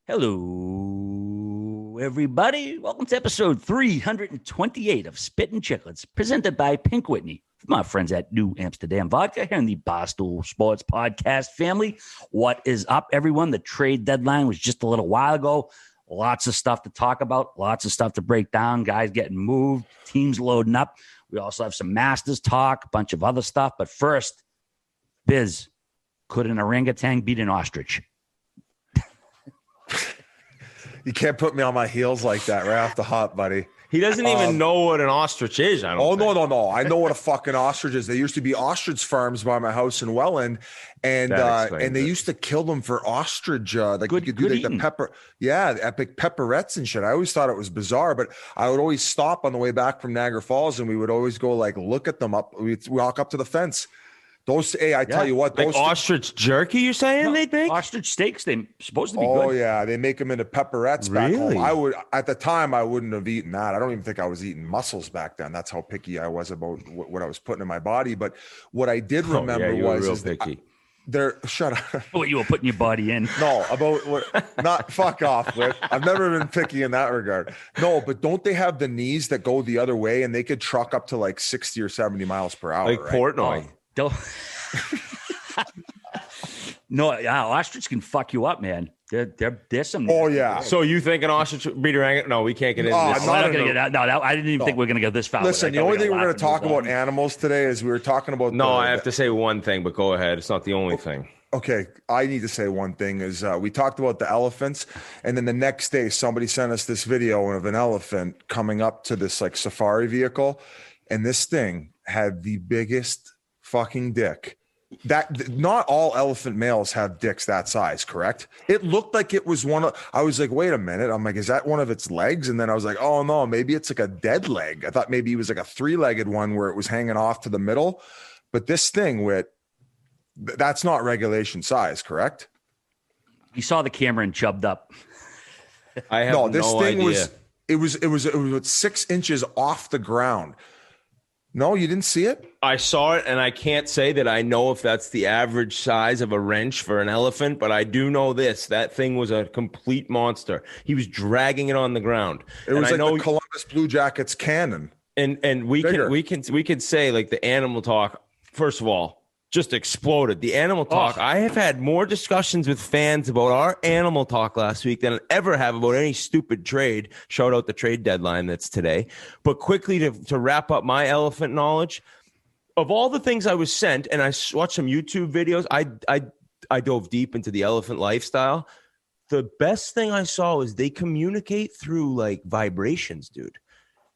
Hello, everybody. Welcome to episode 328 of Spittin Chiclets, presented by Pink Whitney, my friends at New Amsterdam Vodka here in the Barstool Sports Podcast family. What is up, everyone? The trade deadline was just a little while ago. Lots of stuff to talk about, lots of stuff to break down, guys getting moved, teams loading up. We also have some Masters talk, a bunch of other stuff. But first, Biz, could an orangutan beat an ostrich? You can't put me on my heels like that right off the hop, buddy. He doesn't even know what an ostrich is. I don't think. No. I know what a fucking ostrich is. There used to be ostrich farms by my house in Welland, and they used to kill them for ostrich. Like you could do like the pepper, the epic pepperettes and shit. I always thought it was bizarre, but I would always stop on the way back from Niagara Falls, and we would always go like look at them up. We'd walk up to the fence. Those, tell you what, those like ostrich jerky. You're saying they make ostrich steaks? They're supposed to be good. Oh yeah, they make them into pepperettes back home. At the time I wouldn't have eaten that. I don't even think I was eating mussels back then. That's how picky I was about what I was putting in my body. But what I did remember was real picky. Shut up. What you were putting your body in? No, about what? Not fuck off. Whit. I've never been picky in that regard. No, but don't they have the knees that go the other way, and they could truck up to like 60 or 70 miles per hour, like Portnoy. Ostrich can fuck you up, man. There's some. Oh yeah. So you think an ostrich beat orangutan? No, we can't get into this. I didn't even think we were going to go this far. Listen, the only thing we're going to talk about animals today is we were talking about. No, I have to say one thing, but go ahead. It's not the only thing. Okay, I need to say one thing is we talked about the elephants, and then the next day somebody sent us this video of an elephant coming up to this like safari vehicle, and this thing had the biggest fucking dick. That not all elephant males have dicks that size, correct? It looked like it was one of. I was like, wait a minute. I'm like, is that one of its legs? And then I was like, oh no, maybe it's like a dead leg. I thought maybe it was like a three-legged one where it was hanging off to the middle. But this thing that's not regulation size, correct? You saw the camera and chubbed up. I have no thing idea. It was 6 inches off the ground. No, you didn't see it? I saw it, and I can't say that I know if that's the average size of a wrench for an elephant, but I do know this. That thing was a complete monster. He was dragging it on the ground. It was like the Columbus Blue Jackets cannon. And we can say, like, the animal talk, first of all, just exploded. The animal talk. I have had more discussions with fans about our animal talk last week than I ever have about any stupid trade. Shout out the trade deadline that's today. But quickly to wrap up my elephant knowledge, of all the things I was sent, and I watched some YouTube videos, I dove deep into the elephant lifestyle. The best thing I saw is they communicate through like vibrations, dude.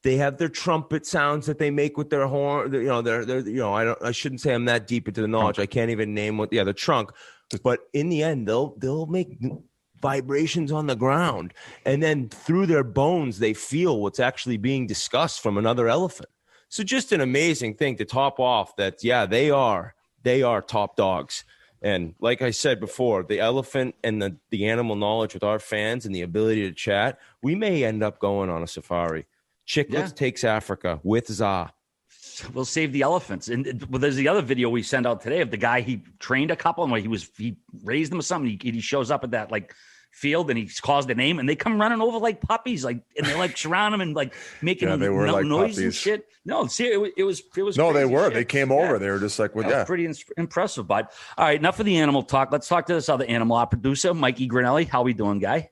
They have their trumpet sounds that they make with their horn. I shouldn't say I'm that deep into the knowledge. I can't even name the trunk. But in the end, they'll make vibrations on the ground, and then through their bones, they feel what's actually being discussed from another elephant. So just an amazing thing to top off that. Yeah, they are top dogs. And like I said before, the elephant and the animal knowledge with our fans and the ability to chat, we may end up going on a safari. Chiclets takes Africa with Za. We'll save the elephants. And there's the other video we sent out today of the guy, he trained a couple and he raised them or something. He shows up at that like field and he calls the name and they come running over like puppies, like, and they like surround him and like making they were like noise puppies. And shit. No, see, it was no, they were. Shit. They came over. They were just like, well, yeah. Pretty impressive, bud. All right, enough of the animal talk. Let's talk to this other animal, our producer, Mikey Grinelli. How we doing, guy?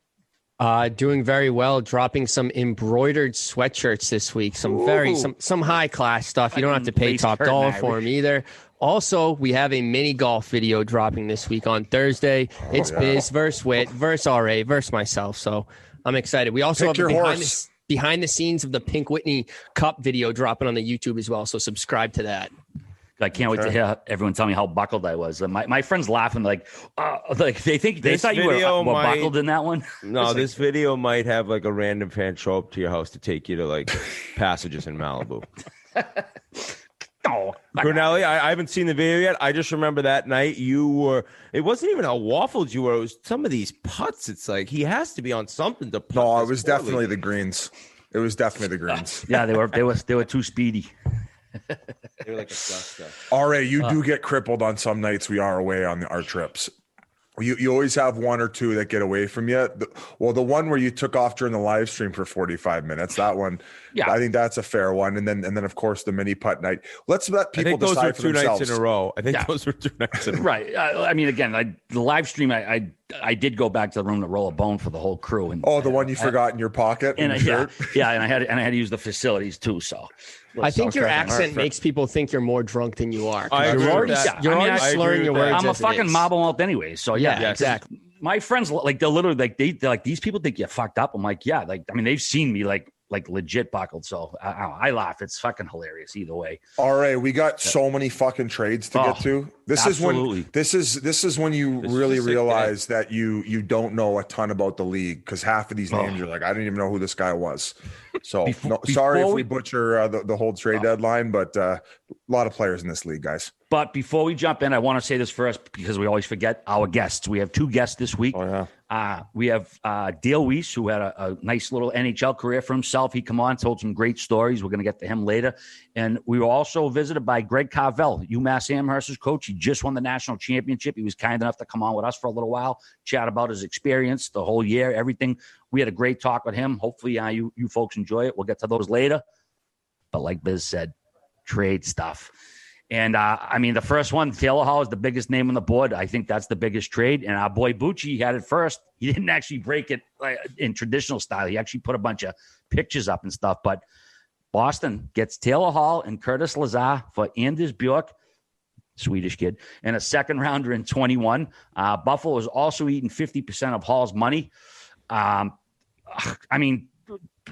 Doing very well, dropping some embroidered sweatshirts this week. Some high class stuff. You don't have to pay top dollar for them either. Also, we have a mini golf video dropping this week on Thursday. It's Biz versus Wit versus RA versus myself. So I'm excited. We also have behind the scenes of the Pink Whitney Cup video dropping on the YouTube as well. So subscribe to that. I can't wait to hear everyone tell me how buckled I was. My friends laughing like they thought you were buckled in that one. No, this video might have like a random fan show up to your house to take you to like passages in Malibu. Grinelli, I haven't seen the video yet. I just remember that night it wasn't even a waffles you were, it was some of these putts. It's like he has to be on something to putt. No, it was definitely the greens. It was definitely the greens. Yeah, they were too speedy. They were like a dust. RA, you do get crippled on some nights we are away on our trips. You always have one or two that get away from you. The one where you took off during the live stream for 45 minutes, that one, yeah, I think that's a fair one. And then of course the mini putt night. Let's let people decide for themselves. Nights in a row. I think those were 2 nights in a row. Right. I mean, again, the live stream, I did go back to the room to roll a bone for the whole crew. And the one you forgot in your pocket, and and I had to use the facilities too. So. I think your accent makes people think you're more drunk than you are. You're already slurring your words. I'm a fucking marble mouth anyway. So yeah, exactly. My friends, like, they're literally they're like, these people think you fucked up. I'm like, yeah, like, I mean, they've seen me like legit buckled. So I laugh. It's fucking hilarious either way. All right, we got so many fucking trades to get to. This is when you really realize that you don't know a ton about the league, because half of these names you're like, I didn't even know who this guy was. So sorry if we butcher the whole trade deadline, but a lot of players in this league, guys. But before we jump in, I want to say this first, because we always forget our guests. We have 2 guests this week. Oh, yeah. We have Dale Weise, who had a nice little NHL career for himself. He come on, told some great stories. We're going to get to him later. And we were also visited by Greg Carvel, UMass Amherst's coach. He just won the national championship. He was kind enough to come on with us for a little while, chat about his experience, the whole year, everything. We had a great talk with him. Hopefully you folks enjoy it. We'll get to those later. But like Biz said, trade stuff. And, I mean, the first one, Taylor Hall is the biggest name on the board. I think that's the biggest trade. And our boy Bucci had it first. He didn't actually break it in traditional style. He actually put a bunch of pictures up and stuff. But Boston gets Taylor Hall and Curtis Lazar for Anders Bjork, Swedish kid, and a second rounder in 21. Buffalo is also eating 50% of Hall's money. I mean,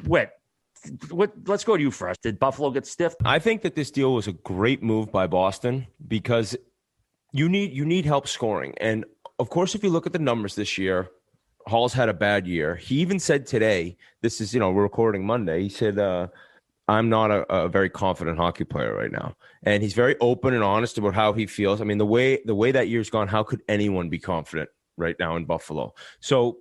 let's go to you first. Did Buffalo get stiffed? I think that this deal was a great move by Boston, because you need help scoring. And of course, if you look at the numbers this year, Hall's had a bad year. He even said today, this is, we're recording Monday. He said, I'm not a very confident hockey player right now. And he's very open and honest about how he feels. I mean, the way that year's gone, how could anyone be confident right now in Buffalo? So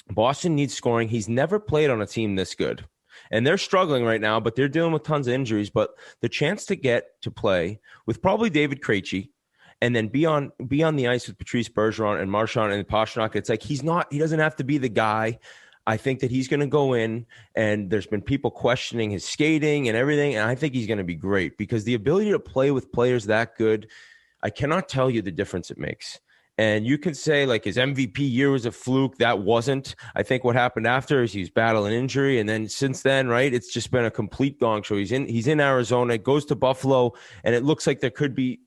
Boston needs scoring. He's never played on a team this good. And they're struggling right now, but they're dealing with tons of injuries. But the chance to get to play with probably David Krejci, and then be on the ice with Patrice Bergeron and Marchand and Pastrnak, it's like he doesn't have to be the guy. I think that he's going to go in, and there's been people questioning his skating and everything, and I think he's going to be great, because the ability to play with players that good, I cannot tell you the difference it makes. And you can say, like, his MVP year was a fluke. That wasn't. I think what happened after is he's battling injury. And then since then, right, it's just been a complete gong show. He's in Arizona, goes to Buffalo, and it looks like there could be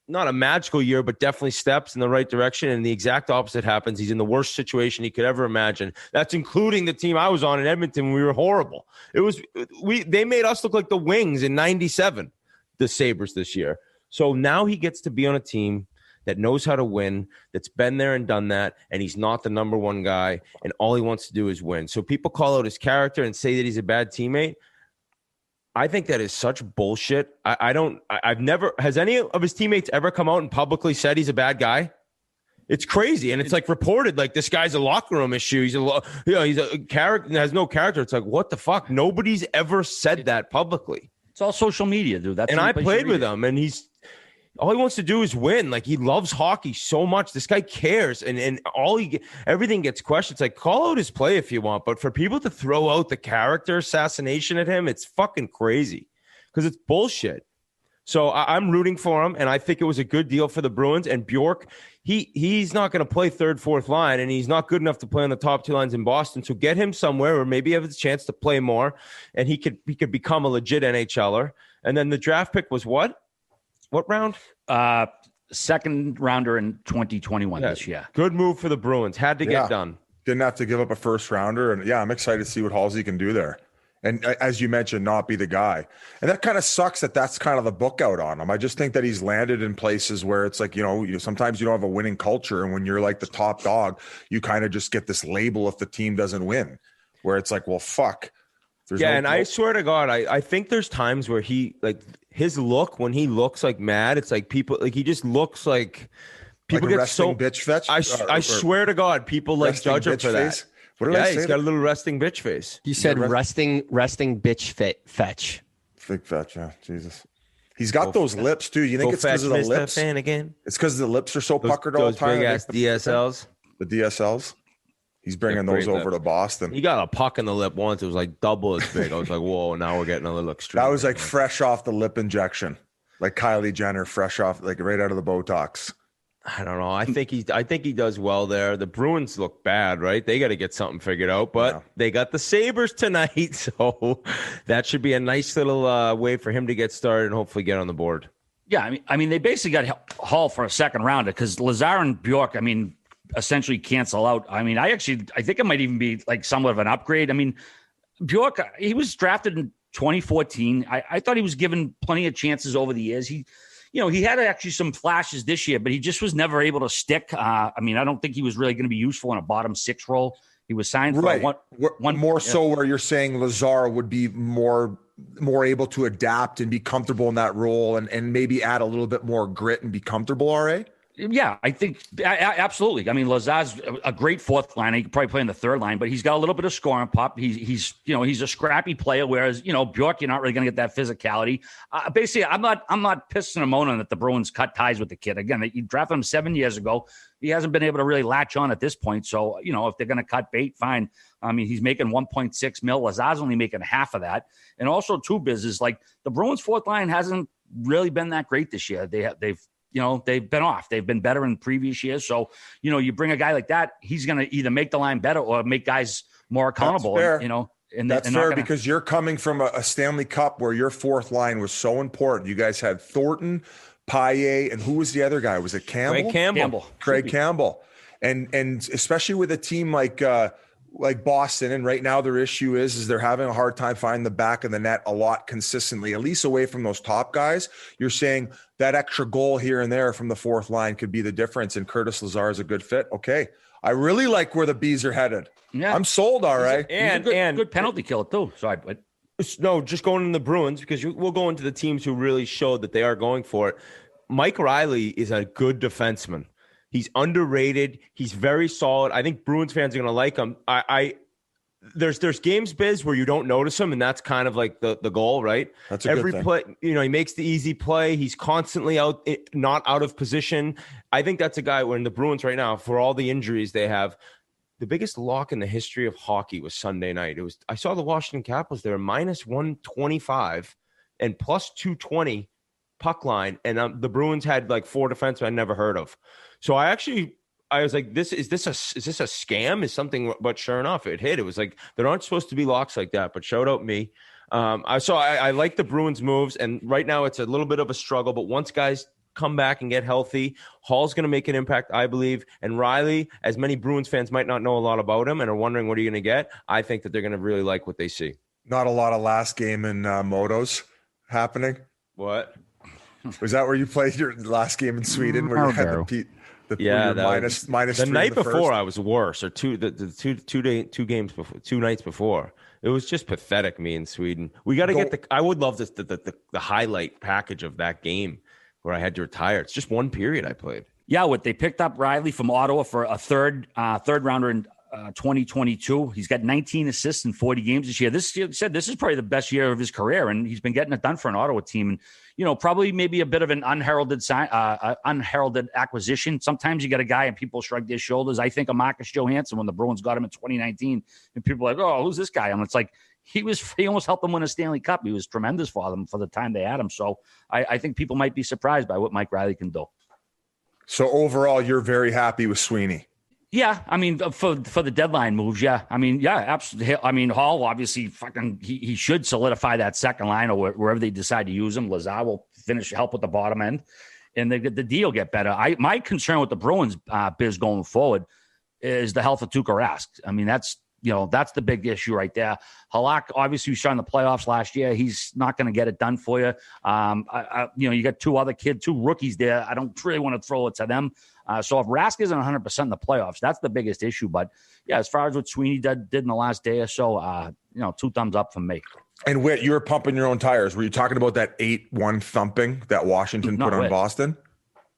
not a magical year, but definitely steps in the right direction. And the exact opposite happens. He's in the worst situation he could ever imagine. That's including the team I was on in Edmonton. We were horrible. They made us look like the Wings in 97, the Sabres this year. So now he gets to be on a team that knows how to win, that's been there and done that, and he's not the number one guy, and all he wants to do is win. So people call out his character and say that he's a bad teammate. I think that is such bullshit. I've never, has any of his teammates ever come out and publicly said he's a bad guy? It's crazy. And it's like reported like this guy's a locker room issue. He's a character, has no character. It's like, what the fuck? Nobody's ever said that publicly. It's all social media, dude. And I played with him, and all he wants to do is win. Like, he loves hockey so much. This guy cares, and everything gets questioned. It's like, call out his play if you want, but for people to throw out the character assassination at him, it's fucking crazy, because it's bullshit. So I'm rooting for him, and I think it was a good deal for the Bruins. And Bjork, he's not going to play third, fourth line, and he's not good enough to play on the top two lines in Boston. So get him somewhere, or maybe have a chance to play more, and he could become a legit NHLer. And then the draft pick was what? What round? Second rounder in 2021 this year. Good move for the Bruins. Had to get done. Didn't have to give up a first rounder. And I'm excited to see what Halsey can do there. And as you mentioned, not be the guy. And that kind of sucks that's kind of the book out on him. I just think that he's landed in places where it's like, sometimes you don't have a winning culture. And when you're like the top dog, you kind of just get this label if the team doesn't win, where it's like, well, fuck. I swear to God, I think there's times where his look, when he looks like mad, it's like people, like he just looks like people get so bitch fetch. I swear to God, people like judge him for that. What did I say? He's got a little resting bitch face. You said resting bitch fetch. Big fetch, yeah, Jesus. He's got those lips too. You think it's because of the lips? Fan again. It's because the lips are so puckered all the time. Big ass DSLs. The DSLs. He's bringing those over to Boston. He got a puck in the lip once. It was like double as big. I was like, whoa! Now we're getting a little extreme. That was like fresh off the lip injection, like Kylie Jenner, fresh off, like right out of the Botox. I don't know. I think he does well there. The Bruins look bad, right? They got to get something figured out, but they got the Sabres tonight, so that should be a nice little way for him to get started and hopefully get on the board. Yeah, I mean, they basically got Hall for a second rounder because Lazar and Bjork, essentially cancel out. I think it might even be like somewhat of an upgrade. I mean, Bjork, he was drafted in 2014. I thought he was given plenty of chances over the years. He had actually some flashes this year, but he just was never able to stick. I don't think he was really going to be useful in a bottom six role. He was signed for one more so where you're saying Lazar would be more able to adapt and be comfortable in that role and maybe add a little bit more grit and be comfortable, RA? Yeah, I think absolutely. I mean, Lazar's a great fourth liner. He could probably play in the third line, but he's got a little bit of scoring pop. He's a scrappy player. Whereas Bjork, you're not really going to get that physicality. Basically, I'm not pissing and moaning that the Bruins cut ties with the kid. Again, you drafted him 7 years ago. He hasn't been able to really latch on at this point. So if they're going to cut bait, fine. I mean, he's making 1.6 mil. Lazar's only making half of that. And also, two business like the Bruins' fourth line hasn't really been that great this year. They've been off. They've been better in previous years. So, you bring a guy like that, he's going to either make the line better or make guys more accountable. That's fair. That's fair because you're coming from a Stanley Cup where your fourth line was so important. You guys had Thornton, Paille, and who was the other guy? Was it Campbell? Craig Campbell. And especially with a team like Boston, and right now their issue is they're having a hard time finding the back of the net a lot consistently, at least away from those top guys. You're saying that extra goal here and there from the fourth line could be the difference, and Curtis Lazar is a good fit. Okay. I really like where the Bees are headed. Yeah. I'm sold, all right. And good penalty kill too. Sorry, but no, just going in the Bruins because we'll go into the teams who really showed that they are going for it. Mike Riley is a good defenseman. He's underrated. He's very solid. I think Bruins fans are going to like him. There's games, Biz, where you don't notice him, and that's kind of like the goal, right? That's a good thing. Play, he makes the easy play. He's constantly not out of position. I think that's a guy where in the Bruins right now, for all the injuries they have, the biggest lock in the history of hockey was Sunday night. I saw the Washington Capitals there minus 125 and plus 220 puck line, and the Bruins had like four defensemen I'd never heard of. So I was like, is this a scam? Is something? But sure enough, it hit. It was like there aren't supposed to be locks like that. But shout out me. I like the Bruins moves, and right now it's a little bit of a struggle. But once guys come back and get healthy, Hall's going to make an impact, I believe. And Riley, as many Bruins fans might not know a lot about him and are wondering what are you going to get, I think that they're going to really like what they see. Not a lot of last game in motos happening. What? Was that where you played your last game in Sweden where you had minus the night before I was worse, or two games before, 2 nights before. It was just pathetic. Me in Sweden, we got to get I would love the highlight package of that game where I had to retire. It's just one period I played. Yeah, they picked up Riley from Ottawa for a third rounder in 2022. He's got 19 assists in 40 games this year. This is probably the best year of his career, and he's been getting it done for an Ottawa team. And probably maybe a bit of an unheralded acquisition. Sometimes you get a guy and people shrug their shoulders. I think of Marcus Johansson when the Bruins got him in 2019, and people are like, "Oh, who's this guy?" And it's like he almost helped them win a Stanley Cup. He was tremendous for them for the time they had him. So I think people might be surprised by what Mike Riley can do. So overall, you're very happy with Sweeney. Yeah, I mean, for the deadline moves, yeah. I mean, yeah, absolutely. I mean, Hall obviously he should solidify that second line or wherever they decide to use him. Lazar will help with the bottom end, and the deal get better. My concern with the Bruins biz going forward is the health of Tuukka Rask. I mean, that's the big issue right there. Halak, obviously, we saw in the playoffs last year. He's not going to get it done for you. You got two rookies there. I don't really want to throw it to them. So if Rask isn't 100% in the playoffs, that's the biggest issue. But yeah, as far as what Sweeney did in the last day or so, 2 thumbs up from me. And Whit, you were pumping your own tires. Were you talking about that 8-1 thumping that Washington put on Boston?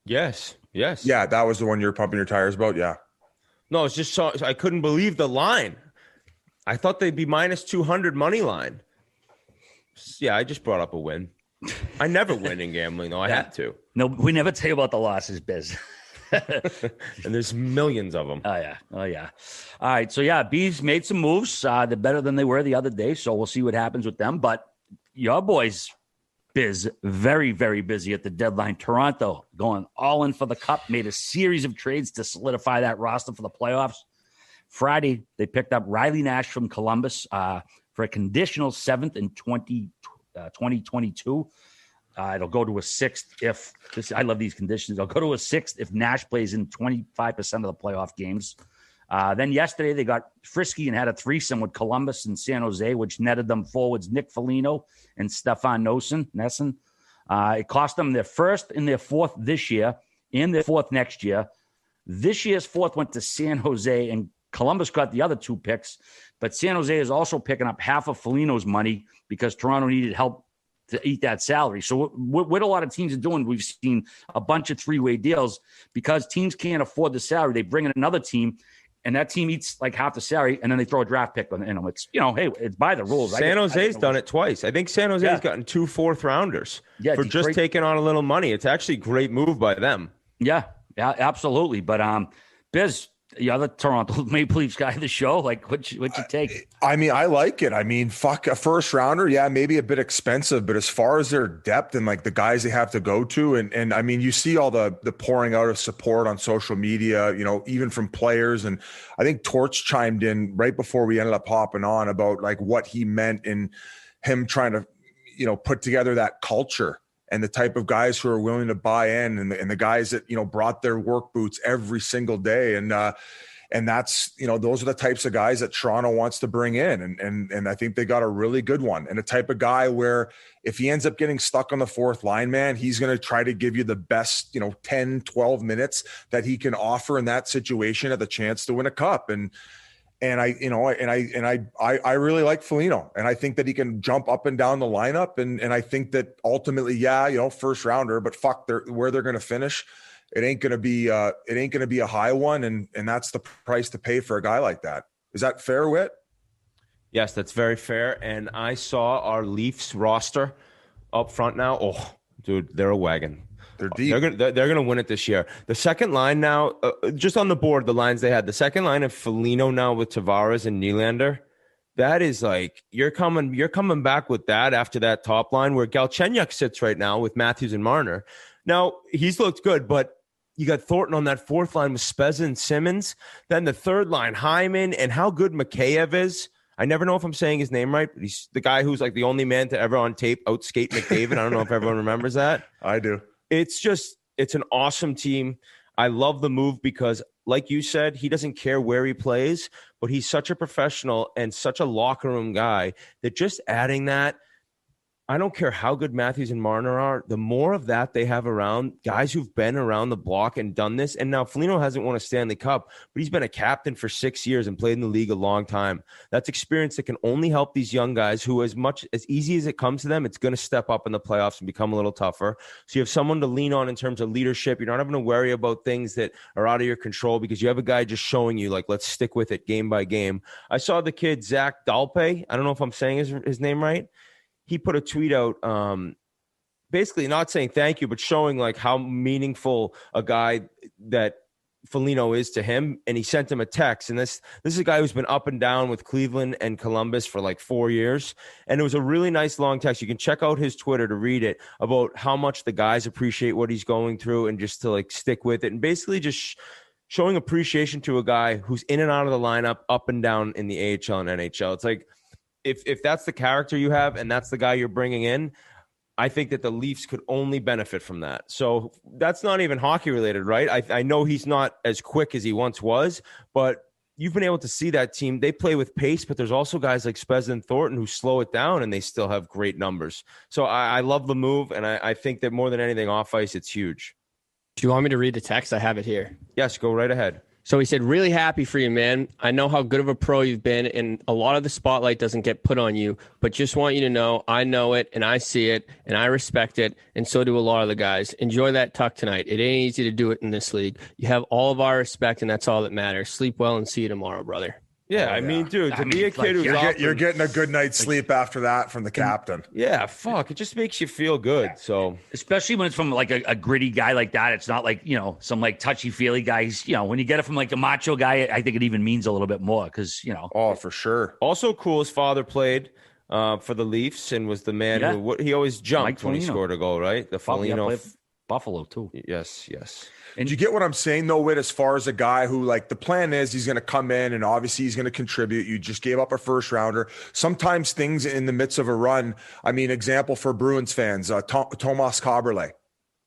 Yes. Yeah, that was the one you were pumping your tires about. Yeah. No, it's just I couldn't believe the line. I thought they'd be minus 200 money line. Yeah, I just brought up a win. I never win in gambling, though. I had to. No, we never tell you about the losses, Biz. And there's millions of them. Oh, yeah. All right. So, yeah, Bees made some moves. They're better than they were the other day. So we'll see what happens with them. But your boys, Biz, very, very busy at the deadline. Toronto going all in for the cup, made a series of trades to solidify that roster for the playoffs. Friday, they picked up Riley Nash from Columbus for a conditional 7th in 2022. It'll go to a 6th if – I love these conditions. It'll go to a 6th if Nash plays in 25% of the playoff games. Then yesterday they got frisky and had a threesome with Columbus and San Jose, which netted them forwards Nick Foligno and Stefan Noesen. It cost them their first and their fourth this year and their fourth next year. This year's fourth went to San Jose, and Columbus got the other 2 picks. But San Jose is also picking up half of Foligno's money because Toronto needed help to eat that salary. So what a lot of teams are doing, we've seen a bunch of 3-way deals because teams can't afford the salary. They bring in another team, and that team eats like half the salary, and then they throw a draft pick on them. It's, hey, it's by the rules. San Jose's done it twice. I think San Jose's gotten 2 4th-rounders for just taking on a little money. It's actually a great move by them. Yeah, absolutely. But Biz, the other Toronto Maple Leafs guy of the show, like what'd you take? I mean, I like it. I mean, fuck, a first rounder. Yeah, maybe a bit expensive, but as far as their depth and like the guys they have to go to, and I mean, you see all the pouring out of support on social media, even from players. And I think Torch chimed in right before we ended up hopping on about like what he meant in him trying to, put together that culture and the type of guys who are willing to buy in and the guys that, brought their work boots every single day. And that's, those are the types of guys that Toronto wants to bring in. And I think they got a really good one, and a type of guy where if he ends up getting stuck on the fourth line, man, he's going to try to give you the best, 10, 12 minutes that he can offer in that situation at the chance to win a cup. And I really like Foligno, and I think that he can jump up and down the lineup. And I think that ultimately, first rounder, but fuck, where they're going to finish, it ain't going to be a high one. And that's the price to pay for a guy like that. Is that fair, Whit? Yes, that's very fair. And I saw our Leafs roster up front now. Oh, dude, they're a wagon. They're deep. They're gonna win it this year. The second line now, just on the board, the lines they had. The second line of Foligno now with Tavares and Nylander. That is like you're coming back with that after that top line where Galchenyuk sits right now with Matthews and Marner. Now he's looked good, but you got Thornton on that fourth line with Spezza and Simmons. Then the third line, Hyman, and how good Mikheyev is. I never know if I'm saying his name right, but he's the guy who's like the only man to ever on tape outskate McDavid. I don't know if everyone remembers that. I do. It's an awesome team. I love the move because, like you said, he doesn't care where he plays, but he's such a professional and such a locker room guy that just adding that, I don't care how good Matthews and Marner are, the more of that they have around, guys who've been around the block and done this. And now Foligno hasn't won a Stanley Cup, but he's been a captain for 6 years and played in the league a long time. That's experience that can only help these young guys who, as easy as it comes to them, it's going to step up in the playoffs and become a little tougher. So you have someone to lean on in terms of leadership. You're not having to worry about things that are out of your control because you have a guy just showing you, like, let's stick with it game by game. I saw the kid, Zach Dalpe. I don't know if I'm saying his name right. He put a tweet out basically not saying thank you, but showing like how meaningful a guy that Foligno is to him. And he sent him a text. And this is a guy who's been up and down with Cleveland and Columbus for like 4 years. And it was a really nice long text. You can check out his Twitter to read it about how much the guys appreciate what he's going through and just to like stick with it. And basically just showing appreciation to a guy who's in and out of the lineup, up and down in the AHL and NHL. It's like, if that's the character you have and that's the guy you're bringing in, I think that the Leafs could only benefit from that. So that's not even hockey related, right? I know he's not as quick as he once was, but you've been able to see that team. They play with pace, but there's also guys like Spezza and Thornton who slow it down and they still have great numbers. So I love the move, and I think that more than anything off ice, it's huge. Do you want me to read the text? I have it here. Yes, go right ahead. So he said, really happy for you, man. I know how good of a pro you've been, and a lot of the spotlight doesn't get put on you, but just want you to know I know it, and I see it, and I respect it, and so do a lot of the guys. Enjoy that tuck tonight. It ain't easy to do it in this league. You have all of our respect, and that's all that matters. Sleep well and see you tomorrow, brother. Yeah, I mean, dude, to be a kid who's you're getting a good night's sleep after that from the captain. Yeah, fuck. It just makes you feel good. So especially when it's from like a gritty guy like that. It's not like, some like touchy-feely guys. When you get it from like a macho guy, I think it even means a little bit more because, Oh, for sure. Also cool, his father played for the Leafs and was the man who he always jumped when he scored a goal, right? The Foligno. Buffalo too. Yes. And do you get what I'm saying, though, Whit, as far as a guy who, like, the plan is he's going to come in and obviously he's going to contribute. You just gave up a first rounder. Sometimes things in the midst of a run, I mean, example for Bruins fans, Tomas Kaberle.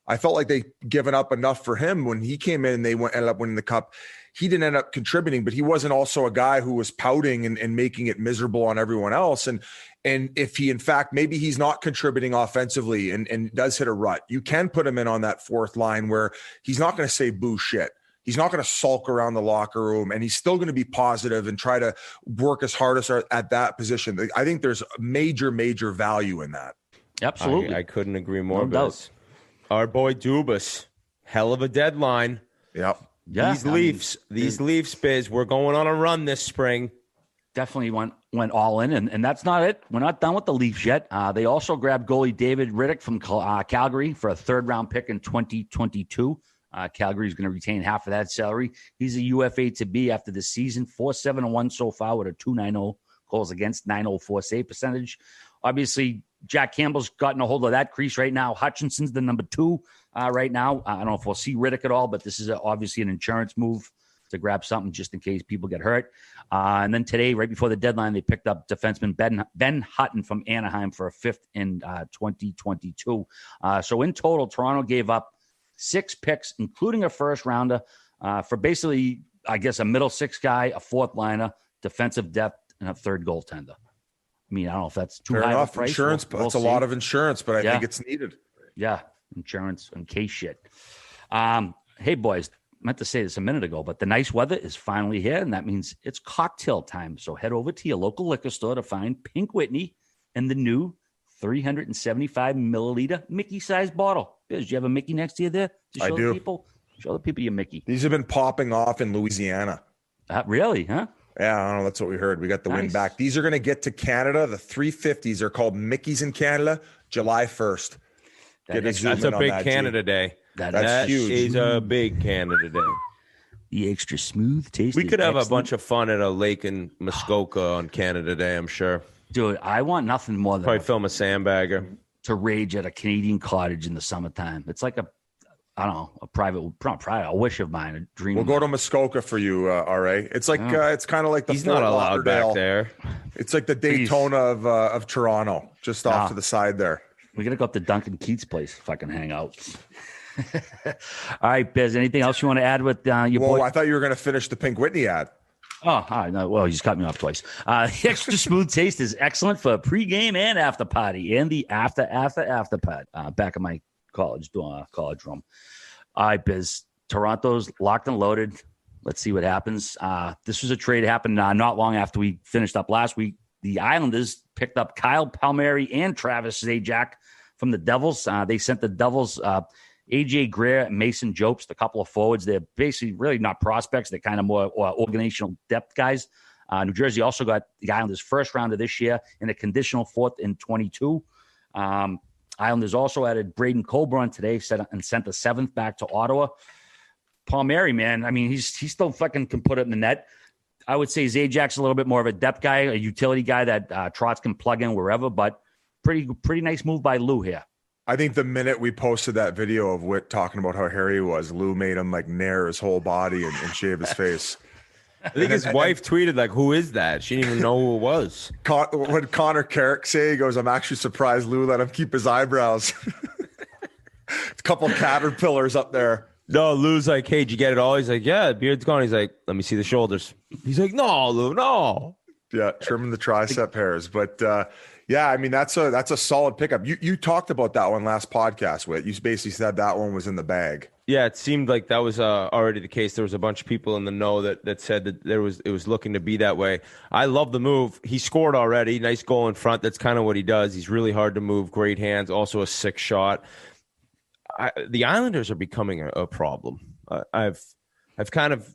I felt like they given up enough for him when he came in and they ended up winning the cup. He didn't end up contributing, but he wasn't also a guy who was pouting and making it miserable on everyone else. And if he, in fact, maybe he's not contributing offensively and does hit a rut, you can put him in on that fourth line where he's not going to say boo shit. He's not going to sulk around the locker room, and he's still going to be positive and try to work as hard as at that position. I think there's major, major value in that. Absolutely. I couldn't agree more. No doubt. Our boy Dubas, hell of a deadline. Yep. Yeah, Leafs, Biz, we're going on a run this spring. Definitely went all in, and that's not it. We're not done with the Leafs yet. They also grabbed goalie David Riddick from Calgary for a third-round pick in 2022. Calgary is going to retain half of that salary. He's a UFA to be after the season, 4-7-1 so far with a 2.90 goals against, 904 save percentage. Obviously, Jack Campbell's gotten a hold of that crease right now. Hutchinson's the number 2 right now. I don't know if we'll see Riddick at all, but this is obviously an insurance move to grab something just in case people get hurt. And then today, right before the deadline, they picked up defenseman Ben Hutton from Anaheim for a 5th in 2022. So in total, Toronto gave up 6 picks, including a first rounder, for basically, I guess, a middle 6 guy, a 4th liner, defensive depth, and a 3rd goaltender. I mean, I don't know if that's too Fair high enough. of a price. Insurance, but it's a lot of insurance, but I think it's needed. Yeah, insurance and case shit. Hey, boys, meant to say this a minute ago, but the nice weather is finally here, and that means it's cocktail time. So head over to your local liquor store to find Pink Whitney and the new 375 milliliter Mickey-sized bottle. Biz, do you have a Mickey next to you there? I do. Show the people your Mickey. These have been popping off in Louisiana. Really, huh? Yeah, I don't know. That's what we heard. We got the wind back. These are going to get to Canada. The 350s are called Mickeys in Canada, July 1st. That's a big Canada day. That's huge. Is a big Canada day. The extra smooth taste. We could have a bunch of fun at a lake in Muskoka on Canada Day, I'm sure. Dude, I want nothing more than probably film a sandbagger to rage at a Canadian cottage in the summertime. It's like a wish of mine, a dream. We'll go to Muskoka for you, RA. It's like it's kind of like the he's not allowed back there. It's like the Daytona of Toronto, just off to the side there. We gotta go up to Duncan Keith's place, fucking hang out. All right, Biz. Anything else you want to add with your boy? I thought you were going to finish the Pink Whitney ad. Oh, no. Well, you just cut me off twice. The extra smooth taste is excellent for pregame and after party, and the after party. Back in my college room. All right, Biz. Toronto's locked and loaded. Let's see what happens. This was a trade happened not long after we finished up last week. The Islanders picked up Kyle Palmieri and Travis Zajac from the Devils. They sent the Devils AJ Greer and Mason Jobst, a couple of forwards. They're basically really not prospects. They're kind of more organizational depth guys. New Jersey also got the Islanders' first rounder this year and a conditional 4th in 22. Islanders also added Braden Colburn today and sent the 7th back to Ottawa. Palmieri, man, I mean, he's still fucking can put it in the net. I would say Zajac's a little bit more of a depth guy, a utility guy that Trotz can plug in wherever, but pretty nice move by Lou here. I think the minute we posted that video of Whit talking about how hairy he was, Lou made him like nair his whole body and shave his face. I think his wife tweeted like, "Who is that?" She didn't even know who it was. What did Connor Carrick say? He goes, "I'm actually surprised Lou let him keep his eyebrows." A couple of caterpillars up there. No, Lou's like, "Hey, did you get it all?" He's like, "Yeah, the beard's gone." He's like, "Let me see the shoulders." He's like, "No, Lou, no." Yeah, trimming the tricep hairs, but yeah, I mean that's a solid pickup. You talked about that one last podcast, Whit. You basically said that one was in the bag. Yeah, it seemed like that was already the case. There was a bunch of people in the know that said that it was looking to be that way. I love the move. He scored already. Nice goal in front. That's kind of what he does. He's really hard to move. Great hands. Also a sick shot. The Islanders are becoming a problem. I've kind of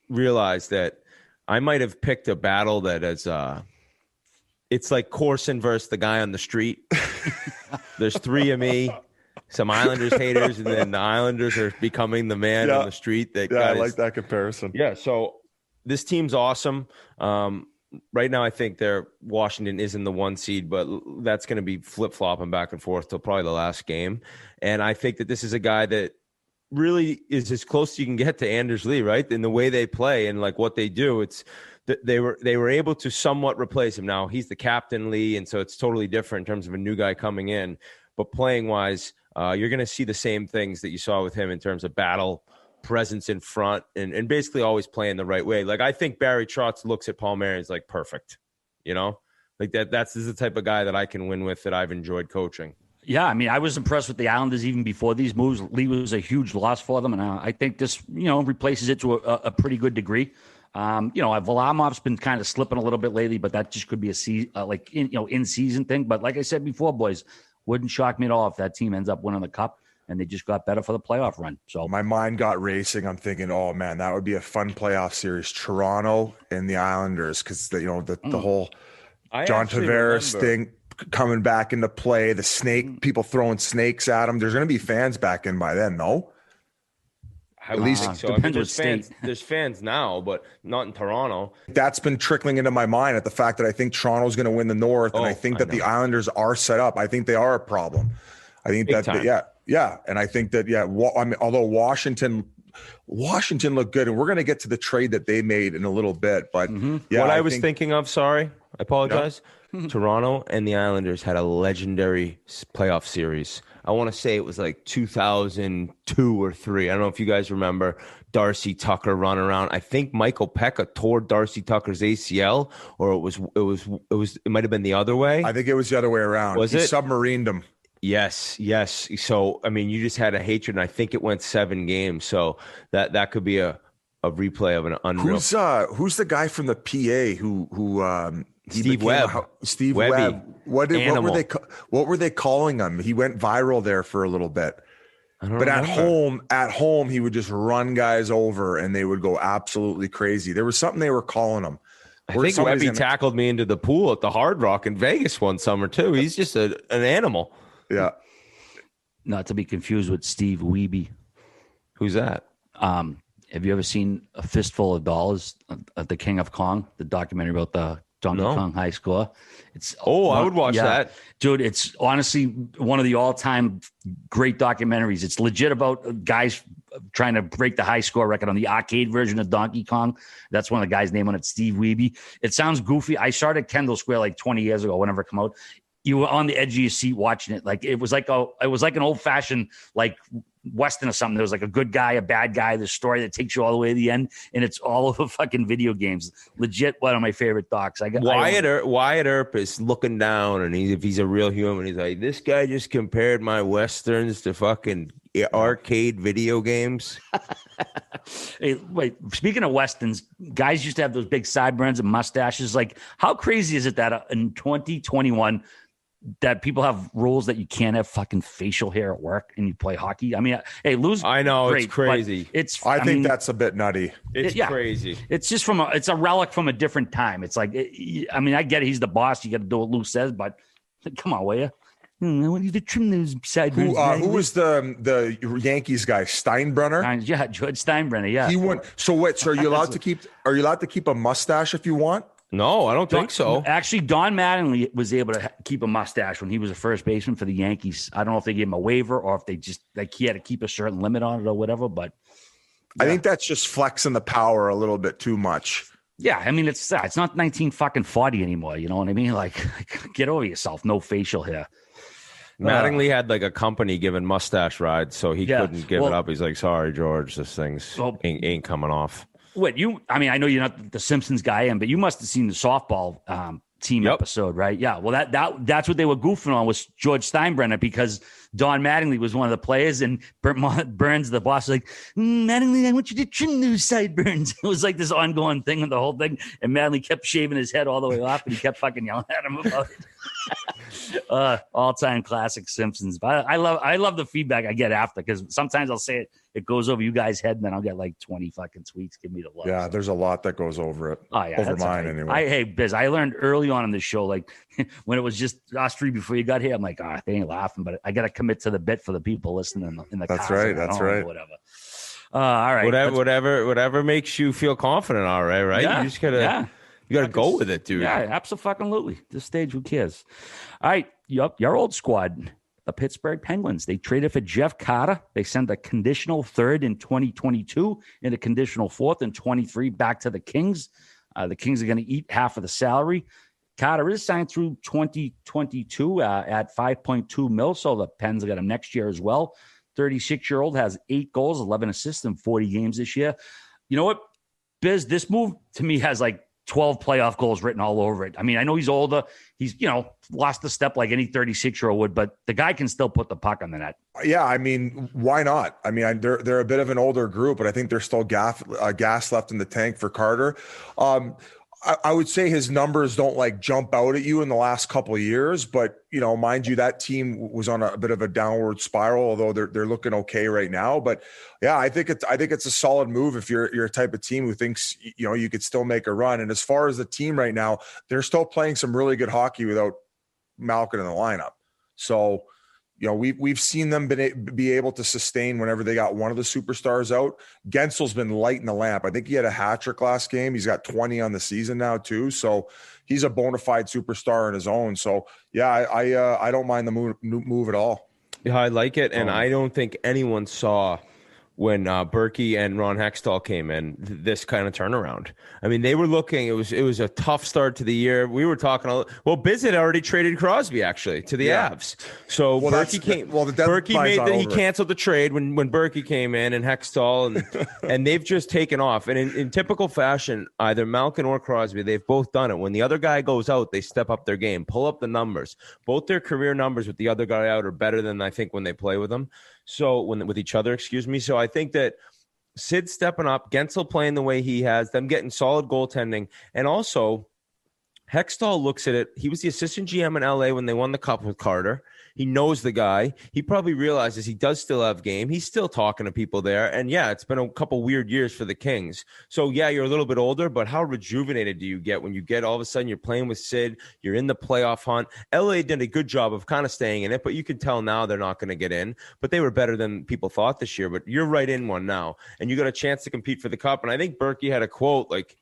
realized that I might have picked a battle that is it's like Corson versus the guy on the street. There's 3 of me, some Islanders haters, and then the Islanders are becoming the man on the street. I like that comparison. Yeah, so this team's awesome. Right now, I think Washington is in the 1 seed, but that's going to be flip-flopping back and forth till probably the last game. And I think that this is a guy that really is as close as you can get to Anders Lee, right? In the way they play and like what they do, it's they were able to somewhat replace him. Now he's the captain, Lee, and so it's totally different in terms of a new guy coming in. But playing wise, you're going to see the same things that you saw with him in terms of battle, presence in front, and basically always playing the right way. Like I think Barry Trotz looks at Paul Marion like perfect, like this is the type of guy that I can win with, that I've enjoyed coaching. Yeah, I mean, I was impressed with the Islanders even before these moves. Lee was a huge loss for them, and I think this, replaces it to a pretty good degree. Varlamov's been kind of slipping a little bit lately, but that just could be a in-season thing. But like I said before, boys, wouldn't shock me at all if that team ends up winning the cup and they just got better for the playoff run. So my mind got racing. I'm thinking, oh man, that would be a fun playoff series, Toronto and the Islanders, because the whole John Tavares thing coming back into play, the snake, people throwing snakes at them. There's going to be fans back in by then, no? At least so. There's fans now, but not in Toronto. That's been trickling into my mind at the fact that I think Toronto's going to win the North, and I think that the Islanders are set up. I think they are a problem. I think and I think that although Washington looked good, and we're going to get to the trade that they made in a little bit, but I was thinking of, sorry, I apologize. Yep. Toronto and the Islanders had a legendary playoff series. I want to say it was like 2002 or 3. I don't know if you guys remember Darcy Tucker running around. I think Michael Pekka tore Darcy Tucker's ACL, or it might have been the other way. I think it was the other way around. He submarined him. Yes. So, I mean, you just had a hatred, and I think it went 7 games. So that could be a replay of an unreal. Who's the guy from the PA who Steve Webb. Steve Webb. What were they calling him? He went viral there for a little bit. But at home, he would just run guys over, and they would go absolutely crazy. There was something they were calling him. I think Webby tackled me into the pool at the Hard Rock in Vegas one summer too. He's just an animal. Yeah. Not to be confused with Steve Wiebe. Who's that? Have you ever seen A Fistful of Dollars, The King of Kong, the documentary about the Donkey Kong high score? I would watch that. Dude, it's honestly one of the all-time great documentaries. It's legit about guys trying to break the high score record on the arcade version of Donkey Kong. That's one of the guys' name on it, Steve Wiebe. It sounds goofy. I started Kendall Square like 20 years ago, whenever it came out. You were on the edge of your seat watching it. Like it was like an old-fashioned like Western or something. There was like a good guy, a bad guy, the story that takes you all the way to the end, and it's all over fucking video games. Legit one of my favorite docs. Wyatt Earp is looking down, and if he's a real human, he's like, this guy just compared my Westerns to fucking arcade video games. Hey, wait, speaking of Westerns, guys used to have those big sideburns and mustaches. Like, how crazy is it that in 2021 that people have rules that you can't have fucking facial hair at work and you play hockey? I mean, hey, I know, great, it's crazy. I think that's a bit nutty. It's crazy. It's just it's a relic from a different time. It's like, I get it. He's the boss. You got to do what Lou says, but come on, will you? I want you to trim those sideburns. Who was the Yankees guy? Steinbrenner? Yeah, George Steinbrenner. Yeah. He went. So wait. So are you allowed to keep? Are you allowed to keep a mustache if you want? No, I don't think so. Actually, Don Mattingly was able to keep a mustache when he was a first baseman for the Yankees. I don't know if they gave him a waiver or if they just he had to keep a certain limit on it or whatever. But I think that's just flexing the power a little bit too much. Yeah, I mean it's not 1940 anymore. You know what I mean? Like get over yourself. No facial hair. Mattingly had like a company giving mustache rides, so he couldn't give it up. He's like, sorry, George, this thing's ain't coming off. What I know you're not the Simpsons guy, but you must have seen the softball team episode, right? Yeah. Well, that's what they were goofing on was George Steinbrenner, because Don Mattingly was one of the players, and Burns, the boss, was like, Mattingly, I want you to trim those sideburns. It was like this ongoing thing with the whole thing, and Mattingly kept shaving his head all the way off, and he kept fucking yelling at him about it. All-time classic Simpsons. But I love the feedback I get after, because sometimes I'll say it goes over you guys' head, and then I'll get like 20 fucking tweets. Give me the love. Yeah, there's a lot that goes over it. Oh, yeah, over mine anyway. Hey, Biz, I learned early on in the show, like when it was just us three before you got here, I'm like, they ain't laughing, but I got to commit to the bit for the people listening in the That's cars, right. That's right. Whatever. All right. Whatever makes you feel confident. All right. Right. Yeah, you just gotta, you gotta go with it, dude. Yeah, absolutely. This stage, who cares? All right. Your old squad, the Pittsburgh Penguins. They traded for Jeff Carter. They sent a conditional third in 2022 and a conditional fourth in 23 back to the Kings. The Kings are going to eat half of the salary. Carter is signed through 2022 at $5.2 million, so the Pens got him next year as well. 36-year-old has 8 goals, 11 assists in 40 games this year. You know what, Biz? This move to me has like 12 playoff goals written all over it. I mean, I know he's older. He's, lost a step like any 36-year-old would, but the guy can still put the puck on the net. Yeah, I mean, why not? I mean, they're a bit of an older group, but I think there's still gas left in the tank for Carter. I would say his numbers don't like jump out at you in the last couple of years, but mind you, that team was on a bit of a downward spiral, although they're looking okay right now. But yeah, I think it's a solid move if you're a type of team who thinks you could still make a run. And as far as the team right now, they're still playing some really good hockey without Malkin in the lineup. So we've seen them be able to sustain whenever they got one of the superstars out. Gensel's been lighting the lamp. I think he had a hat trick last game. He's got 20 on the season now too. So he's a bona fide superstar in his own. So yeah, I don't mind the move at all. Yeah, I like it. And I don't think anyone saw when Berkey and Ron Hextall came in, this kind of turnaround. I mean, they were looking, it was a tough start to the year. We were talking, Biz had already traded Crosby actually to the Avs. So Berkey came, he canceled the trade when Berkey came in and Hextall and they've just taken off. And in typical fashion, either Malkin or Crosby, they've both done it. When the other guy goes out, they step up their game, pull up the numbers. Both their career numbers with the other guy out are better than I think when they play with them. So with each other, excuse me. So I think that Sid stepping up, Gensel playing the way he has, them getting solid goaltending, and also Hextall looks at it. He was the assistant GM in LA when they won the cup with Carter. He knows the guy. He probably realizes he does still have game. He's still talking to people there. And yeah, it's been a couple weird years for the Kings. So yeah, you're a little bit older, but how rejuvenated do you get when you get all of a sudden you're playing with Sid, you're in the playoff hunt. LA did a good job of kind of staying in it, but you can tell now they're not going to get in. But they were better than people thought this year. But you're right in one now, and you got a chance to compete for the cup. And I think Berkey had a quote like,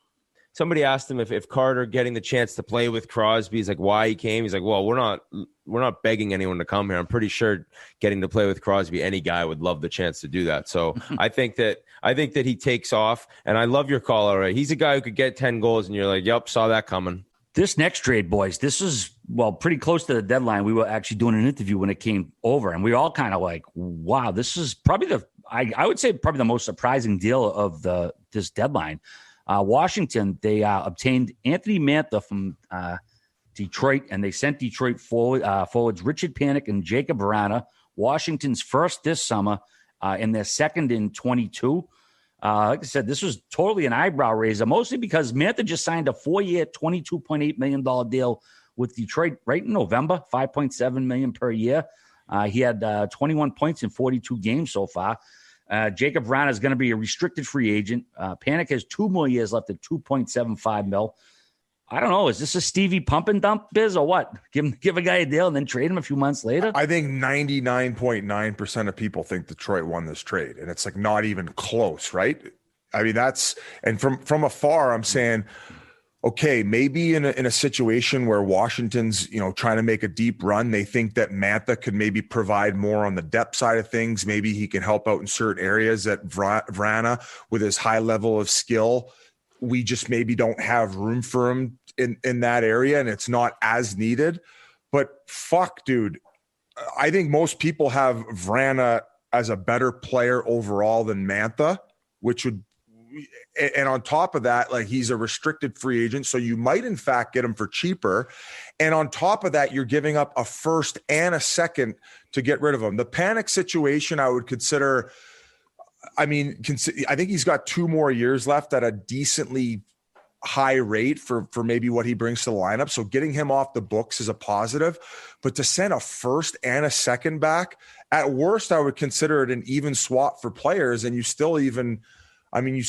somebody asked him if Carter getting the chance to play with Crosby, he's like, why he came. He's like, well, we're not begging anyone to come here. I'm pretty sure getting to play with Crosby, any guy would love the chance to do that. So I think that he takes off, and I love your call. All right, he's a guy who could get 10 goals, and you're like, yep, saw that coming. This next trade, boys, this is pretty close to the deadline. We were actually doing an interview when it came over, and we were all kind of like, wow, this is probably I would say probably the most surprising deal of this deadline. Washington, they obtained Anthony Mantha from Detroit, and they sent Detroit forwards Richard Panik and Jacob Vrana, Washington's first this summer, and their second in 22. Like I said, this was totally an eyebrow raiser, mostly because Mantha just signed a 4-year, $22.8 million deal with Detroit right in November, $5.7 million per year. He had 21 points in 42 games so far. Jacob Vrana is going to be a restricted free agent. Panik has 2 more years left at $2.75 million. I don't know. Is this a Stevie pump and dump, Biz, or what? Give a guy a deal and then trade him a few months later? I think 99.9% of people think Detroit won this trade, and it's like not even close, right? I mean, and from afar, I'm saying, okay, maybe in a situation where Washington's, trying to make a deep run, they think that Mantha could maybe provide more on the depth side of things. Maybe he can help out in certain areas that Vrana, with his high level of skill, we just maybe don't have room for him in that area, and it's not as needed. But fuck, dude, I think most people have Vrana as a better player overall than Mantha, and on top of that, like, he's a restricted free agent, so you might in fact get him for cheaper. And on top of that, you're giving up a first and a second to get rid of him. The Panik situation, I would consider. I mean, I think he's got 2 more years left at a decently high rate for maybe what he brings to the lineup. So getting him off the books is a positive, but to send a first and a second back, at worst, I would consider it an even swap for players. And you still even, I mean,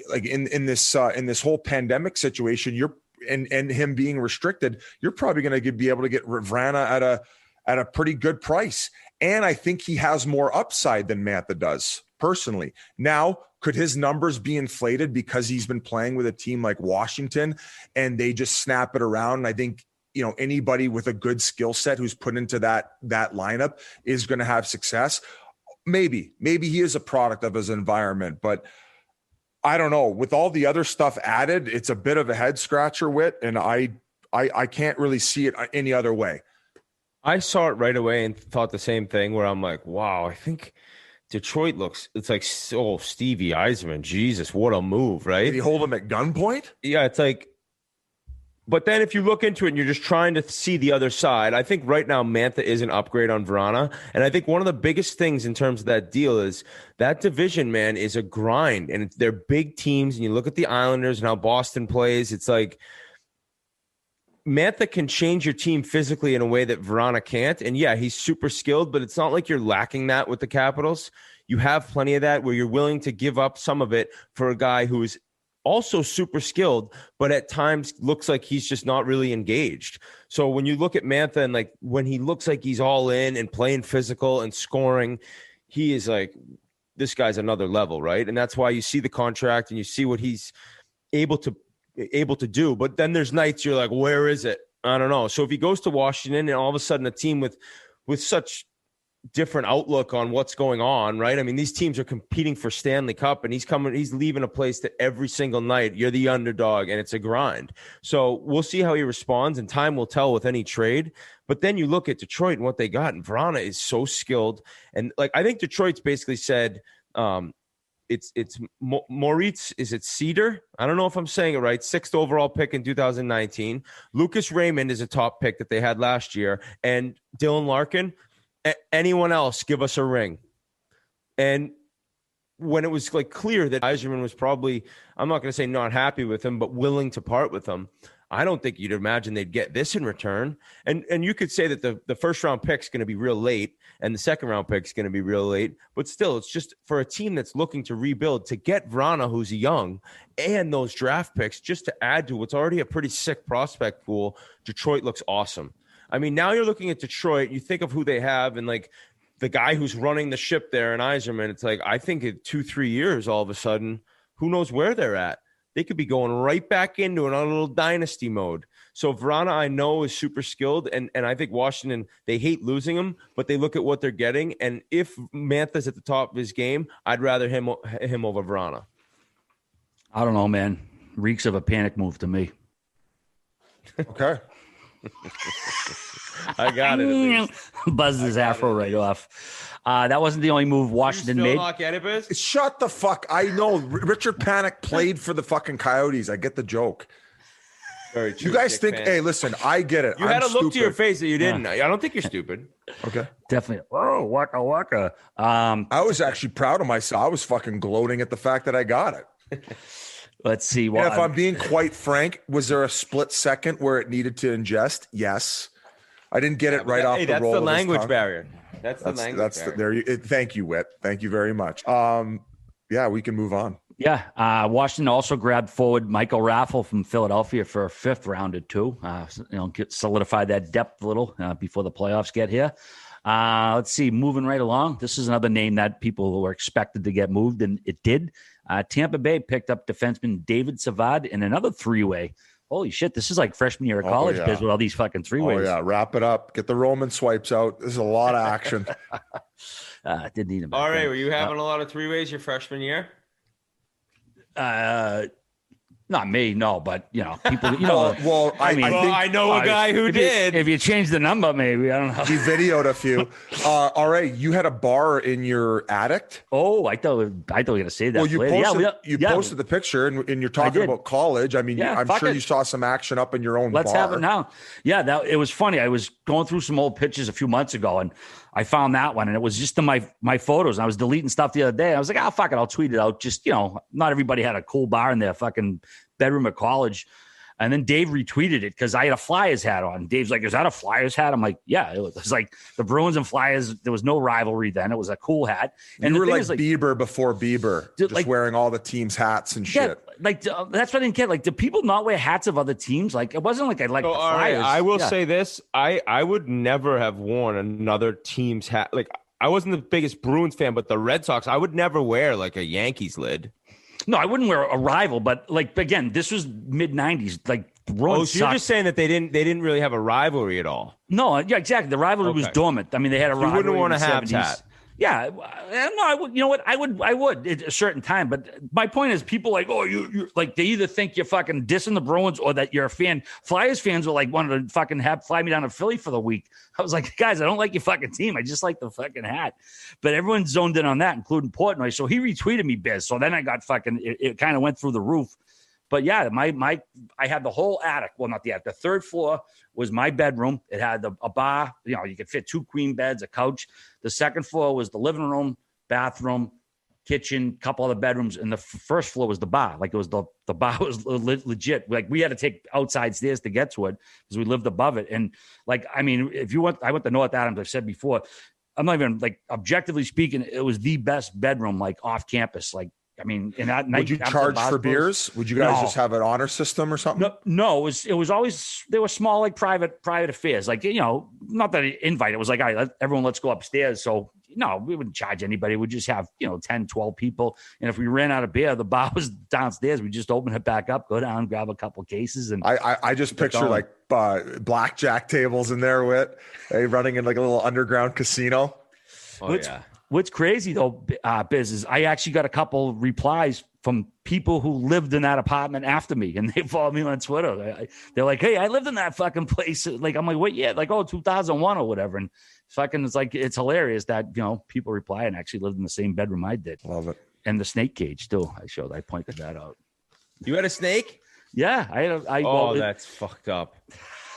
like in this whole pandemic situation, and him being restricted, you're probably going to be able to get Vrana at a pretty good price. And I think he has more upside than Mantha does personally. Now, could his numbers be inflated because he's been playing with a team like Washington and they just snap it around? And I think, anybody with a good skill set who's put into that lineup is going to have success. Maybe he is a product of his environment, but I don't know. With all the other stuff added, it's a bit of a head scratcher, Whit, and I can't really see it any other way. I saw it right away and thought the same thing where I'm like, wow, I think Detroit it's like, oh, Stevie Yzerman, Jesus, what a move, right? Did he hold him at gunpoint? Yeah, it's like, but then if you look into it and you're just trying to see the other side, I think right now Mantha is an upgrade on Vrana. And I think one of the biggest things in terms of that deal is that division, man, is a grind. And they're big teams. And you look at the Islanders and how Boston plays, it's like Mantha can change your team physically in a way that Vrana can't. And yeah, he's super skilled, but it's not like you're lacking that with the Capitals. You have plenty of that where you're willing to give up some of it for a guy who is also super skilled, but at times looks like he's just not really engaged. So when you look at Mantha and like when he looks like he's all in and playing physical and scoring, he is like, this guy's another level, right? And that's why you see the contract and you see what he's able to do. But then there's nights you're like, where is it? I don't know. So if he goes to Washington and all of a sudden a team with such different outlook on what's going on, right? I mean, these teams are competing for Stanley Cup and he's leaving a place that every single night you're the underdog and it's a grind. So we'll see how he responds and time will tell with any trade. But then you look at Detroit and what they got, and Vrana is so skilled. And like, I think Detroit's basically said, it's Moritz, is it Cedar? I don't know if I'm saying it right. 6th overall pick in 2019. Lucas Raymond is a top pick that they had last year. And Dylan Larkin, anyone else, give us a ring. And when it was like clear that Yzerman was probably, I'm not going to say not happy with him, but willing to part with him, I don't think you'd imagine they'd get this in return. And you could say that the first round pick is going to be real late and the second round pick is going to be real late. But still, it's just for a team that's looking to rebuild, to get Vrana, who's young, and those draft picks just to add to what's already a pretty sick prospect pool. Detroit looks awesome. I mean, now you're looking at Detroit, you think of who they have and like the guy who's running the ship there in Yzerman. It's like, I think in 2-3 years, all of a sudden, who knows where they're at? They could be going right back into another little dynasty mode. So Vrana, I know, is super skilled, and I think Washington, they hate losing him, but they look at what they're getting. And if Mantha's at the top of his game, I'd rather him over Vrana. I don't know, man. Reeks of a panic move to me. Okay. I got it. Buzzed his afro right off. That wasn't the only move Washington made. Not get it, Shut the fuck. I know Richard Panik played for the fucking Coyotes. I get the joke. Very true. You guys think, hey, listen, I get it. You had a look to your face that you didn't. Yeah. I don't think you're stupid. Okay. Definitely. Oh, waka waka. I was actually proud of myself. I was fucking gloating at the fact that I got it. Let's see. Well, if I'm being quite frank, was there a split second where it needed to ingest? Yes. I didn't get it right off the roll. That's the language barrier. That's the language barrier. Thank you, Whit. Thank you very much. Yeah, we can move on. Yeah. Washington also grabbed forward Michael Raffle from Philadelphia for a 5th rounder too. Solidify that depth a little before the playoffs get here. Let's see. Moving right along. This is another name that people were expected to get moved, and it did. Tampa Bay picked up defenseman David Savard in another 3-way. Holy shit, this is like freshman year of college biz with all these fucking 3-ways. Oh, yeah. Wrap it up. Get the Roman swipes out. There's a lot of action. Didn't need him. All right, were you having a lot of 3-ways your freshman year? Not me, no, but people. I know a guy who did. If you change the number, maybe I don't know. He videoed a few. All right, you had a bar in your attic. Oh, I thought we were gonna say that. Well, you posted the picture, and you're talking about college. I mean, I'm sure you saw some action up in your own. Let's bar. have it now. Yeah, it was funny. I was going through some old pictures a few months ago, and I found that one, and it was just in my photos. And I was deleting stuff the other day. I was like, fuck it, I'll tweet it out. Just, not everybody had a cool bar in their fucking bedroom at college. And then Dave retweeted it because I had a Flyers hat on. Dave's like, is that a Flyers hat? I'm like, yeah. It was like the Bruins and Flyers. There was no rivalry then. It was a cool hat. And you were like Bieber before Bieber, just like, wearing all the team's hats and shit. Like, that's what I didn't get. Like, do people not wear hats of other teams? Like, it wasn't like I liked the Flyers. I will say this. I would never have worn another team's hat. Like, I wasn't the biggest Bruins fan, but the Red Sox, I would never wear like a Yankees lid. No, I wouldn't wear a rival, but like, again, this was mid 90s. Like, so you're just saying that they didn't really have a rivalry at all. No, yeah, exactly. The rivalry was dormant. I mean, they had a rivalry. You wouldn't want to have that. Yeah, no, I would. You know what? I would at a certain time. But my point is, people like, you like, they either think you're fucking dissing the Bruins or that you're a fan. Flyers fans were like, wanted to fucking fly me down to Philly for the week. I was like, guys, I don't like your fucking team. I just like the fucking hat. But everyone zoned in on that, including Portnoy. So he retweeted me, Biz. So then I got fucking. It kind of went through the roof. But yeah, I had the whole attic. Well, not the attic. The third floor was my bedroom. It had a bar. You could fit 2 queen beds, a couch. The second floor was the living room, bathroom, kitchen, couple other bedrooms, and the first floor was the bar. Like, it was the bar was legit. Like, we had to take outside stairs to get to it because we lived above it. And like, I mean, I went to North Adams. I've said before, I'm not even like objectively speaking, it was the best bedroom like off campus. Like, I mean, in that night, would you charge for beers? Would you guys just have an honor system or something? No, it was always, they were small, like private affairs. Like, not that I invite. It was like, all right, everyone, let's go upstairs. So no, we wouldn't charge anybody. We'd just have, 10, 12 people. And if we ran out of beer, the bar was downstairs. We just open it back up, go down, grab a couple cases. And I just picture like blackjack tables in there with running in like a little underground casino. What's crazy though, Biz, is I actually got a couple replies from people who lived in that apartment after me, and they followed me on Twitter. They're like, "Hey, I lived in that fucking place." Like, I'm like, "What? Yeah, like 2001 or whatever." And fucking, it's hilarious that people reply and actually lived in the same bedroom I did. Love it. And the snake cage too. I pointed that out. You had a snake? Yeah, that's fucked up.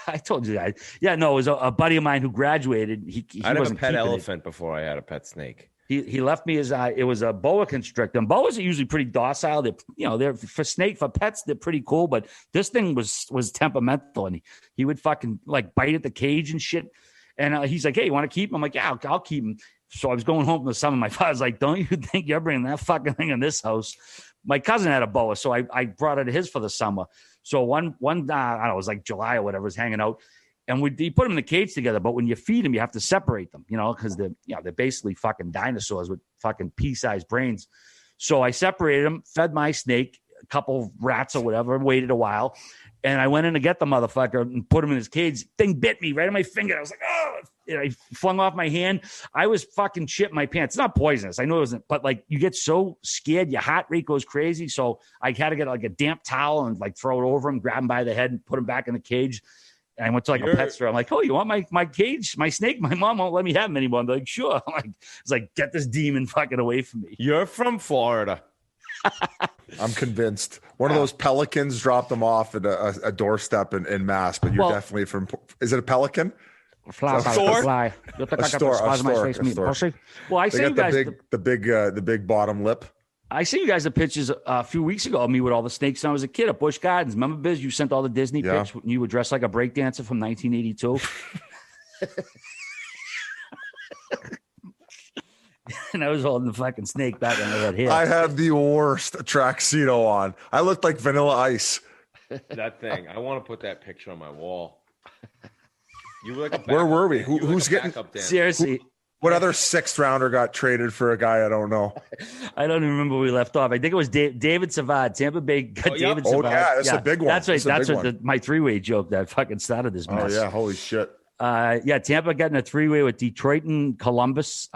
I told you that. Yeah, no, it was a buddy of mine who graduated. He I had a pet elephant before I had a pet snake. He left me it was a boa constrictor. And boas are usually pretty docile. They're for pets, they're pretty cool. But this thing was temperamental, and he would fucking like bite at the cage and shit. And he's like, "Hey, you want to keep him?" I'm like, "Yeah, I'll keep him." So I was going home from the summer. My father's like, "Don't you think you're bringing that fucking thing in this house?" My cousin had a boa, so I brought it to his for the summer. So one I don't know, it was like July or whatever, was hanging out, and we put them in the cage together. But when you feed them, you have to separate them, because they're basically fucking dinosaurs with fucking pea-sized brains. So I separated them, fed my snake, a couple rats or whatever, waited a while, and I went in to get the motherfucker and put him in his cage. Thing bit me right in my finger. I was like, oh. And I flung off my hand. I was fucking shit my pants. It's not poisonous. I know it wasn't, but like, you get so scared, your heart rate goes crazy. So I had to get like a damp towel and like throw it over him, grab him by the head and put him back in the cage. And I went to like a pet store. I'm like, "Oh, you want my cage, my snake? My mom won't let me have him anymore." I'm like, "Sure." It's like, get this demon fucking away from me. You're from Florida. I'm convinced. One of those pelicans dropped them off at a doorstep in Mass, but you're definitely from. Is it a pelican? Fly. You look like a store. Well, I see you guys the big bottom lip. I see you guys the pictures a few weeks ago of me with all the snakes when I was a kid at Busch Gardens. Remember, Biz? You sent all the Disney pics when you were dressed like a breakdancer from 1982. And I was holding the fucking snake back on that head. I had the worst tuxedo on. I looked like Vanilla Ice. That thing. I want to put that picture on my wall. You were like where were we? Who's getting seriously? What other 6th rounder got traded for a guy I don't know? I don't even remember where we left off. I think it was David Savard. Tampa Bay got David Savard. Oh yeah, that's a big one. That's right. That's what my 3-way joke that fucking started this mess. Oh yeah, holy shit. Tampa got in a 3-way with Detroit and Columbus.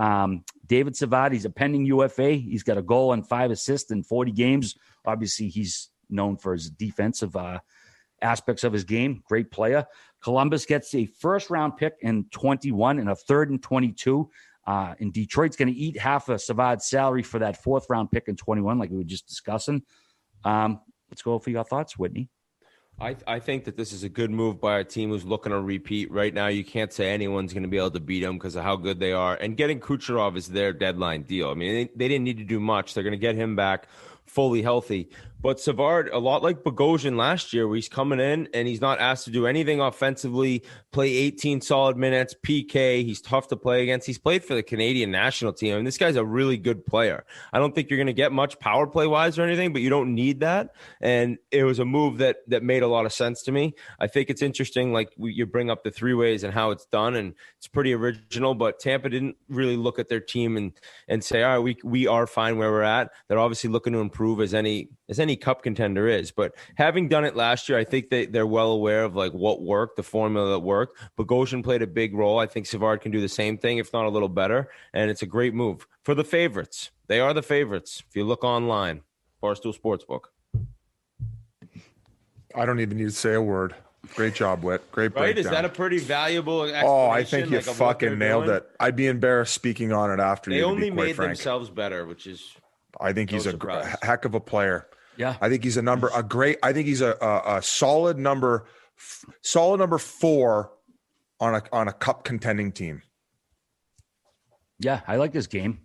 David Savard, he's a pending UFA. He's got a goal and 5 assists in 40 games. Obviously, he's known for his defensive aspects of his game. Great player. Columbus gets a 1st-round pick in 21 and a 3rd in 22. And Detroit's going to eat half of Savard's salary for that 4th-round pick in 21, like we were just discussing. Let's go for your thoughts, Whitney. I think that this is a good move by a team who's looking to repeat. Right now, you can't say anyone's going to be able to beat them because of how good they are. And getting Kucherov is their deadline deal. I mean, they didn't need to do much. They're going to get him back fully healthy. But Savard, a lot like Bogosian last year, where he's coming in and he's not asked to do anything offensively, play 18 solid minutes, PK. He's tough to play against. He's played for the Canadian national team. I mean, this guy's a really good player. I don't think you're going to get much power play wise or anything, but you don't need that. And it was a move that made a lot of sense to me. I think it's interesting, like you bring up the three ways and how it's done, and it's pretty original, but Tampa didn't really look at their team and say, all right, we are fine where we're at. They're obviously looking to improve as any cup contender is, but having done it last year, I think they're well aware of like what worked, the formula that worked. Bogosian played a big role. I think Savard can do the same thing, if not a little better, and it's a great move for the favorites. They are the favorites. If you look online, Barstool Sportsbook. I don't even need to say a word. Great job, Whit. Great breakdown. Right? Is that a pretty valuable explanation? Oh, I think you fucking nailed it. I'd be embarrassed speaking on it after you. They only made themselves better, which is I think he's a heck of a player. Yeah, I think he's I think he's a solid number 4 on a cup contending team. Yeah, I like this game.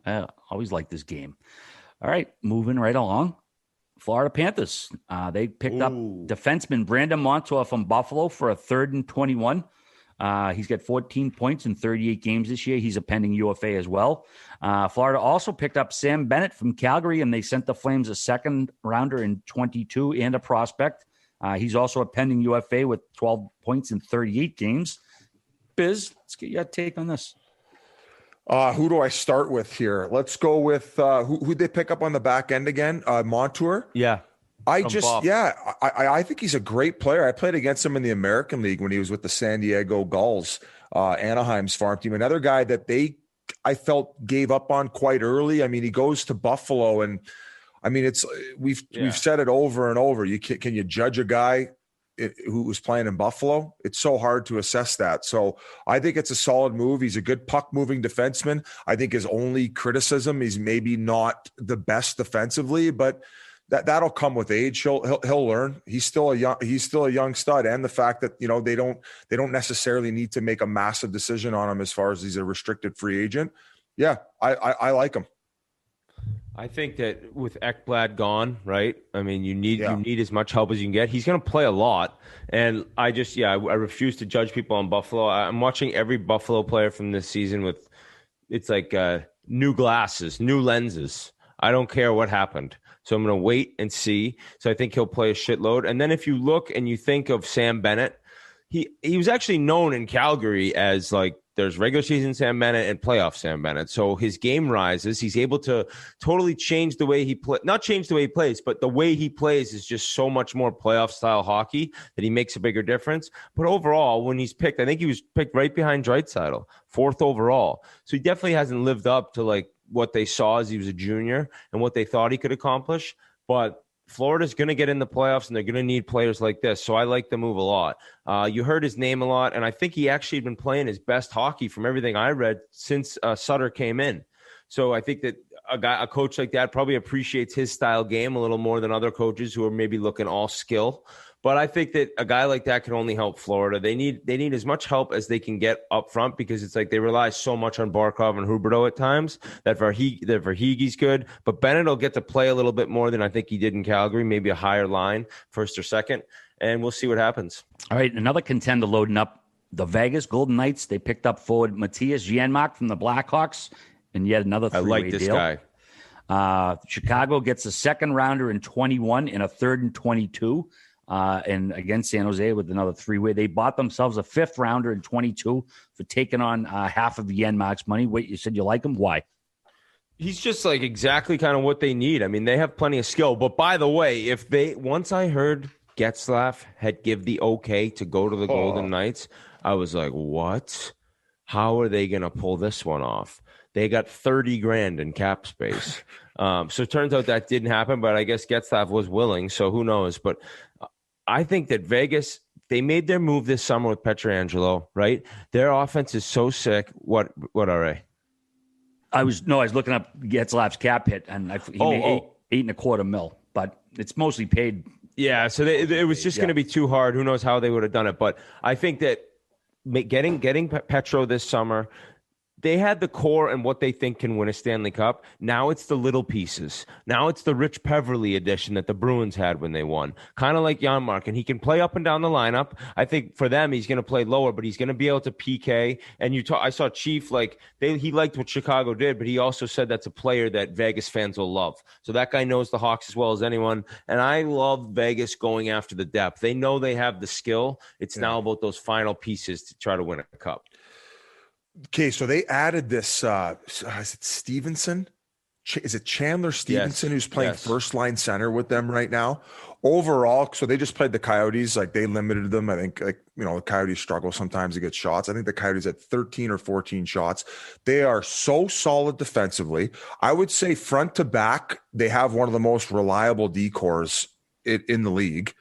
I always like this game. All right, moving right along. Florida Panthers. They picked up defenseman Brandon Montour from Buffalo for a 3rd and 21. He's got 14 points in 38 games this year. He's a pending UFA as well. Florida also picked up Sam Bennett from Calgary, and they sent the Flames a 2nd rounder in 22 and a prospect. He's also a pending UFA with 12 points in 38 games. Biz, let's get your take on this. Who do I start with here? Let's go with who'd they pick up on the back end again? Montour? Yeah. I think he's a great player. I played against him in the American League when he was with the San Diego Gulls, Anaheim's farm team. Another guy that I felt gave up on quite early. I mean, he goes to Buffalo, and I mean, we've said it over and over. Can you judge a guy who was playing in Buffalo? It's so hard to assess that. So I think it's a solid move. He's a good puck moving defenseman. I think his only criticism is maybe not the best defensively, but that'll come with age. He'll learn. He's still a young stud, and the fact that they don't necessarily need to make a massive decision on him as far as he's a restricted free agent. Yeah, I like him. I think that with Ekblad gone, right? I mean, you need as much help as you can get. He's going to play a lot, and I refuse to judge people on Buffalo. I'm watching every Buffalo player from this season with it's like new glasses, new lenses. I don't care what happened. So I'm going to wait and see. So I think he'll play a shitload. And then if you look and you think of Sam Bennett, he was actually known in Calgary as like there's regular season Sam Bennett and playoff Sam Bennett. So his game rises. He's able to totally change the way he plays. Not change the way he plays, but the way he plays is just so much more playoff style hockey that he makes a bigger difference. But overall, when he's picked, I think he was picked right behind Draisaitl, 4th overall. So he definitely hasn't lived up to like what they saw as he was a junior and what they thought he could accomplish. But Florida's going to get in the playoffs, and they're going to need players like this. So I like the move a lot. You heard his name a lot, and I think he actually had been playing his best hockey from everything I read since Sutter came in. So I think that a coach like that probably appreciates his style game a little more than other coaches who are maybe looking all skill. But I think that a guy like that can only help Florida. They need as much help as they can get up front, because it's like they rely so much on Barkov and Huberdeau at times that Verheege's good. But Bennett will get to play a little bit more than I think he did in Calgary, maybe a higher line, 1st or 2nd, and we'll see what happens. All right, another contender loading up. The Vegas Golden Knights, they picked up forward Matthias Janmak from the Blackhawks, and yet another three-way deal. I like this guy. Chicago gets a 2nd rounder in 21 and a 3rd in 22. And against San Jose with another 3-way. They bought themselves a 5th rounder in 22 for taking on half of Janmak's money. Wait, you said you like him? Why? He's just like exactly kind of what they need. I mean, they have plenty of skill. But by the way, once I heard Getzlaf had give the okay to go to the Golden Knights, I was like, what? How are they going to pull this one off? They got $30,000 in cap space. So it turns out that didn't happen, but I guess Getzlaf was willing. So who knows? But I think that Vegas, they made their move this summer with Pietrangelo, right? Their offense is so sick. What are they? I was looking up Getzlaf's cap hit, and he made $8.25 million, but it's mostly paid Yeah, so it was just going to be too hard. Who knows how they would have done it? But I think that getting Petro this summer, they had the core and what they think can win a Stanley Cup. Now it's the little pieces. Now it's the Rich Peverly edition that the Bruins had when they won. Kind of like Janmak, and he can play up and down the lineup. I think for them, he's going to play lower, but he's going to be able to PK. And I saw Chief, he liked what Chicago did, but he also said that's a player that Vegas fans will love. So that guy knows the Hawks as well as anyone. And I love Vegas going after the depth. They know they have the skill. It's now about those final pieces to try to win a cup. Okay, so they added this, is it Stevenson? Is it Chandler Stevenson who's playing first line center with them right now? Overall, so they just played the Coyotes. They limited them. I think, the Coyotes struggle sometimes to get shots. I think the Coyotes had 13 or 14 shots. They are so solid defensively. I would say front to back, they have one of the most reliable decors in the league.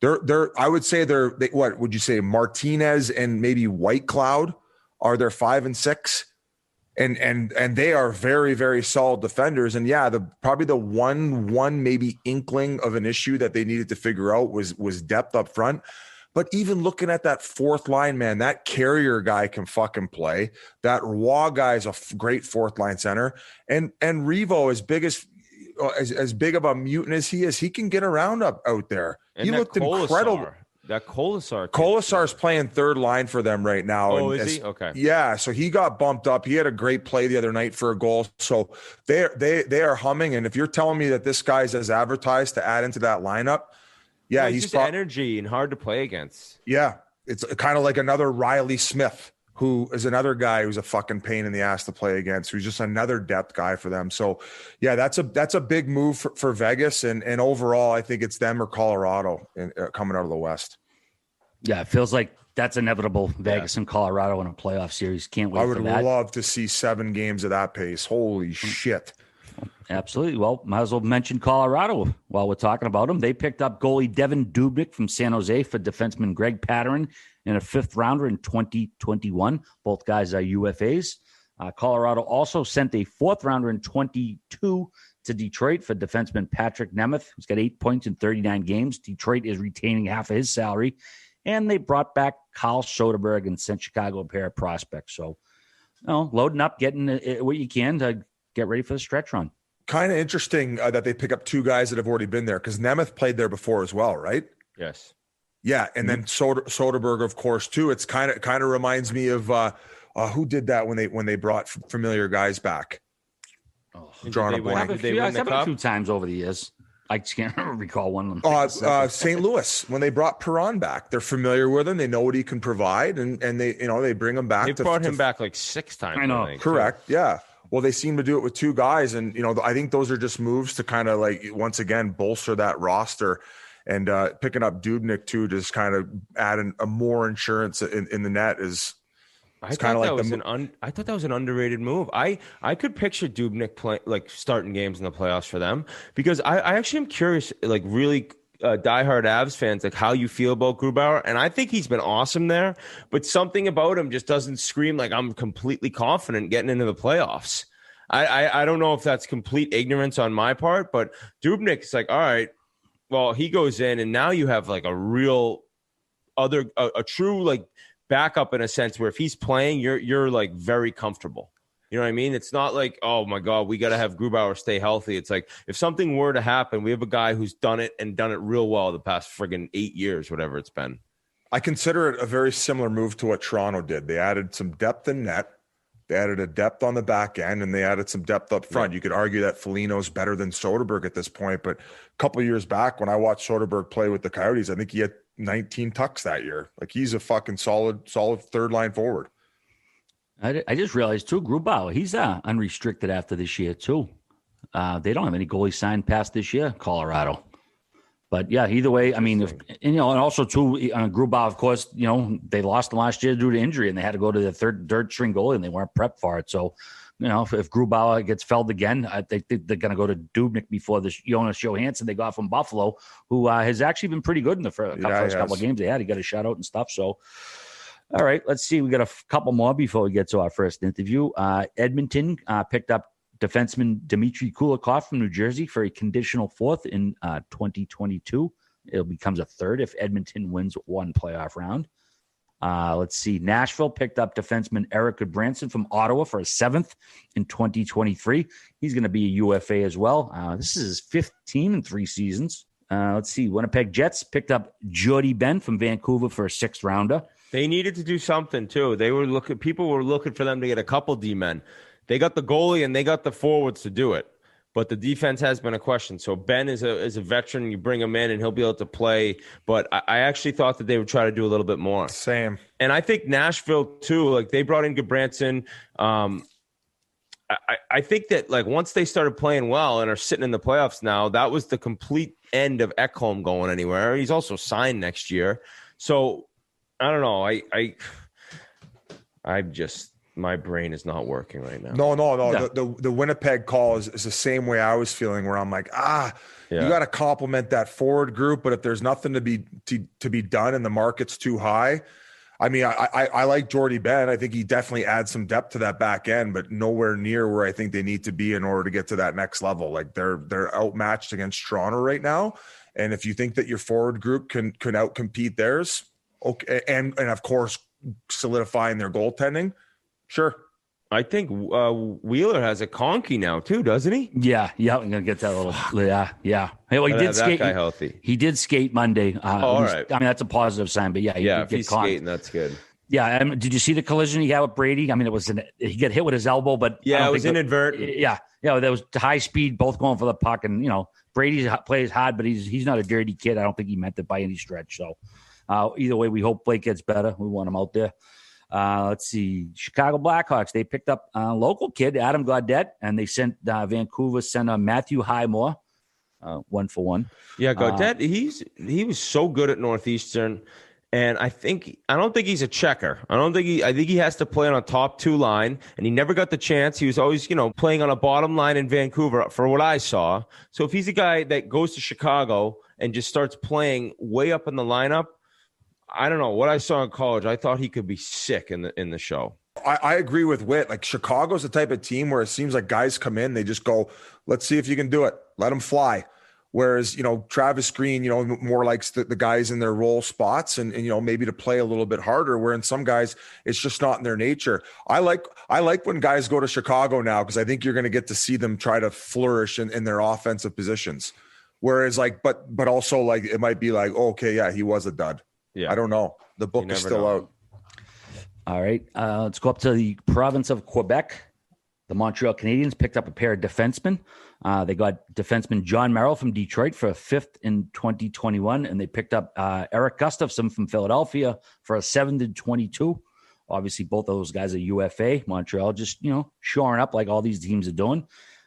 I would say what would you say? Martinez and maybe White Cloud are their 5 and 6, and they are very, very solid defenders. And probably the one maybe inkling of an issue that they needed to figure out was depth up front. But even looking at that fourth line, man, that Carrier guy can fucking play. That Roy guy is a great fourth line center, and Revo, as big of a mutant as he is, he can get around out there. And he looked incredible. That Kolasar's playing third line for them right now. Oh, is he? Okay. Yeah, so he got bumped up. He had a great play the other night for a goal. So they are humming. And if you're telling me that this guy's as advertised to add into that lineup, he's just energy and hard to play against. Yeah, it's kind of like another Riley Smith, who is another guy who's a fucking pain in the ass to play against, who's just another depth guy for them. So, that's a big move for Vegas. And overall, I think it's them or Colorado coming out of the West. Yeah, it feels like that's inevitable. Vegas and Colorado in a playoff series. Can't wait for that. I would love to see 7 games of that pace. Holy shit. Absolutely. Well, might as well mention Colorado while we're talking about them. They picked up goalie Devin Dubnyk from San Jose for defenseman Greg Patterin in a 5th rounder in 2021. Both guys are UFAs. Colorado also sent a 4th rounder in 22 to Detroit for defenseman Patrick Nemeth, who's got 8 points in 39 games. Detroit is retaining half of his salary. And they brought back Carl Soderberg and sent Chicago a pair of prospects. So, loading up, getting what you can to get ready for the stretch run. Kind of interesting that they pick up 2 guys that have already been there, because Nemeth played there before as well, right? Yes. Yeah, and then Soderberg, of course, too. It's kind of reminds me of who did that when they brought familiar guys back. Drawing a blank. I've a few times over the years. I can't recall one of them. St. Louis, when they brought Perron back, they're familiar with him. They know what he can provide, and they bring him back. They brought him back 6 times. I know. Correct. Yeah. Well, they seem to do it with 2 guys, and I think those are just moves to kind of once again bolster that roster, and picking up Dubnyk too, just kind of add a more insurance in the net is. I thought that was an underrated move. I could picture Dubnyk starting games in the playoffs for them, because I actually am curious, really diehard Avs fans, how you feel about Grubauer. And I think he's been awesome there, but something about him just doesn't scream I'm completely confident getting into the playoffs. I don't know if that's complete ignorance on my part, but Dubnyk's all right, well, he goes in, and now you have a real a true backup in a sense where if he's playing, you're very comfortable. You know what I mean? It's not oh my God, we got to have Grubauer stay healthy. It's if something were to happen, we have a guy who's done it real well the past friggin' 8 years, whatever it's been. I consider it a very similar move to what Toronto did. They added some depth in net. They added a depth on the back end, and they added some depth up front. Yeah. You could argue that Foligno's better than Soderberg at this point, but a couple of years back when I watched Soderberg play with the Coyotes, I think he had 19 tucks that year. He's a fucking solid third line forward. I just realized too, Grubauer, he's unrestricted after this year too. They don't have any goalies signed past this year, Colorado. But yeah, either way, I mean, and also too, Grubauer, of course, they lost him last year due to injury, and they had to go to the third string goalie, and they weren't prepped for it. So, if Grubauer gets felled again, I think they're going to go to Dubnyk before the Jonas Johansson they got from Buffalo, who has actually been pretty good in the first couple of games they had. He got a shutout and stuff. So, all right, let's see. We got a couple more before we get to our first interview. Edmonton picked up defenseman Dmitry Kulikov from New Jersey for a conditional 4th in 2022. It becomes a third if Edmonton wins one playoff round. Let's see. Nashville picked up defenseman Eric Goodbranson from Ottawa for a 7th in 2023. He's going to be a UFA as well. This is his 5th team in 3 seasons. Let's see. Winnipeg Jets picked up Jody Benn from Vancouver for a 6th rounder. They needed to do something too. People were looking for them to get a couple D-men. They got the goalie and they got the forwards to do it. But the defense has been a question. So Ben is a veteran. You bring him in and he'll be able to play. But I actually thought that they would try to do a little bit more. Same. And I think Nashville too, like they brought in Goodbranson. I think that like once they started playing well and are sitting in the playoffs now, that was the complete end of Ekholm going anywhere. He's also signed next year. So I don't know. I just my brain is not working right now. No. The Winnipeg call is the same way I was feeling, where I'm like, you got to compliment that forward group, but if there's nothing to be done and the market's too high, I mean, I like Jordy Ben. I think he definitely adds some depth to that back end, but nowhere near where I think they need to be in order to get to that next level. Like they're outmatched against Toronto right now, and if you think that your forward group can outcompete theirs, okay, and of course solidifying their goaltending, sure. I think Wheeler has a conky now too, doesn't he? Yeah. I'm gonna get that little. Yeah. Hey, well, he did skate. That guy healthy. He did skate Monday. All right. I mean, that's a positive sign. But yeah, if he's skating, that's good. Yeah. Did you see the collision he had with Brady? I mean, he got hit with his elbow, but it was inadvertent. Yeah. There was high speed, both going for the puck, and Brady plays hard, but he's not a dirty kid. I don't think he meant it by any stretch. So either way, we hope Blake gets better. We want him out there. Let's see. Chicago Blackhawks, they picked up a local kid, Adam Gaudette, and they sent Vancouver sent Matthew Highmore 1-for-1. Yeah, Gaudette, he was so good at Northeastern, and I don't think he's a checker. I think he has to play on a top 2 line, and he never got the chance. He was always, playing on a bottom line in Vancouver for what I saw. So if he's a guy that goes to Chicago and just starts playing way up in the lineup, I don't know what I saw in college. I thought he could be sick in the show. I agree with Whit. Like Chicago's the type of team where it seems like guys come in, they just go, let's see if you can do it. Let them fly. Whereas, Travis Green, more likes the guys in their role spots and maybe to play a little bit harder, where in some guys, it's just not in their nature. I like when guys go to Chicago now, because I think you're going to get to see them try to flourish in their offensive positions. Whereas but also like, it might be like, oh, okay, yeah, he was a dud. Yeah. I don't know. The book is still out. All right. Let's go up to the province of Quebec. The Montreal Canadiens picked up a pair of defensemen. They got defenseman John Merrill from Detroit for a 5th in 2021, and they picked up Eric Gustafson from Philadelphia for a 7th in 22. Obviously, both of those guys are UFA. Montreal just, shoring up like all these teams are doing.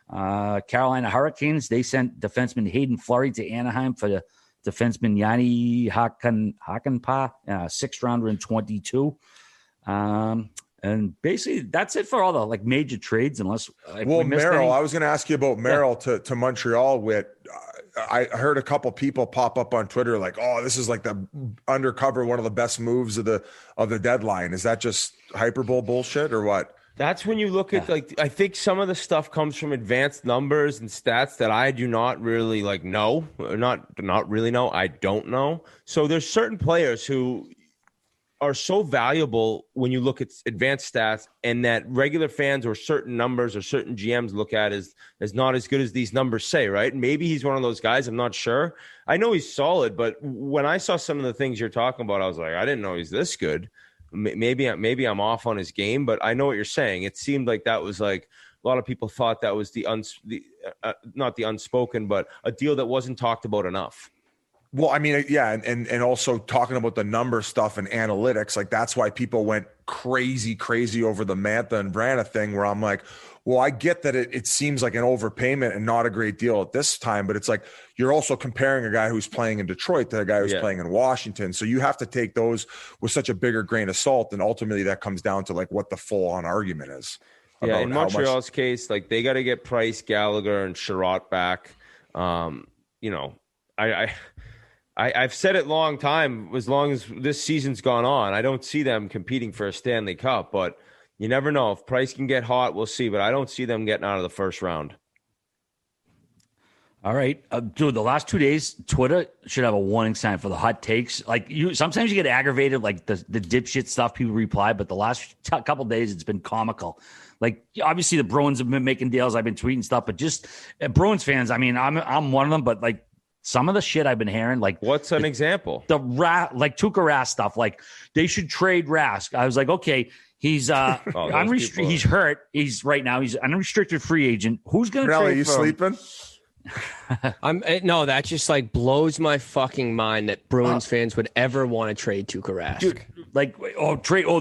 Carolina Hurricanes, they sent defenseman Hayden Fleury to Anaheim for the defenseman Yanni Hakanpää, 6th rounder in 22. And basically that's it for all the major trades, unless Merrill. I was going to ask you about Merrill to Montreal. I heard a couple people pop up on Twitter like, oh, this is like the undercover one of the best moves of the deadline. Is that just hyperbole bullshit or what? That's when you look at I think some of the stuff comes from advanced numbers and stats that I do not really know, or not really know. I don't know. So there's certain players who are so valuable when you look at advanced stats, and that regular fans or certain numbers or certain GMs look at as not as good as these numbers say, right? Maybe he's one of those guys. I'm not sure. I know he's solid, but when I saw some of the things you're talking about, I was like, I didn't know he's this good. Maybe I'm off on his game, but I know what you're saying. It seemed like that was a lot of people thought that was not the unspoken, but a deal that wasn't talked about enough. Well, I mean, yeah, and also talking about the number stuff and analytics, that's why people went crazy over the Mantha and Vrana thing, where I'm like, well, I get that it seems like an overpayment and not a great deal at this time, but it's like you're also comparing a guy who's playing in Detroit to a guy who's playing in Washington. So you have to take those with such a bigger grain of salt, and ultimately that comes down to what the full-on argument is. Yeah, in Montreal's case, they got to get Price, Gallagher, and Sherratt back. I've said it long time, as long as this season's gone on, I don't see them competing for a Stanley Cup, but you never know. If Price can get hot, we'll see, but I don't see them getting out of the first round. All right, dude. The last 2 days, Twitter should have a warning sign for the hot takes. Like sometimes you get aggravated, like the dipshit stuff people reply. But the last couple days, it's been comical. Like obviously the Bruins have been making deals. I've been tweeting stuff, but just Bruins fans. I mean, I'm one of them. But like some of the shit I've been hearing, like what's an example? Like Tuukka Rask stuff. Like they should trade Rask. I was like, okay. He's unrestricted. He's hurt. He's unrestricted free agent. Who's going to trade? Are you sleeping? No, that just like blows my fucking mind that Bruins fans would ever want to trade Tuukka Rask. Dude, like,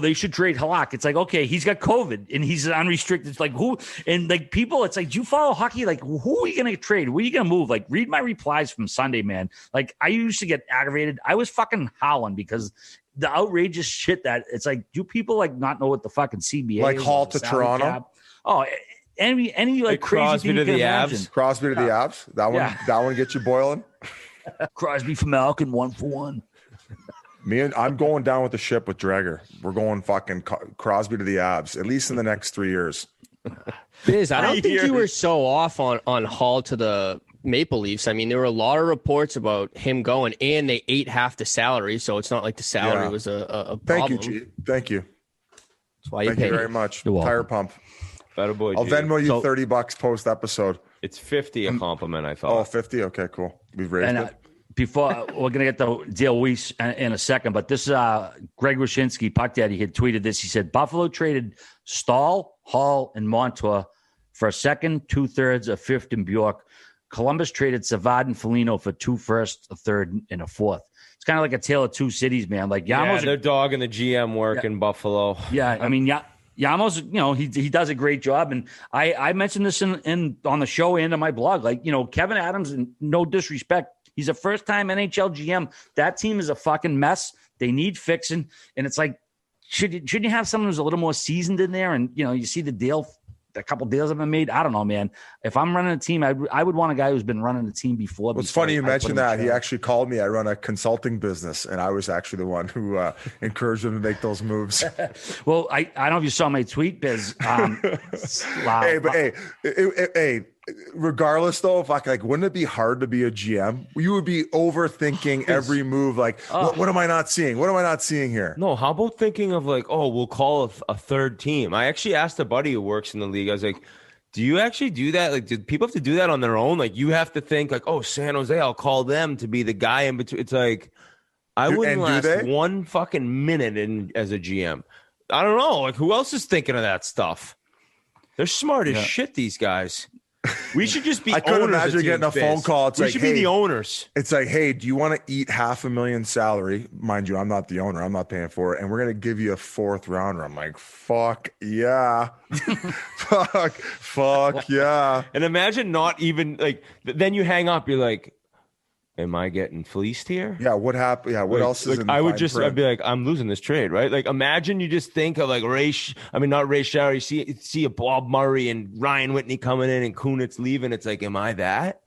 they should trade Halak. It's like, okay, he's got COVID and he's unrestricted. It's like who and like people, it's like, do you follow hockey? Like, who are you gonna trade? Where are you gonna move? Like, read my replies from Sunday, man. Like, I used to get aggravated. I was fucking howling because the outrageous shit that it's like, do people like not know what the fucking CBA like is? Hall to Toronto? Cap? Oh, any like crazy Crosby thing to you can the imagine. abs. Crosby to the abs. That one gets you boiling. Crosby for Malkin, 1-for-1. I'm going down with the ship with Dreger. We're going fucking Crosby to the abs, at least in the next 3 years. Biz, I don't think you were so off on Hall to the Maple Leafs. I mean, there were a lot of reports about him going, and they ate half the salary, so it's not like the salary was a problem. Thank you, G. Thank you. That's why you Thank pay. you very much. You're welcome. Tire pump. Better boy. I'll Venmo you $30 post episode. It's 50 a compliment. I Oh, thought. 50. Okay, cool. We've raised it. Before we're gonna get to Dale Weise in a second, but this Greg Wyshynski, Puck Daddy, had tweeted this. He said Buffalo traded Stahl, Hall, and Montour for a second, 2/3, a fifth, and Bjork. Columbus traded Savard and Foligno for 2 firsts, a third, and a fourth. It's kind of like a tale of two cities, man. Like Yamo's, they're dogging the GM work in Buffalo. Yeah, I mean, Yamo's, he does a great job, and I mentioned this in on the show and on my blog. Like, Kevin Adams, and no disrespect, he's a first-time NHL GM. That team is a fucking mess. They need fixing, and it's like, shouldn't you have someone who's a little more seasoned in there? And you see a couple deals have been made. I don't know, man. If I'm running a team, I would want a guy who's been running a team before. Well, it's funny you mentioned that. He actually called me. I run a consulting business, and I was actually the one who encouraged him to make those moves. Well, I don't know if you saw my tweet, Biz. Hey, regardless though, if wouldn't it be hard to be a GM? You would be overthinking every move. Like, what am I not seeing? What am I not seeing here? No, how about thinking of like, we'll call a third team? I actually asked a buddy who works in the league. I was like, do you actually do that? Like, do people have to do that on their own? Like, you have to think like, San Jose, I'll call them to be the guy in between. It's like, I wouldn't last one fucking minute as a GM. I don't know. Like, who else is thinking of that stuff? They're smart as shit, these guys. We should just be. I couldn't imagine getting a phone call. It's we should be the owners. It's like, hey, do you want to eat $500,000 salary? Mind you, I'm not the owner. I'm not paying for it, and we're gonna give you a 4th rounder. I'm like, fuck yeah, fuck yeah. And imagine not even like. Then you hang up. You're like, am I getting fleeced here? Yeah. What happened? Yeah. What else is in the fine print? I'd be like, I'm losing this trade, right? Like, imagine you just think of like not Ray Shauer. You see a Bob Murray and Ryan Whitney coming in and Kunitz leaving. It's like, am I that?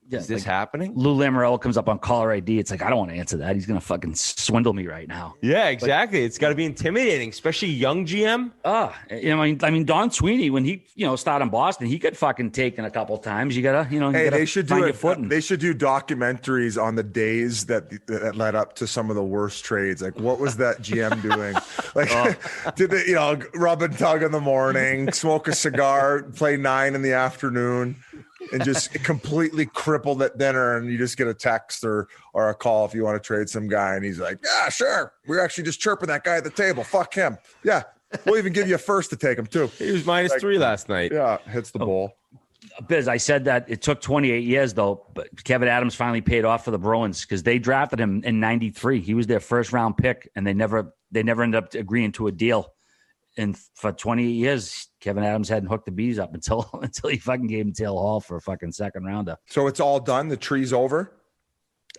Yeah, is this happening? Lou Lamoriello comes up on caller ID. It's like, I don't want to answer that. He's going to fucking swindle me right now. Yeah, exactly. It's got to be intimidating, especially young GM. I mean, Don Sweeney, when he, started in Boston, he got fucking taken a couple times. You got to, they should do it. They should do documentaries on the days that led up to some of the worst trades. Like, what was that GM doing? Like, did they, rub and tug in the morning, smoke a cigar, play 9 in the afternoon, and just completely crippled at dinner, and you just get a text or a call if you want to trade some guy, and he's like, yeah, sure. We're actually just chirping that guy at the table. Fuck him. Yeah. We'll even give you a first to take him too. He was -3 last night. Yeah. Hits the ball. Biz, I said that it took 28 years though, but Kevin Adams finally paid off for the Bruins because they drafted him in 93. He was their 1st round pick, and they never ended up agreeing to a deal. And for 28 years, Kevin Adams hadn't hooked the bees up until he fucking gave him Taylor Hall for a fucking 2nd rounder. So it's all done. The tree's over.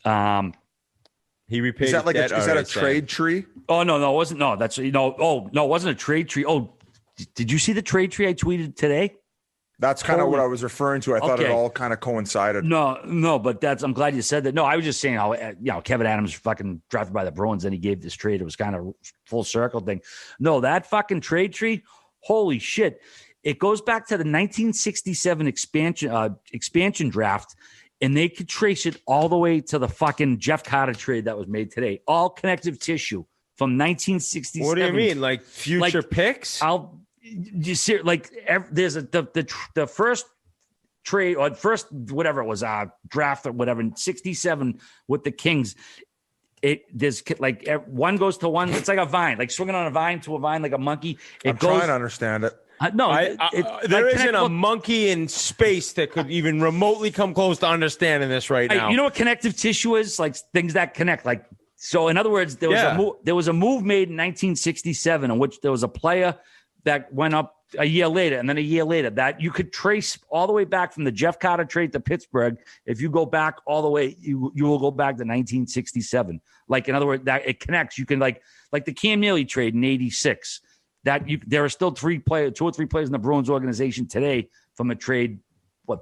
He repaid. Is that a trade tree? Oh no, it wasn't. No, that's no. Oh no, it wasn't a trade tree. Oh, did you see the trade tree I tweeted today? That's kind of what I was referring to. I thought it all kind of coincided. No, but I'm glad you said that. No, I was just saying how, Kevin Adams fucking drafted by the Bruins, and he gave this trade. It was kind of full circle thing. No, that fucking trade tree, holy shit. It goes back to the 1967 expansion draft. and they could trace it all the way to the fucking Jeff Carter trade that was made today. All connective tissue from 1967. What do you mean? Like future picks? There's the first trade or first whatever it was, draft or whatever in 67 with the Kings. There's like one goes to one. It's like a vine, like swinging on a vine to a vine, like a monkey. I'm trying to understand it. There isn't a monkey in space that could even remotely come close to understanding this right now. You know what connective tissue is? Like things that connect. Like, so in other words, there was a move made in 1967 in which there was a player that went up a year later, and then a year later, that you could trace all the way back from the Jeff Carter trade to Pittsburgh. If you go back all the way, you will go back to 1967. Like, in other words, that it connects. You can like the Cam Neely trade in '86. There are still two or three players in the Bruins organization today from a trade,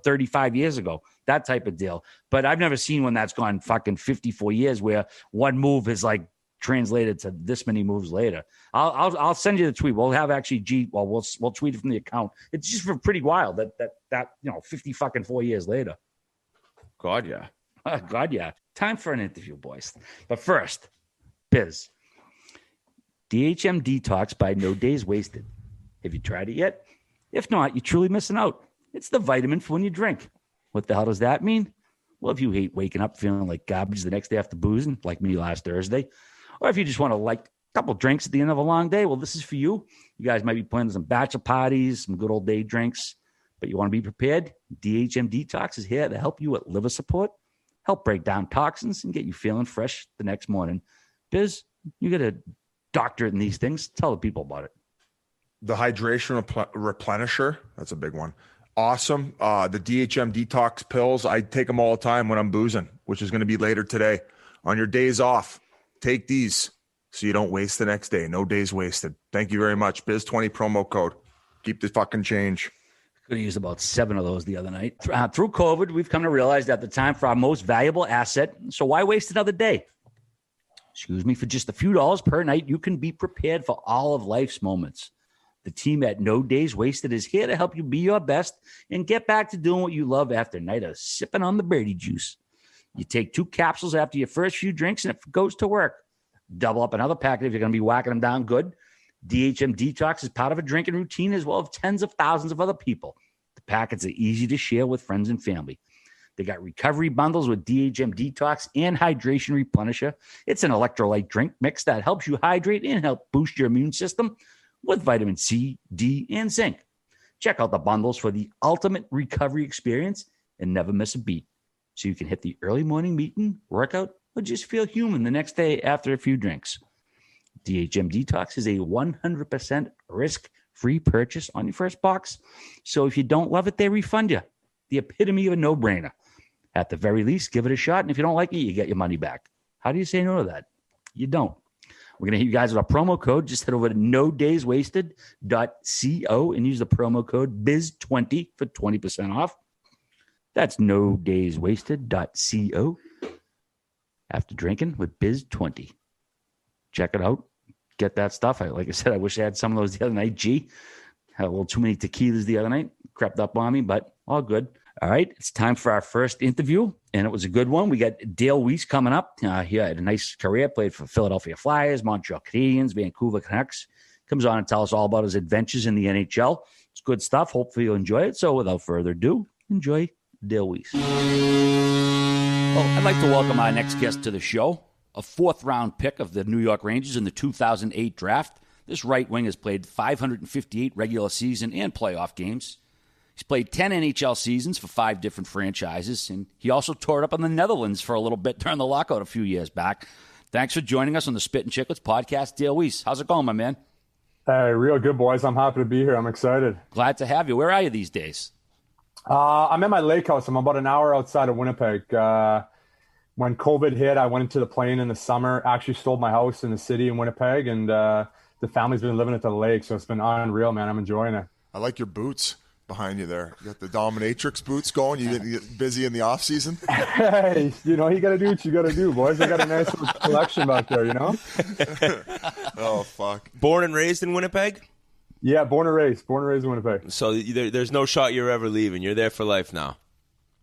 35 years ago, that type of deal. But I've never seen one that's gone fucking 54 years where one move is like translated to this many moves later. I'll send you the tweet. We'll have actually we'll tweet it from the account. It's just pretty wild that 50 fucking 4 years later. God, yeah. God, yeah. Time for an interview, boys. But first, Biz. DHM Detox by No Days Wasted. Have you tried it yet? If not, you're truly missing out. It's the vitamin for when you drink. What the hell does that mean? Well, if you hate waking up feeling like garbage the next day after boozing, like me last Thursday, or if you just want to like a couple drinks at the end of a long day, well, this is for you. You guys might be planning some bachelor parties, some good old day drinks, but you want to be prepared. DHM Detox is here to help you with liver support, help break down toxins, and get you feeling fresh the next morning. Biz, you got a doctorate in these things. Tell the people about it. The hydration replenisher, that's a big one. Awesome. The DHM Detox pills, I take them all the time when I'm boozing, which is going to be later today. On your days off, take these so you don't waste the next day. No days wasted. Thank you very much. Biz20 promo code. Keep the fucking change. Could have used about 7 of those the other night. Through COVID, we've come to realize that the time for our most valuable asset. So why waste another day? For just a few dollars per night, you can be prepared for all of life's moments. The team at No Days Wasted is here to help you be your best and get back to doing what you love after a night of sipping on the birdie juice. You take 2 capsules after your first few drinks, and it goes to work. Double up another packet if you're going to be whacking them down good. DHM Detox is part of a drinking routine as well as tens of thousands of other people. The packets are easy to share with friends and family. They got recovery bundles with DHM Detox and Hydration Replenisher. It's an electrolyte drink mix that helps you hydrate and help boost your immune system with vitamin C, D, and zinc. Check out the bundles for the ultimate recovery experience and never miss a beat. So you can hit the early morning meeting, workout, or just feel human the next day after a few drinks. DHM Detox is a 100% risk-free purchase on your first box. So if you don't love it, they refund you. The epitome of a no-brainer. At the very least, give it a shot. And if you don't like it, you get your money back. How do you say no to that? You don't. We're going to hit you guys with a promo code. Just head over to nodayswasted.co and use the promo code BIZ20 for 20% off. That's nodayswasted.co. After drinking with BIZ20. Check it out. Get that stuff. Like I said, I wish I had some of those the other night. Had a little too many tequilas the other night. Crept up on me, but all good. All right, it's time for our first interview, and it was a good one. We got Dale Weise coming up. He had a nice career, played for Philadelphia Flyers, Montreal Canadiens, Vancouver Canucks. Comes on and tells us all about his adventures in the NHL. It's good stuff. Hopefully you'll enjoy it. So without further ado, enjoy Dale Weise. Well, I'd like to welcome our next guest to the show, a 4th-round pick of the New York Rangers in the 2008 draft. This right wing has played 558 regular season and playoff games. He's played 10 NHL seasons for 5 different franchises, and he also toured up in the Netherlands for a little bit during the lockout a few years back. Thanks for joining us on the Spittin Chiclets podcast, Dale Weise. How's it going, my man? Hey, real good, boys. I'm happy to be here. I'm excited. Glad to have you. Where are you these days? I'm at my lake house. I'm about an hour outside of Winnipeg. When COVID hit, I went into the plane in the summer, actually stole my house in the city in Winnipeg, and the family's been living at the lake, so it's been unreal, man. I'm enjoying it. I like your boots behind you there. You got the dominatrix boots going. You get busy in the off season. Hey, you got to do what you got to do, boys. I got a nice little collection back there, Oh, fuck. Born and raised in Winnipeg? Yeah, born and raised in Winnipeg. So there's no shot you're ever leaving. You're there for life now.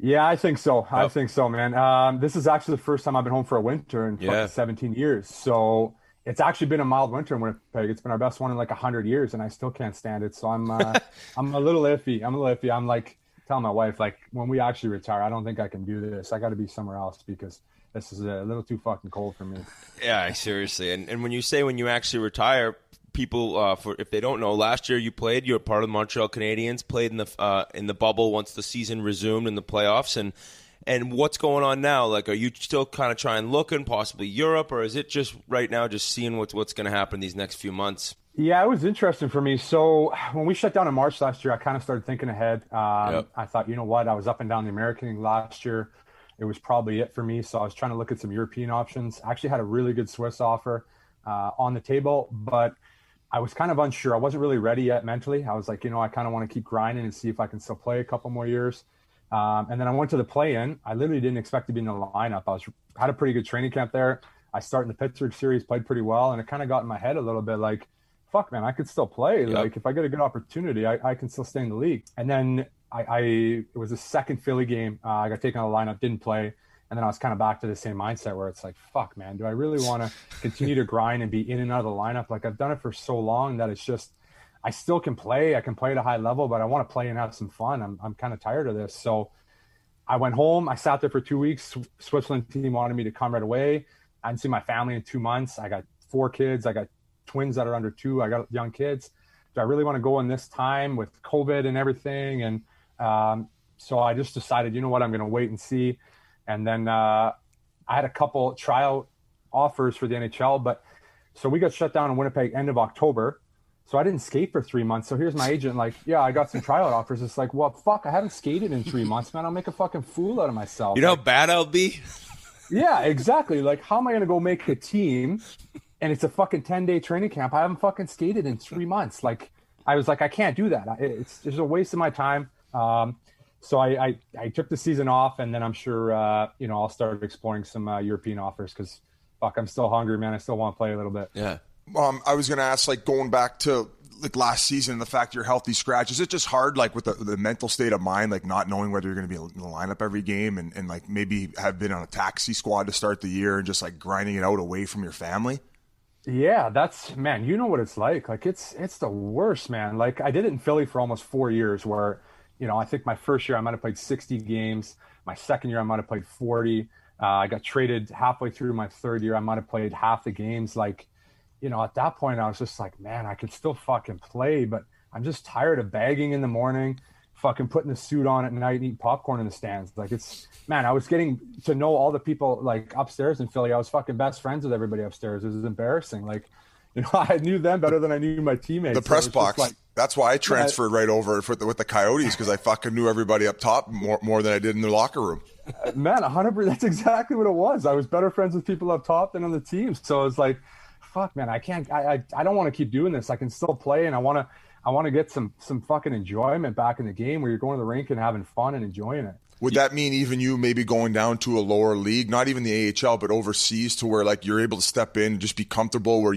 Yeah, I think so. I think so, man. This is actually the first time I've been home for a winter in fucking 17 years. So it's actually been a mild winter in Winnipeg. It's been our best one in like 100 years, and I still can't stand it. So I'm a little iffy. I'm like telling my wife, like, when we actually retire, I don't think I can do this. I got to be somewhere else because this is a little too fucking cold for me. Yeah, seriously. And when you say when you actually retire, people, if they don't know, last year you were part of the Montreal Canadiens, played in the bubble once the season resumed in the playoffs. And what's going on now? Like, are you still kind of trying looking, possibly Europe, or is it just right now just seeing what's going to happen these next few months? Yeah, it was interesting for me. So when we shut down in March last year, I kind of started thinking ahead. I thought, you know what? I was up and down the American League last year. It was probably it for me. So I was trying to look at some European options. I actually had a really good Swiss offer on the table, but I was kind of unsure. I wasn't really ready yet mentally. I was like, I kind of want to keep grinding and see if I can still play a couple more years. And then I went to the play-in. I literally didn't expect to be in the lineup. Had a pretty good training camp there. I started in the Pittsburgh series, played pretty well, and it kind of got in my head a little bit like, fuck, man, I could still play. Yep. Like, if I get a good opportunity, I can still stay in the league. And then it was the second Philly game. I got taken out of the lineup, didn't play. And then I was kind of back to the same mindset where it's like, fuck, man, do I really want to continue to grind and be in and out of the lineup? Like, I've done it for so long that it's just, I still can play. I can play at a high level, but I want to play and have some fun. I'm kind of tired of this. So I went home. I sat there for 2 weeks. Switzerland team wanted me to come right away. I didn't see my family in 2 months. I got 4 kids. I got twins that are under 2. I got young kids. Do I really want to go in this time with COVID and everything? And so I just decided, you know what, I'm going to wait and see. And then I had a couple tryout offers for the NHL. But so we got shut down in Winnipeg end of October. So I didn't skate for 3 months. So here's my agent like, yeah, I got some tryout offers. It's like, well, fuck, I haven't skated in 3 months, man. I'll make a fucking fool out of myself. You know how bad I'll be? Yeah, exactly. Like, how am I going to go make a team? And it's a fucking 10-day training camp. I haven't fucking skated in 3 months. Like, I was like, I can't do that. It's just a waste of my time. So I took the season off, and then I'm sure, I'll start exploring some European offers because, fuck, I'm still hungry, man. I still want to play a little bit. Yeah. I was going to ask, like, going back to like last season, the fact you're healthy scratch, is it just hard, like with the mental state of mind, like not knowing whether you're going to be in the lineup every game and like maybe have been on a taxi squad to start the year and just like grinding it out away from your family? Yeah, that's, man, you know what it's like. Like it's the worst, man. Like I did it in Philly for almost 4 years where, I think my first year I might have played 60 games. My second year I might have played 40. I got traded halfway through my third year. I might have played half the games. Like, at that point I was just like, man, I could still fucking play, but I'm just tired of bagging in the morning, fucking putting the suit on at night and eating popcorn in the stands. Like I was getting to know all the people like upstairs in Philly. I was fucking best friends with everybody upstairs. It was embarrassing. Like, I knew them better than I knew my teammates. The press box. Like, that's why I transferred right over with the Coyotes, because I fucking knew everybody up top more than I did in their locker room. Man, 100%. That's exactly what it was. I was better friends with people up top than on the team. So it's like, fuck, man, I can't. I don't want to keep doing this. I can still play, and I want to get some fucking enjoyment back in the game where you're going to the rink and having fun and enjoying it. Would that mean even you maybe going down to a lower league, not even the AHL, but overseas, to where like you're able to step in and just be comfortable, where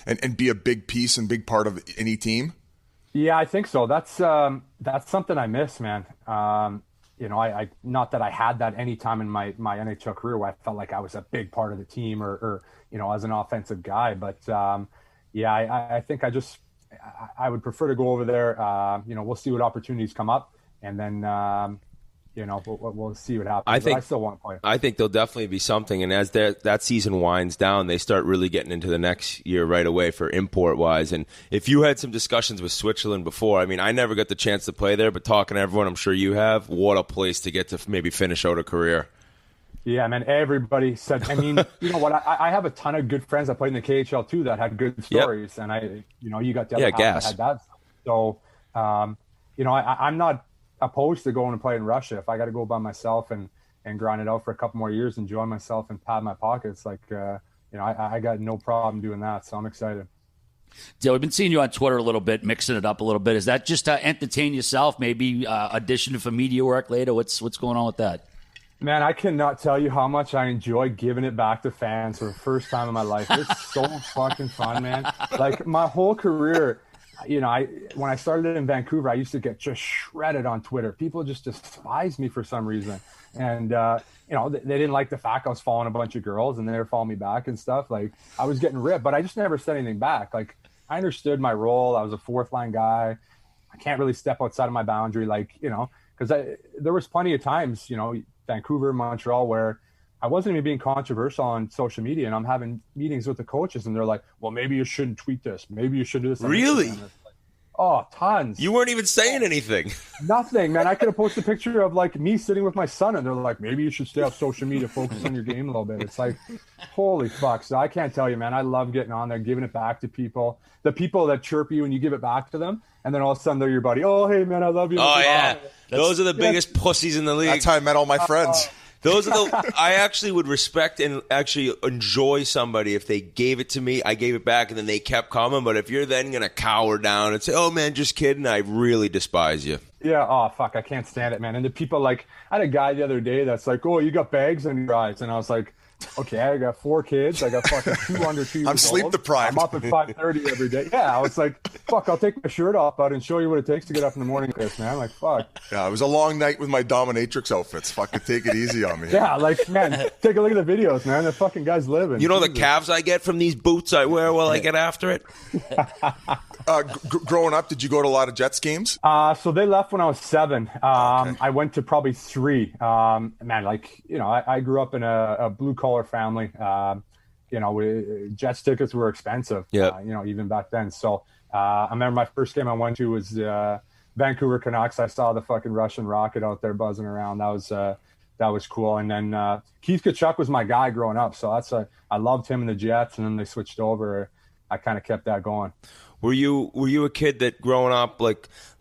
and be a big piece and big part of any team? Yeah, I think so. That's something I miss, man. I not that I had that any time in my NHL career where I felt like I was a big part of the team or as an offensive guy. But I think I would prefer to go over there. We'll see what opportunities come up, and then we'll see what happens. I still want to play. I think there'll definitely be something, and as that season winds down, they start really getting into the next year right away for import-wise. And if you had some discussions with Switzerland before, I mean, I never got the chance to play there, but talking to everyone, I'm sure you have, what a place to get to maybe finish out a career. Yeah, man, everybody said, I mean, you know what, I have a ton of good friends that played in the KHL too that had good stories, and you got the other half that had bad stuff. So, I'm not opposed to going and play in Russia. If I got to go by myself and grind it out for a couple more years, enjoy myself and pad my pockets, like, I got no problem doing that. So I'm excited. Dale, we've been seeing you on Twitter a little bit, mixing it up a little bit. Is that just to entertain yourself? Maybe audition for media work later? What's going on with that? Man, I cannot tell you how much I enjoy giving it back to fans for the first time in my life. It's so fucking fun, man. Like my whole career, when I started in Vancouver, I used to get just shredded on Twitter. People just despised me for some reason. And, they didn't like the fact I was following a bunch of girls and they were following me back and stuff. Like, I was getting ripped, but I just never said anything back. Like, I understood my role. I was a fourth line guy. I can't really step outside of my boundary, because there was plenty of times, Vancouver, Montreal, where I wasn't even being controversial on social media, and I'm having meetings with the coaches, and they're like, well, maybe you shouldn't tweet this. Maybe you should do this. Really? Oh, tons. You weren't even saying anything. Nothing, man. I could have posted a picture of me sitting with my son, and they're like, maybe you should stay off social media, focus on your game a little bit. It's like, holy fuck. So I can't tell you, man. I love getting on there, giving it back to people. The people that chirp you and you give it back to them, and then all of a sudden they're your buddy. Oh, hey, man, I love you. Oh, yeah. Those are the biggest pussies in the league. That's how I met all my friends. I actually would respect and actually enjoy somebody if they gave it to me, I gave it back, and then they kept coming. But if you're then going to cower down and say, oh, man, just kidding, I really despise you. Yeah, oh, fuck, I can't stand it, man. And the people, I had a guy the other day that's like, oh, you got bags on your eyes. And I was like, okay, I got 4 kids. I got fucking 2 under 2 years I'm sleep old. deprived. I'm up at 5:30 every day. Yeah, I was like, fuck, I'll take my shirt off out and show you what it takes to get up in the morning, Chris, man. Like, fuck. Yeah, it was a long night with my dominatrix outfits. Fucking take it easy on me. Yeah, man, take a look at the videos, man. The fucking guy's living. You know the calves I get from these boots I wear while I get after it? Growing up, did you go to a lot of Jets games? So they left when I was 7. Okay. I went to probably 3. I grew up in a blue collar family. Jets tickets were expensive. Yeah. Even back then. So I remember my first game I went to was Vancouver Canucks. I saw the fucking Russian rocket out there buzzing around. That was cool. And then Keith Tkachuk was my guy growing up. So I loved him and the Jets. And then they switched over. I kind of kept that going. Were you a kid that growing up,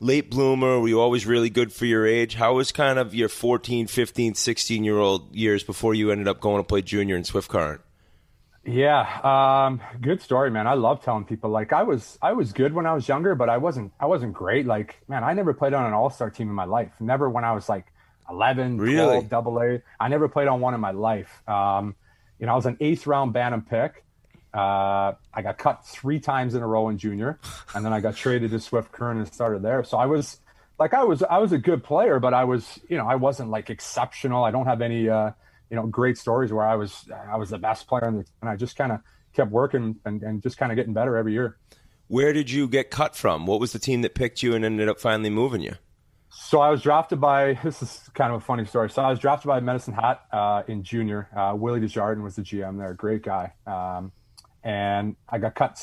late bloomer? Were you always really good for your age? How was kind of your 14, 15, 16-year-old years before you ended up going to play junior in Swift Current? Yeah, good story, man. I love telling people. I was good when I was younger, but I wasn't great. I never played on an all-star team in my life. Never when I was 11, really? 12, AA. I never played on one in my life. I was an 8th round Bantam pick. I got cut 3 times in a row in junior, and then I got traded to Swift Current and started there. So I was a good player, but I wasn't exceptional. I don't have any great stories where I was the best player and I just kind of kept working and just kind of getting better every year. Where did you get cut from? What was the team that picked you and ended up finally moving you? So I was drafted by, this is kind of a funny story. So I was drafted by Medicine Hat in junior. Willie Desjardins was the GM there, great guy. And I got cut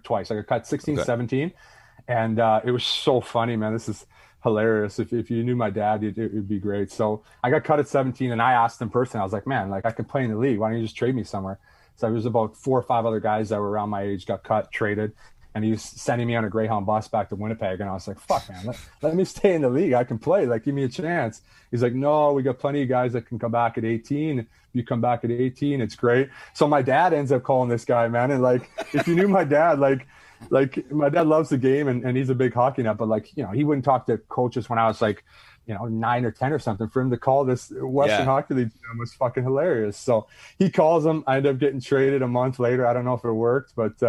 twice. I got cut 16, okay. 17. And it was so funny, man. This is hilarious. If you knew my dad, it would be great. So I got cut at 17 and I asked him personally, I was like, man, I could play in the league. Why don't you just trade me somewhere? So there was about 4 or 5 other guys that were around my age, got cut, traded. And he was sending me on a Greyhound bus back to Winnipeg. And I was like, fuck, man, let me stay in the league. I can play. Give me a chance. He's like, no, we got plenty of guys that can come back at 18. If you come back at 18, it's great. So my dad ends up calling this guy, man. And if you knew my dad, my dad loves the game and he's a big hockey nut, but he wouldn't talk to coaches when I was 9 or 10 or something. For him to call this Western Hockey League was fucking hilarious. So he calls him. I ended up getting traded a month later. I don't know if it worked, but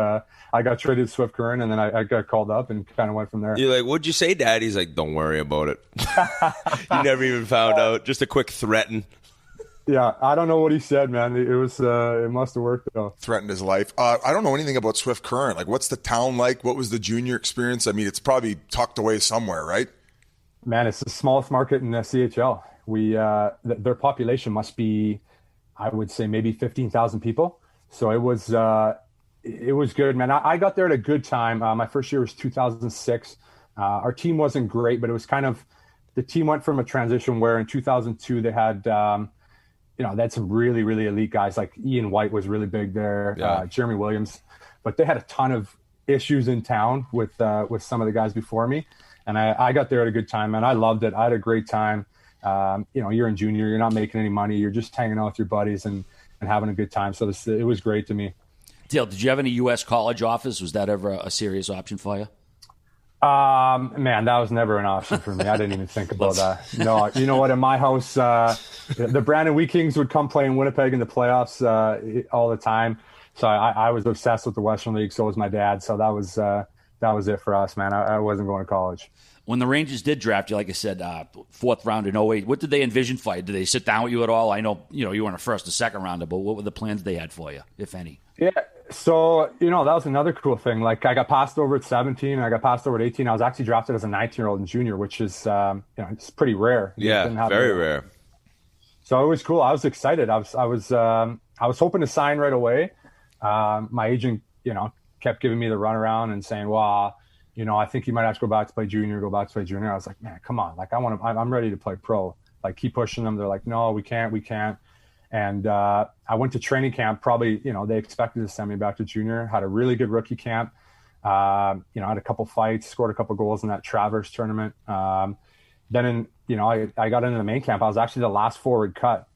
I got traded to Swift Current and then I got called up and kind of went from there. You're like, what'd you say, Dad? He's like, don't worry about it. You never even found out. Just a quick threaten. Yeah, I don't know what he said, man. It was it must have worked though. Threatened his life. I don't know anything about Swift Current. What's the town like? What was the junior experience? I mean, it's probably tucked away somewhere, right? Man, it's the smallest market in the CHL. Their population must be, I would say, maybe 15,000 people. So it was good, man. I got there at a good time. My first year was 2006. Our team wasn't great, but it was kind of, the team went from a transition where in 2002 they had, they had some really, really elite guys. Ian White was really big there, Jeremy Williams, but they had a ton of issues in town with some of the guys before me. And I got there at a good time, man. I loved it. I had a great time. You're in junior, you're not making any money. You're just hanging out with your buddies and having a good time. So it was great to me. Dale, did you have any U.S. college offers? Was that ever a serious option for you? Man, that was never an option for me. I didn't even think about that. No, you know what? In my house, the Brandon Wheat Kings would come play in Winnipeg in the playoffs all the time. So I was obsessed with the Western League. So was my dad. So that that was it for us, man. I wasn't going to college. When the Rangers did draft you, like I said, fourth round in 2008, what did they envision for you? Did they sit down with you at all? I know, you weren't a first or second rounder, but what were the plans they had for you, if any? Yeah, so, that was another cool thing. Like, I got passed over at 17, and I got passed over at 18. I was actually drafted as a 19-year-old in junior, which is, it's pretty rare. Yeah, very rare. So it was cool. I was excited. I was hoping to sign right away. My agent, kept giving me the runaround and saying, well, I think you might have to go back to play junior. I was like, man, come on. Like, I'm ready to play pro. Like, keep pushing them. They're like, no, we can't. And I went to training camp. Probably, they expected to send me back to junior. Had a really good rookie camp. I had a couple fights, scored a couple goals in that Traverse tournament. Then I got into the main camp. I was actually the last forward cut,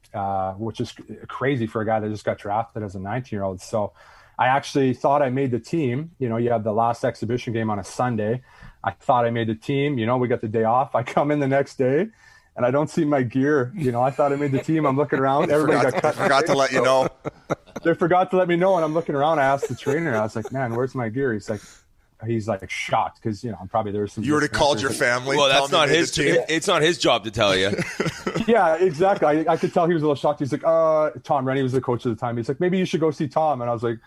which is crazy for a guy that just got drafted as a 19-year-old. So I actually thought I made the team. You have the last exhibition game on a Sunday. I thought I made the team. We got the day off. I come in the next day, and I don't see my gear. I thought I made the team. I'm looking around. Everybody got cut. Forgot to let you know. They forgot to let me know, and I'm looking around. I asked the trainer. I was like, man, where's my gear? He's like shocked because probably there's some. You already called your family. Well, that's not his. It's not his job to tell you. Yeah, exactly. I could tell he was a little shocked. He's like, Tom Rennie was the coach at the time. He's like, maybe you should go see Tom. And I was like,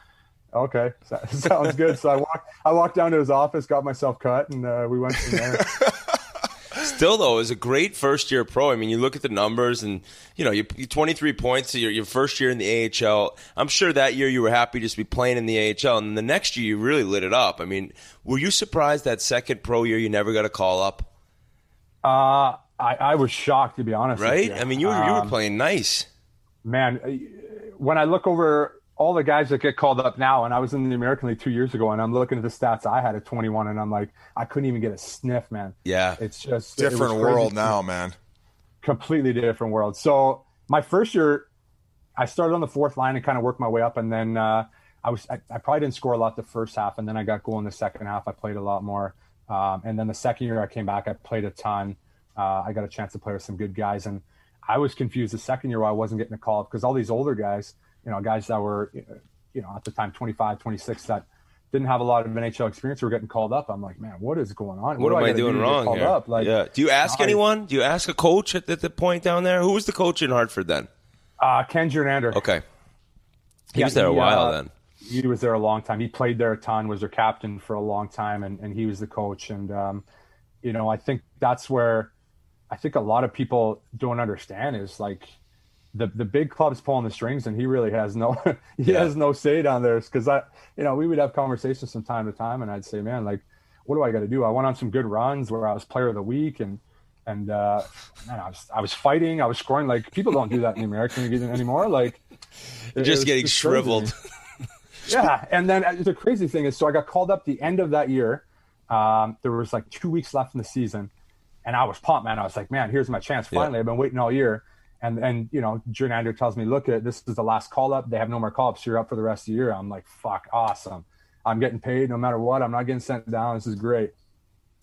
okay, sounds good. So I walked down to his office, got myself cut, and we went from there. Still, though, it was a great first-year pro. I mean, you look at the numbers, and you 23 points your first year in the AHL. I'm sure that year you were happy just to be playing in the AHL, and the next year you really lit it up. I mean, were you surprised that second pro year you never got a call up? I was shocked, to be honest. Right? With you. I mean, you were playing nice. Man, when I look over all the guys that get called up now, and I was in the American League 2 years ago, and I'm looking at the stats I had at 21, and I'm like, I couldn't even get a sniff, man. Yeah. It's just different world now, man. Completely different world. So my first year, I started on the fourth line and kind of worked my way up, and then I probably didn't score a lot the first half, and then I got going the second half. I played a lot more. And then the second year I came back, I played a ton. I got a chance to play with some good guys, and I was confused the second year why I wasn't getting a call up because all these older guys, guys that were, at the time 25, 26 that didn't have a lot of NHL experience were getting called up. I'm like, man, what is going on? What am I doing wrong here? Up? Like, yeah. Do you ask anyone? Do you ask a coach at the point down there? Who was the coach in Hartford then? Ken Jernander. Okay. He was there a while then. He was there a long time. He played there a ton, was their captain for a long time, and he was the coach. And, I think that's where I think a lot of people don't understand is like the big club's pulling the strings, and he really has no has no say down there. Because we would have conversations from time to time, and I'd say, man, like, what do I got to do? I went on some good runs where I was player of the week, and man, I was fighting, I was scoring. Like, people don't do that in the American League anymore. Like, you're just getting shriveled. Yeah, and then the crazy thing is, so I got called up the end of that year. There was like 2 weeks left in the season, and I was pumped, man. I was like, man, here's my chance. Finally, I've been waiting all year. And Jernander tells me, look, this is the last call up. They have no more call ups. You're up for the rest of the year. I'm like, fuck, awesome. I'm getting paid no matter what. I'm not getting sent down. This is great.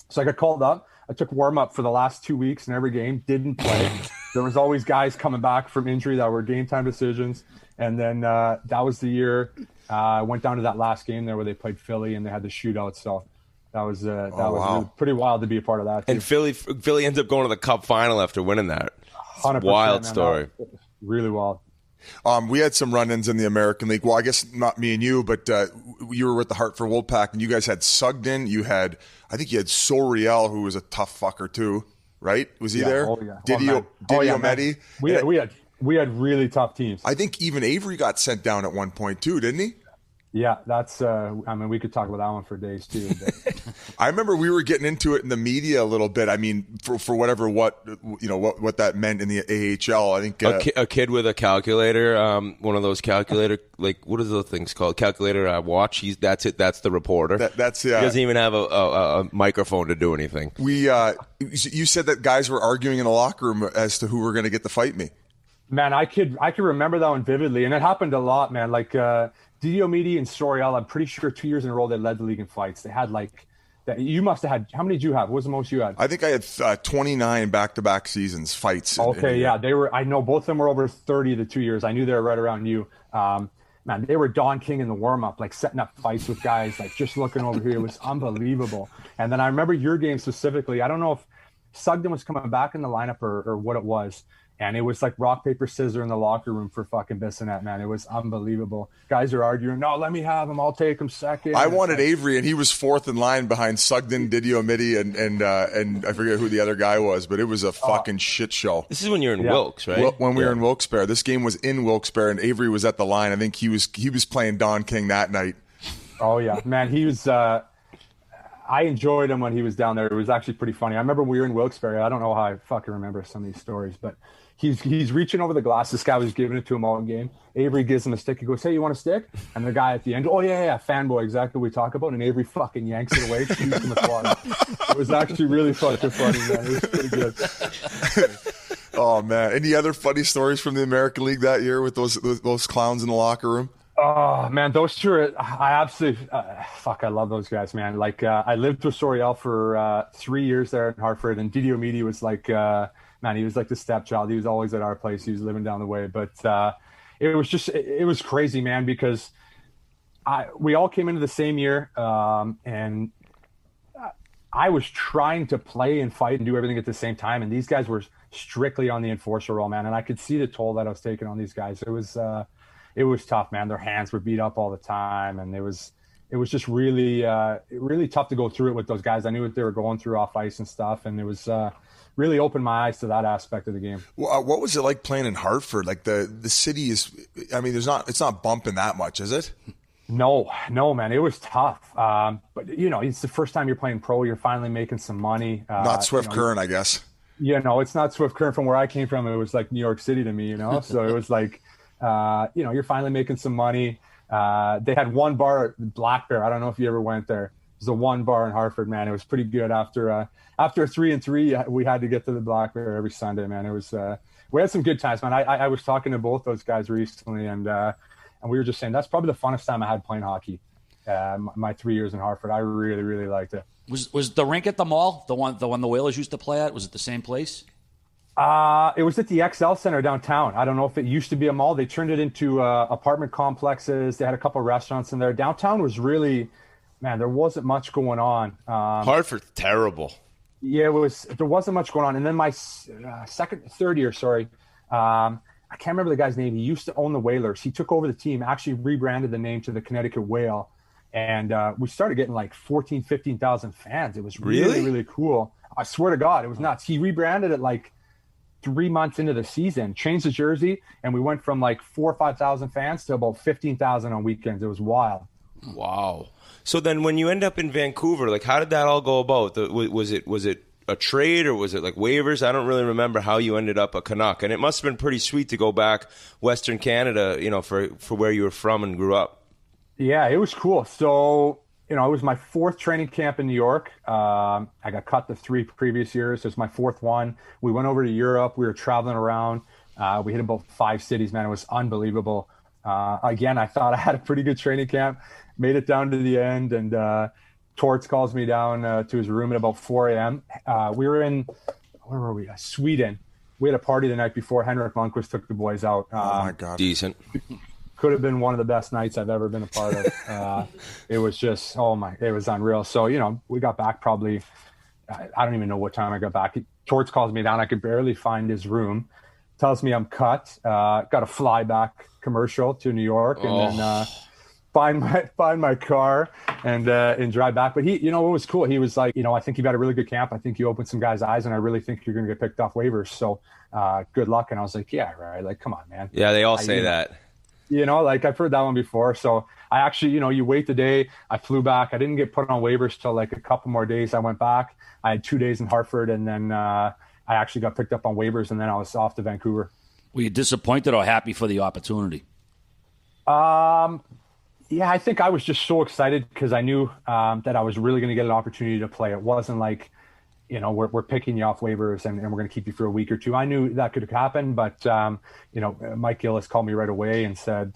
So I got called up. I took warm up for the last 2 weeks in every game. Didn't play. There was always guys coming back from injury that were game time decisions. And then that was the year I went down to that last game there where they played Philly and they had the shootout. So that was really pretty wild to be a part of that. And Philly ends up going to the Cup final after winning that. 100%, wild story. Really wild. We had some run-ins in the American League. Well, I guess not me and you, but you were with the Hartford Wolfpack, and you guys had Sugden. I think you had Soriel, who was a tough fucker too, right? Was he there? Oh, yeah. Didio Medi. We had really tough teams. I think even Avery got sent down at one point too, didn't he? Yeah, that's. We could talk about that one for days too. I remember we were getting into it in the media a little bit. I mean, for whatever what that meant in the AHL. I think a kid with a calculator, one of those calculator, like what are those things called? Calculator watch. That's it. That's the reporter. He doesn't even have a microphone to do anything. You said that guys were arguing in the locker room as to who were going to get to fight me. Man, I could remember that one vividly, and it happened a lot, man. Like Didio Medi and Soriel, I'm pretty sure 2 years in a row they led the league in fights. They had that. You must have had. How many did you have? What was the most you had? I think I had 29 back-to-back seasons fights. Okay, yeah, they were. I know both of them were over 30 the 2 years. I knew they were right around you. man, they were Don King in the warm-up, like setting up fights with guys, like just looking over here. It was unbelievable. And then I remember your game specifically. I don't know if Sugden was coming back in the lineup or what it was. And it was like rock, paper, scissors in the locker room for fucking Bissonnette, man. It was unbelievable. Guys are arguing, no, let me have him. I'll take him second. I wanted Avery, and he was fourth in line behind Sugden, Didio, Mitty, and I forget who the other guy was, but it was a fucking shit show. This is when you're in Wilkes, right? When we were in Wilkes-Barre. This game was in Wilkes-Barre, and Avery was at the line. I think he was playing Don King that night. Oh, yeah. Man, he was I enjoyed him when he was down there. It was actually pretty funny. I remember we were in Wilkes-Barre. I don't know how I fucking remember some of these stories, but he's reaching over the glass. This guy was giving it to him all game. Avery gives him a stick. He goes, hey, you want a stick? And the guy at the end, oh, yeah, fanboy, exactly what we talk about. And Avery fucking yanks it away, shoots him at the water. It was actually really fucking funny, man. It was pretty good. Oh, man. Any other funny stories from the American League that year with those clowns in the locker room? Oh, man, those two, I absolutely, I love those guys, man. Like, I lived with Soriel for 3 years there in Hartford, and Didio Meaty was like, man, he was like the stepchild. He was always at our place. He was living down the way. But it was crazy, man, because we all came into the same year, and I was trying to play and fight and do everything at the same time, and these guys were strictly on the enforcer role, man, and I could see the toll that I was taking on these guys. It was tough, man. Their hands were beat up all the time, and it was just really tough to go through it with those guys. I knew what they were going through off ice and stuff, and it was really opened my eyes to that aspect of the game. What was it like playing in Hartford? Like the city is, I mean, it's not bumping that much, is it? No, man. It was tough. But it's the first time you're playing pro. You're finally making some money. Not Swift Current, I guess. It's not Swift Current from where I came from. It was like New York City to me, So it was like, you're finally making some money. They had one bar at Black Bear. I don't know if you ever went there. It was the one bar in Hartford, man. It was pretty good. After 3-3, we had to get to the Black Bear every Sunday, man. It was we had some good times, man. I was talking to both those guys recently, and we were just saying that's probably the funnest time I had playing hockey. My 3 years in Hartford, I really, really liked it. Was the rink at the mall the one the Whalers used to play at? Was it the same place? It was at the XL Center downtown. I don't know if it used to be a mall. They turned it into apartment complexes. They had a couple of restaurants in there. Downtown was really, man, there wasn't much going on. Hartford's terrible. Yeah, there wasn't much going on. And then my third year, I can't remember the guy's name. He used to own the Whalers. He took over the team, actually rebranded the name to the Connecticut Whale. And we started getting like 14,000, 15,000 fans. It was really, really cool. I swear to God, it was nuts. He rebranded it like 3 months into the season, changed the jersey, and we went from like 4,000 or 5,000 fans to about 15,000 on weekends. It was wild. Wow. So then when you end up in Vancouver, like how did that all go about? Was it a trade or was it like waivers? I don't really remember how you ended up a Canuck. And it must have been pretty sweet to go back Western Canada, for where you were from and grew up. Yeah, it was cool. So, it was my fourth training camp in New York. I got cut the 3 previous years. It was my fourth one. We went over to Europe. We were traveling around. We hit about 5 cities, man. It was unbelievable. Again, I thought I had a pretty good training camp. Made it down to the end, and Torts calls me down to his room at about 4 a.m. We were in, where were we? Sweden. We had a party the night before. Henrik Lundqvist took the boys out. Oh, my God. Decent. Could have been one of the best nights I've ever been a part of. It was just, it was unreal. So, we got back probably, I don't even know what time I got back. Torts calls me down. I could barely find his room. Tells me I'm cut. Got a flyback commercial to New York, and then find my car and drive back. But he, it was cool. He was like, I think you've had a really good camp. I think you opened some guys' eyes, and I really think you're going to get picked off waivers. So good luck. And I was like, yeah, right. Like, come on, man. Yeah, they all say that. I've heard that one before. So I actually, you wait the day. I flew back. I didn't get put on waivers till like a couple more days. I went back. I had 2 days in Hartford, and then I actually got picked up on waivers, and then I was off to Vancouver. Were you disappointed or happy for the opportunity? Yeah, I think I was just so excited because I knew that I was really going to get an opportunity to play. It wasn't like, we're picking you off waivers and we're going to keep you for a week or two. I knew that could happen, but, Mike Gillis called me right away and said,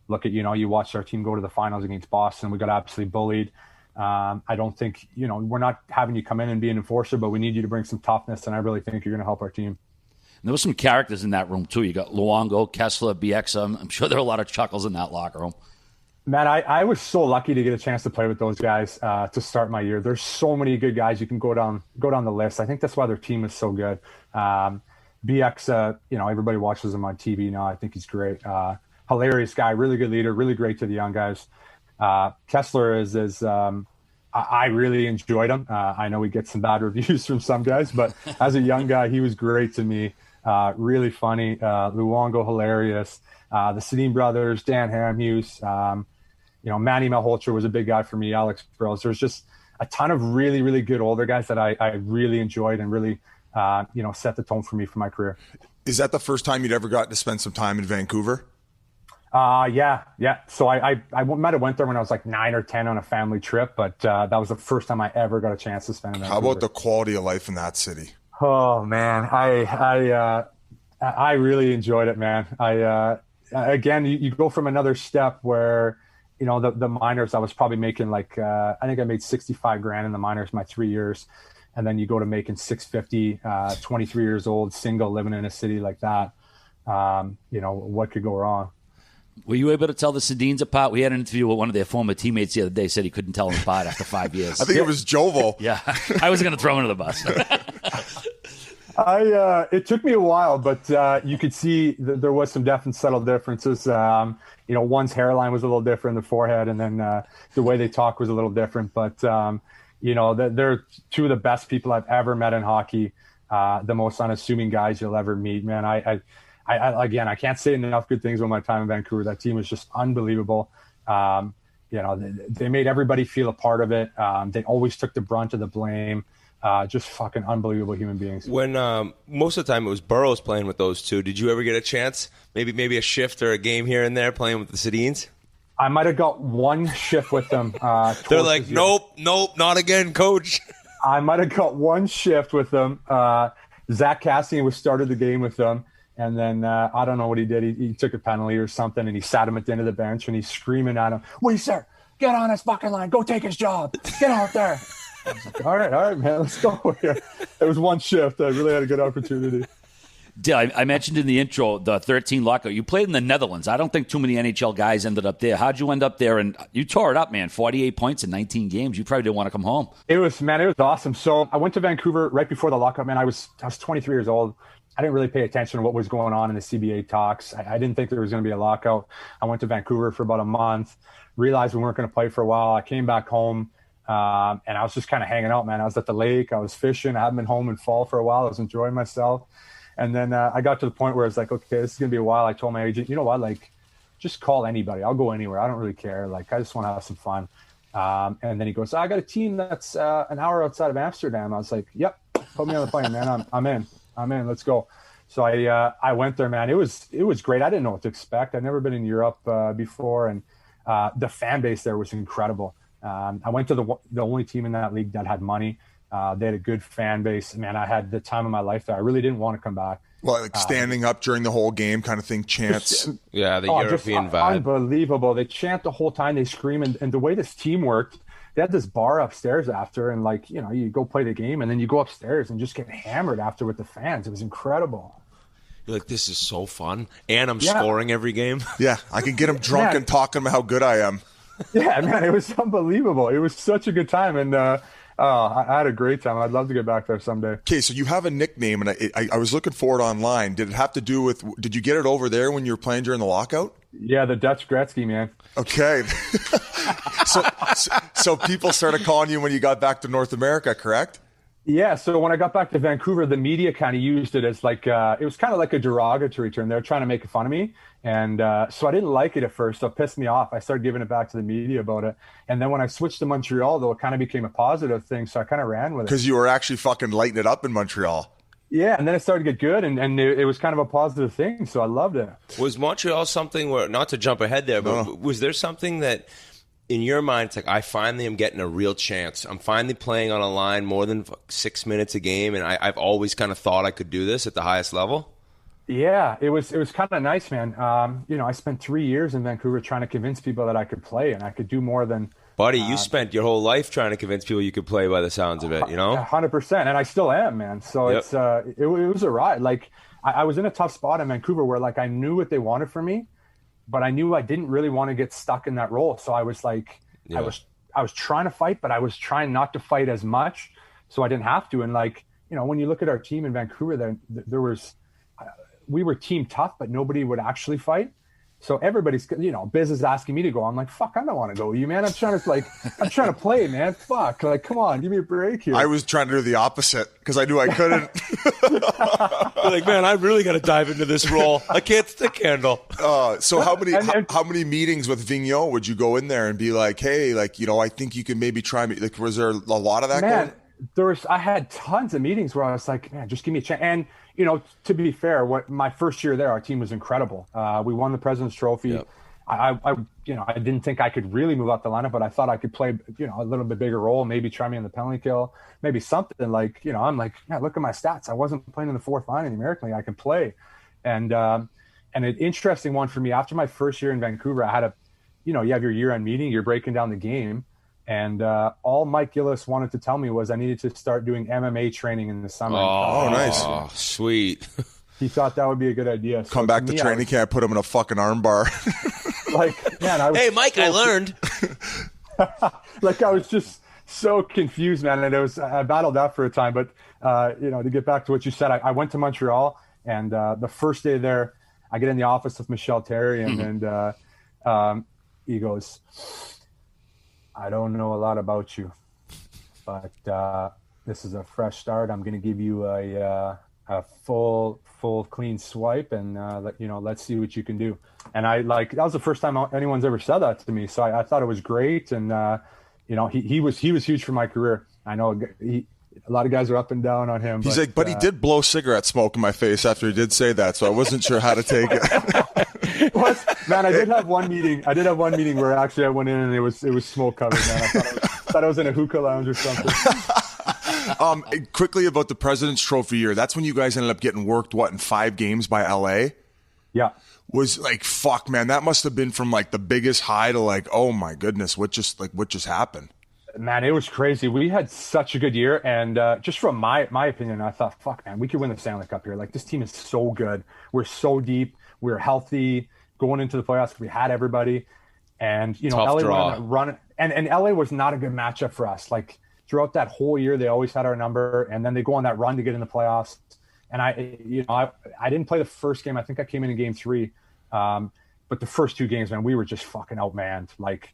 look at, you watched our team go to the finals against Boston. We got absolutely bullied. I don't think, we're not having you come in and be an enforcer, but we need you to bring some toughness, and I really think you're going to help our team. And there were some characters in that room, too. You got Luongo, Kessler, BX. I'm sure there were a lot of chuckles in that locker room. Man, I was so lucky to get a chance to play with those guys to start my year. There's so many good guys you can go down the list. I think that's why their team is so good. BX, everybody watches him on TV now. I think he's great. Hilarious guy, really good leader, really great to the young guys. Kessler is I really enjoyed him. I know we get some bad reviews from some guys, but as a young guy, he was great to me. Really funny. Luongo, hilarious. The Sedin brothers, Dan Hamhuis, Manny Malhotra was a big guy for me. Alex Burrows. There's just a ton of really, really good older guys that I really enjoyed and really, set the tone for me for my career. Is that the first time you'd ever got to spend some time in Vancouver? Yeah. So I might have went there when I was like 9 or 10 on a family trip, but that was the first time I ever got a chance to spend in Vancouver. How about the quality of life in that city? Oh man, I really enjoyed it, man. Again, you go from another step where, the minors, I was probably making I think I made $65,000 in the minors my 3 years. And then you go to making $650, 23 years old, single, living in a city like that. What could go wrong? Were you able to tell the Sedins apart? We had an interview with one of their former teammates the other day, said he couldn't tell them apart after 5 years. I think it was Jovo. Yeah. I wasn't going to throw him under the bus. It took me a while, but you could see there was some definite subtle differences. One's hairline was a little different, the forehead, and then the way they talk was a little different. But, they're two of the best people I've ever met in hockey, the most unassuming guys you'll ever meet, man. I can't say enough good things about my time in Vancouver. That team was just unbelievable. They made everybody feel a part of it. They always took the brunt of the blame. Just fucking unbelievable human beings. When most of the time it was Burrows playing with those two, did you ever get a chance, maybe a shift or a game here and there playing with the Sedins? I might have got one shift with them. They're like, nope, not again, coach. I might have got one shift with them. Zach Cassian started the game with them. And then I don't know what he did. He took a penalty or something, and he sat him at the end of the bench, and he's screaming at him, "Wait, sir, get on his fucking line. Go take his job. Get out there." I was like, all right, man, let's go here. It was one shift. I really had a good opportunity. Dale, I mentioned in the intro the 13 lockout. You played in the Netherlands. I don't think too many NHL guys ended up there. How'd you end up there? And you tore it up, man. 48 points in 19 games. You probably didn't want to come home. It was awesome. So I went to Vancouver right before the lockout, man. I was 23 years old. I didn't really pay attention to what was going on in the CBA talks. I didn't think there was going to be a lockout. I went to Vancouver for about a month, realized we weren't going to play for a while. I came back home, and I was just kind of hanging out, man. I was at the lake. I was fishing. I hadn't been home in fall for a while. I was enjoying myself. And then I got to the point where I was like, okay, this is going to be a while. I told my agent, you know what, just call anybody. I'll go anywhere. I don't really care. I just want to have some fun. And then he goes, I got a team that's an hour outside of Amsterdam. I was like, yep, put me on the plane, man. I'm in. Let's go. So I went there, man. It was great. I didn't know what to expect. I'd never been in Europe before, and the fan base there was incredible. I went to the only team in that league that had money. They had a good fan base. Man, I had the time of my life there. I really didn't want to come back. Well, standing up during the whole game kind of thing, chants. Yeah, the European vibe. Unbelievable. They chant the whole time. They scream. And the way this team worked, they had this bar upstairs after. And, you go play the game, and then you go upstairs and just get hammered after with the fans. It was incredible. You're like, this is so fun. And I'm scoring every game. Yeah, I can get them drunk and talking about how good I am. Yeah, man, it was unbelievable. It was such a good time. And I had a great time. I'd love to get back there someday. Okay, so you have a nickname, and I was looking for it online. Did it have to do with – did you get it over there when you were playing during the lockout? Yeah, the Dutch Gretzky, man. Okay. So people started calling you when you got back to North America, correct? Yeah, so when I got back to Vancouver, the media kind of used it as it was kind of like a derogatory term. They were trying to make fun of me. And so I didn't like it at first. So it pissed me off. I started giving it back to the media about it. And then when I switched to Montreal, though, it kind of became a positive thing. So I kind of ran with it. Because you were actually fucking lighting it up in Montreal. Yeah, and then it started to get good, and it was kind of a positive thing. So I loved it. Was Montreal something where, not to jump ahead there, but was there something that – in your mind, it's like, I finally am getting a real chance. I'm finally playing on a line more than 6 minutes a game, and I've always kind of thought I could do this at the highest level? Yeah, it was kind of nice, man. I spent 3 years in Vancouver trying to convince people that I could play and I could do more than Buddy, you spent your whole life trying to convince people you could play by the sounds of it, 100%. And I still am, man. So it was a ride. Like, I was in a tough spot in Vancouver where, like, I knew what they wanted from me, but I knew I didn't really want to get stuck in that role. So I was like, I was trying to fight, but I was trying not to fight as much, so I didn't have to. And, like, when you look at our team in Vancouver, we were team tough, but nobody would actually fight. So everybody's, Biz is asking me to go. I'm like, fuck, I don't want to go with you, man. I'm trying to play, man. Fuck, like, come on, give me a break here. I was trying to do the opposite because I knew I couldn't. You're like, man, I really got to dive into this role. I can't stick handle. So how many meetings with Vigneault would you go in there and be like, hey, like, I think you can maybe try me? Like, was there a lot of that going? I had tons of meetings where I was like, man, just give me a chance. And, to be fair, my first year there, our team was incredible. We won the President's Trophy. Yep. I didn't think I could really move up the lineup, but I thought I could play, a little bit bigger role, maybe try me on the penalty kill, maybe something like, I'm like, man, look at my stats. I wasn't playing in the fourth line in the American League. I can play. And an interesting one for me, after my first year in Vancouver, I had you have your year-end meeting, you're breaking down the game. And all Mike Gillis wanted to tell me was I needed to start doing MMA training in the summer. Oh, nice. Oh, sweet. He thought that would be a good idea. Come back to training camp, put him in a fucking arm bar. Like, man, hey, Mike, I learned. Like, I was just so confused, man. And I battled that for a time. But, to get back to what you said, I went to Montreal. And the first day there, I get in the office with Michel Therrien. And he goes, I don't know a lot about you, but this is a fresh start. I'm going to give you a full clean swipe, and let's see what you can do. And that was the first time anyone's ever said that to me. So I thought it was great, and he was huge for my career. I know a lot of guys are up and down on him. He's but he did blow cigarette smoke in my face after he did say that, so I wasn't sure how to take it. Man, I did have one meeting where actually I went in and it was smoke covered, man. I thought I was in a hookah lounge or something. Quickly about the President's Trophy year, that's when you guys ended up getting worked, in 5 games by LA? Yeah. Was like, fuck, man, that must have been from like the biggest high to like, oh my goodness, what just happened? Man, it was crazy. We had such a good year, and just from my opinion, I thought, fuck, man, we could win the Stanley Cup here. Like, this team is so good. We're so deep. We're healthy. Going into the playoffs, we had everybody. And, LA run. And LA was not a good matchup for us. Like, throughout that whole year, they always had our number, and then they go on that run to get in the playoffs. And I didn't play the first game. I think I came in game 3. But the first 2 games, man, we were just fucking outmanned. Like,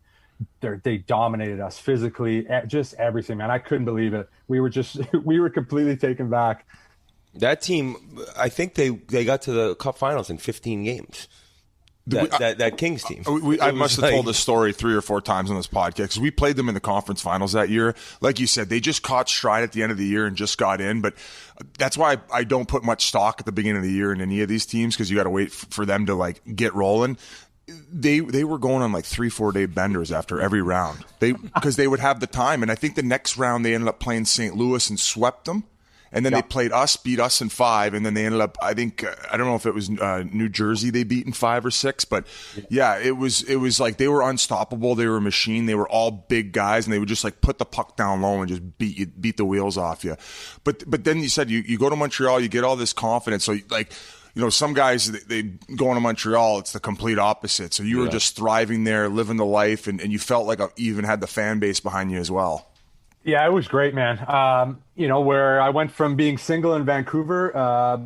they dominated us physically, just everything, man. I couldn't believe it. We were completely taken back. That team, I think they got to the Cup Finals in 15 games. That Kings team. I must have told this story 3 or 4 times on this podcast because we played them in the conference finals that year. Like you said, they just caught stride at the end of the year and just got in. But that's why I don't put much stock at the beginning of the year in any of these teams because you got to wait for them to like get rolling. They were going on like 3-4 day benders after every round. Because they would have the time. And I think the next round they ended up playing St. Louis and swept them. And then they played us, beat us in 5, and then they ended up, I think, I don't know if it was New Jersey they beat in 5 or 6, but yeah, it was like they were unstoppable. They were a machine. They were all big guys, and they would just like put the puck down low and just beat the wheels off you. But then you said you go to Montreal, you get all this confidence. So like, some guys, they go into Montreal, it's the complete opposite. So you were just thriving there, living the life, and you felt like you even had the fan base behind you as well. Yeah, it was great, man. Where I went from being single in Vancouver,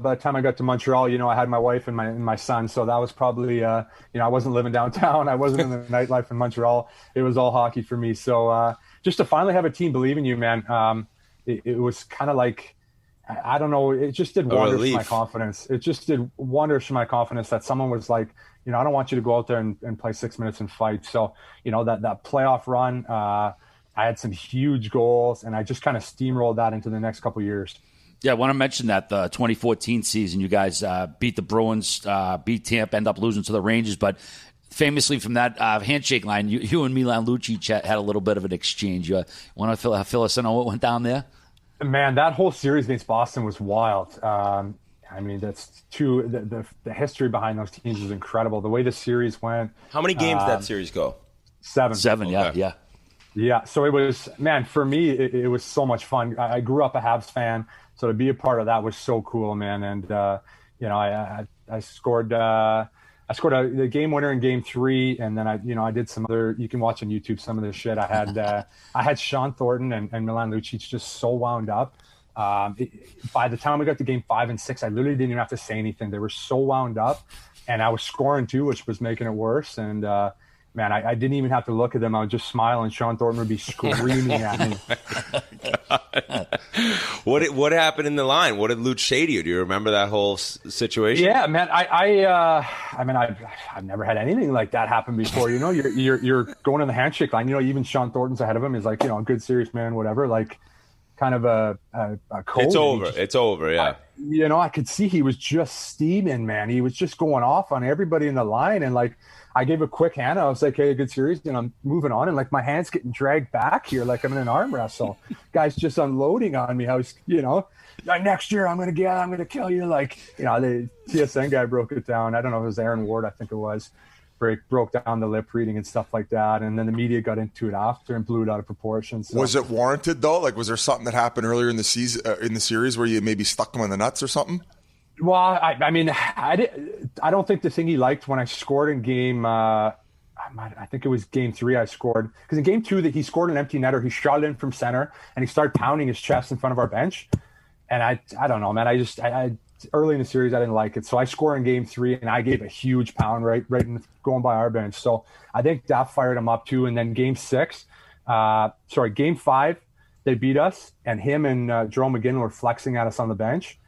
by the time I got to Montreal, I had my wife and my son. So that was probably, I wasn't living downtown. I wasn't in the nightlife in Montreal. It was all hockey for me. So just to finally have a team believe in you, man, it was kind of like, I don't know, it just did wonders for my confidence. It just did wonders for my confidence that someone was like, I don't want you to go out there and play 6 minutes and fight. So, that playoff run, I had some huge goals, and I just kind of steamrolled that into the next couple of years. Yeah, I want to mention that the 2014 season, you guys beat the Bruins, beat Tampa, end up losing to the Rangers. But famously from that handshake line, you and Milan Lucic had a little bit of an exchange. You want to fill us in on what went down there? Man, that whole series against Boston was wild. That's the history behind those teams is incredible. The way the series went. How many games did that series go? 7. 7, okay. yeah. Yeah. So it was, man, for me, it was so much fun. I grew up a Habs fan. So to be a part of that was so cool, man. And, I scored the game winner in game 3. And then I did some other, you can watch on YouTube some of this shit. I had Sean Thornton and Milan Lucic just so wound up. By the time we got to game 5 and 6, I literally didn't even have to say anything. They were so wound up, and I was scoring too, which was making it worse. And man, I didn't even have to look at them. I would just smile, and Sean Thornton would be screaming at me. What happened in the line? What did Luch say to you? Do you remember that whole situation? Yeah, man. I've never had anything like that happen before. You know, you're going in the handshake line. You know, even Sean Thornton's ahead of him. He's like, a good, serious man, whatever. Like, kind of a code. It's over. Yeah. I could see he was just steaming, man. He was just going off on everybody in the line. And like, I gave a quick hand. I was like, hey, good series. And I'm moving on. And like, my hand's getting dragged back here. Like I'm in an arm wrestle. Guys just unloading on me. I was, next year I'm going to kill you. Like, the TSN guy broke it down. I don't know if it was Aaron Ward. I think it was. Broke down the lip reading and stuff like that, and then the media got into it after and blew it out of proportion. So. Was it warranted though? Like, was there something that happened earlier in the season, in the series, where you maybe stuck him in the nuts or something? Well, I don't think the thing he liked when I scored in game, I think it was game 3 I scored, because in game 2 that he scored an empty netter, he shot it in from center and he started pounding his chest in front of our bench, and I don't know, man. I early in the series, I didn't like it. So I scored in game 3 and I gave a huge pound right in going by our bench. So I think that fired him up too. And then game 5, they beat us, and him and Jerome McGinnon were flexing at us on the bench.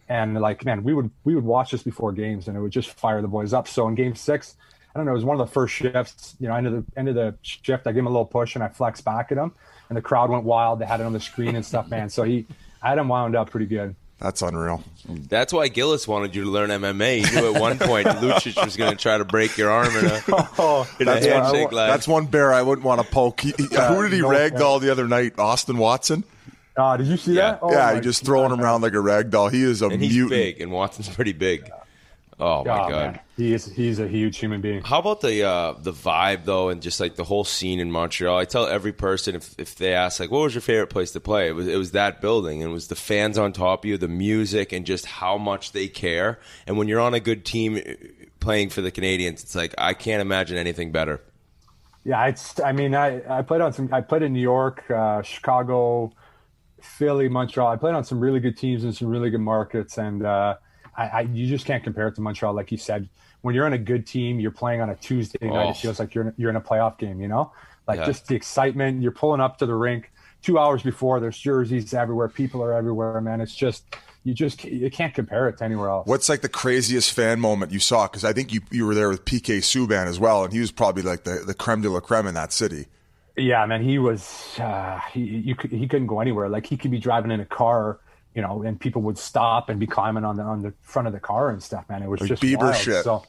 And like, man, we would watch this before games and it would just fire the boys up. So in game 6, I don't know, it was one of the first shifts, end of the shift, I gave him a little push and I flexed back at him, and the crowd went wild. They had it on the screen and stuff, man. So I had him wound up pretty good. That's unreal. That's why Gillis wanted you to learn MMA. He knew at one point Lucic was going to try to break your arm in a handshake line. That's one bear I wouldn't want to poke. Who did he ragdoll the other night? Austin Watson? Did you see that? Yeah, he just throwing him around like a ragdoll. He is a mutant. He's big, and Watson's pretty big. Oh my God, man. He's a huge human being. How about the vibe though, and just like the whole scene in Montreal? I tell every person if they ask like, what was your favorite place to play? It was that building, and it was the fans on top of you, the music, and just how much they care. And when you're on a good team playing for the Canadiens, it's like I can't imagine anything better. Yeah, I played in New York, Chicago, Philly, Montreal. I played on some really good teams in some really good markets, and you just can't compare it to Montreal. Like you said, when you're on a good team, you're playing on a Tuesday night. It feels like you're in a playoff game, just the excitement. You're pulling up to the rink 2 hours before. There's jerseys everywhere. People are everywhere, man. It's just you can't compare it to anywhere else. What's like the craziest fan moment you saw? Because I think you were there with PK Subban as well, and he was probably like the creme de la creme in that city. Yeah, man. He was he couldn't go anywhere. Like he could be driving in a car, and people would stop and be climbing on the front of the car and stuff, man. It was like just Bieber wild. Shit. So,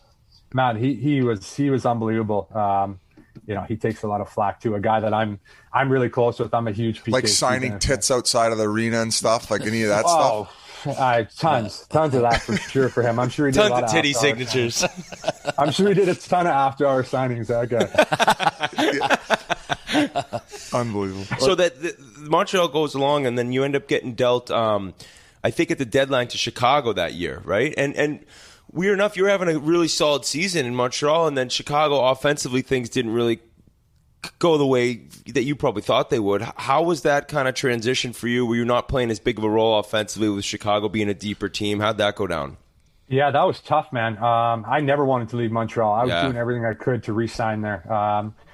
man, he was unbelievable. He takes a lot of flack too. A guy that I'm really close with. I'm a huge PK. Like signing tits outside of the arena and stuff. Like any of that stuff. Tons of that for sure for him. I'm sure he did tons of titty signatures. I'm sure he did a ton of after-hour signings. That guy. Unbelievable. So that Montreal goes along, and then you end up getting dealt, I think, at the deadline to Chicago that year, right? And weird enough, you were having a really solid season in Montreal, and then Chicago offensively, things didn't really go the way that you probably thought they would. How was that kind of transition for you? Were you not playing as big of a role offensively with Chicago being a deeper team? How'd that go down? Yeah, that was tough, man. I never wanted to leave Montreal. I was doing everything I could to re-sign there.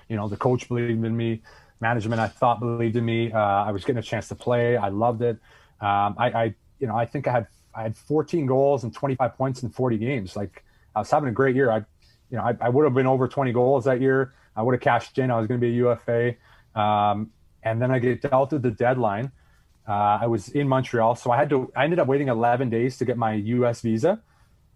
The coach believed in me. Management, I thought, believed in me. I was getting a chance to play. I loved it. I think I had 14 goals and 25 points in 40 games. Like, I was having a great year. I would have been over 20 goals that year. I would have cashed in. I was going to be a UFA. And then I get dealt at the deadline. I was in Montreal, so I ended up waiting 11 days to get my U.S. visa,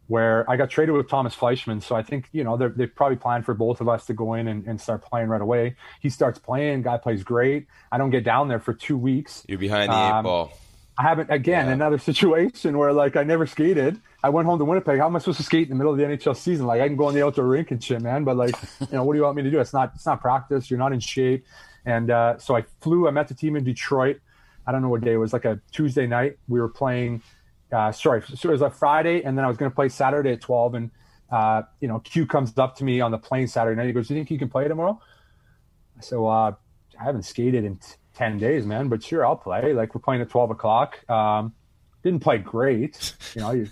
where I got traded with Thomas Fleischmann. So I think, they probably planned for both of us to go in and start playing right away. He starts playing, guy plays great. I don't get down there for 2 weeks. You're behind the 8 ball. I haven't, another situation where like I never skated. I went home to Winnipeg. How am I supposed to skate in the middle of the NHL season? Like I can go on the outdoor rink and shit, man. But like, what do you want me to do? It's not practice. You're not in shape. And so I met the team in Detroit. I don't know what day it was, like a Tuesday night. We were playing, so it was a Friday, and then I was going to play Saturday at 12. And, Q comes up to me on the plane Saturday night. He goes, "Do you think you can play tomorrow?" I said, "Well, I haven't skated in 10 days, man, but sure, I'll play." Like, we're playing at 12 o'clock. Didn't play great. Wasn't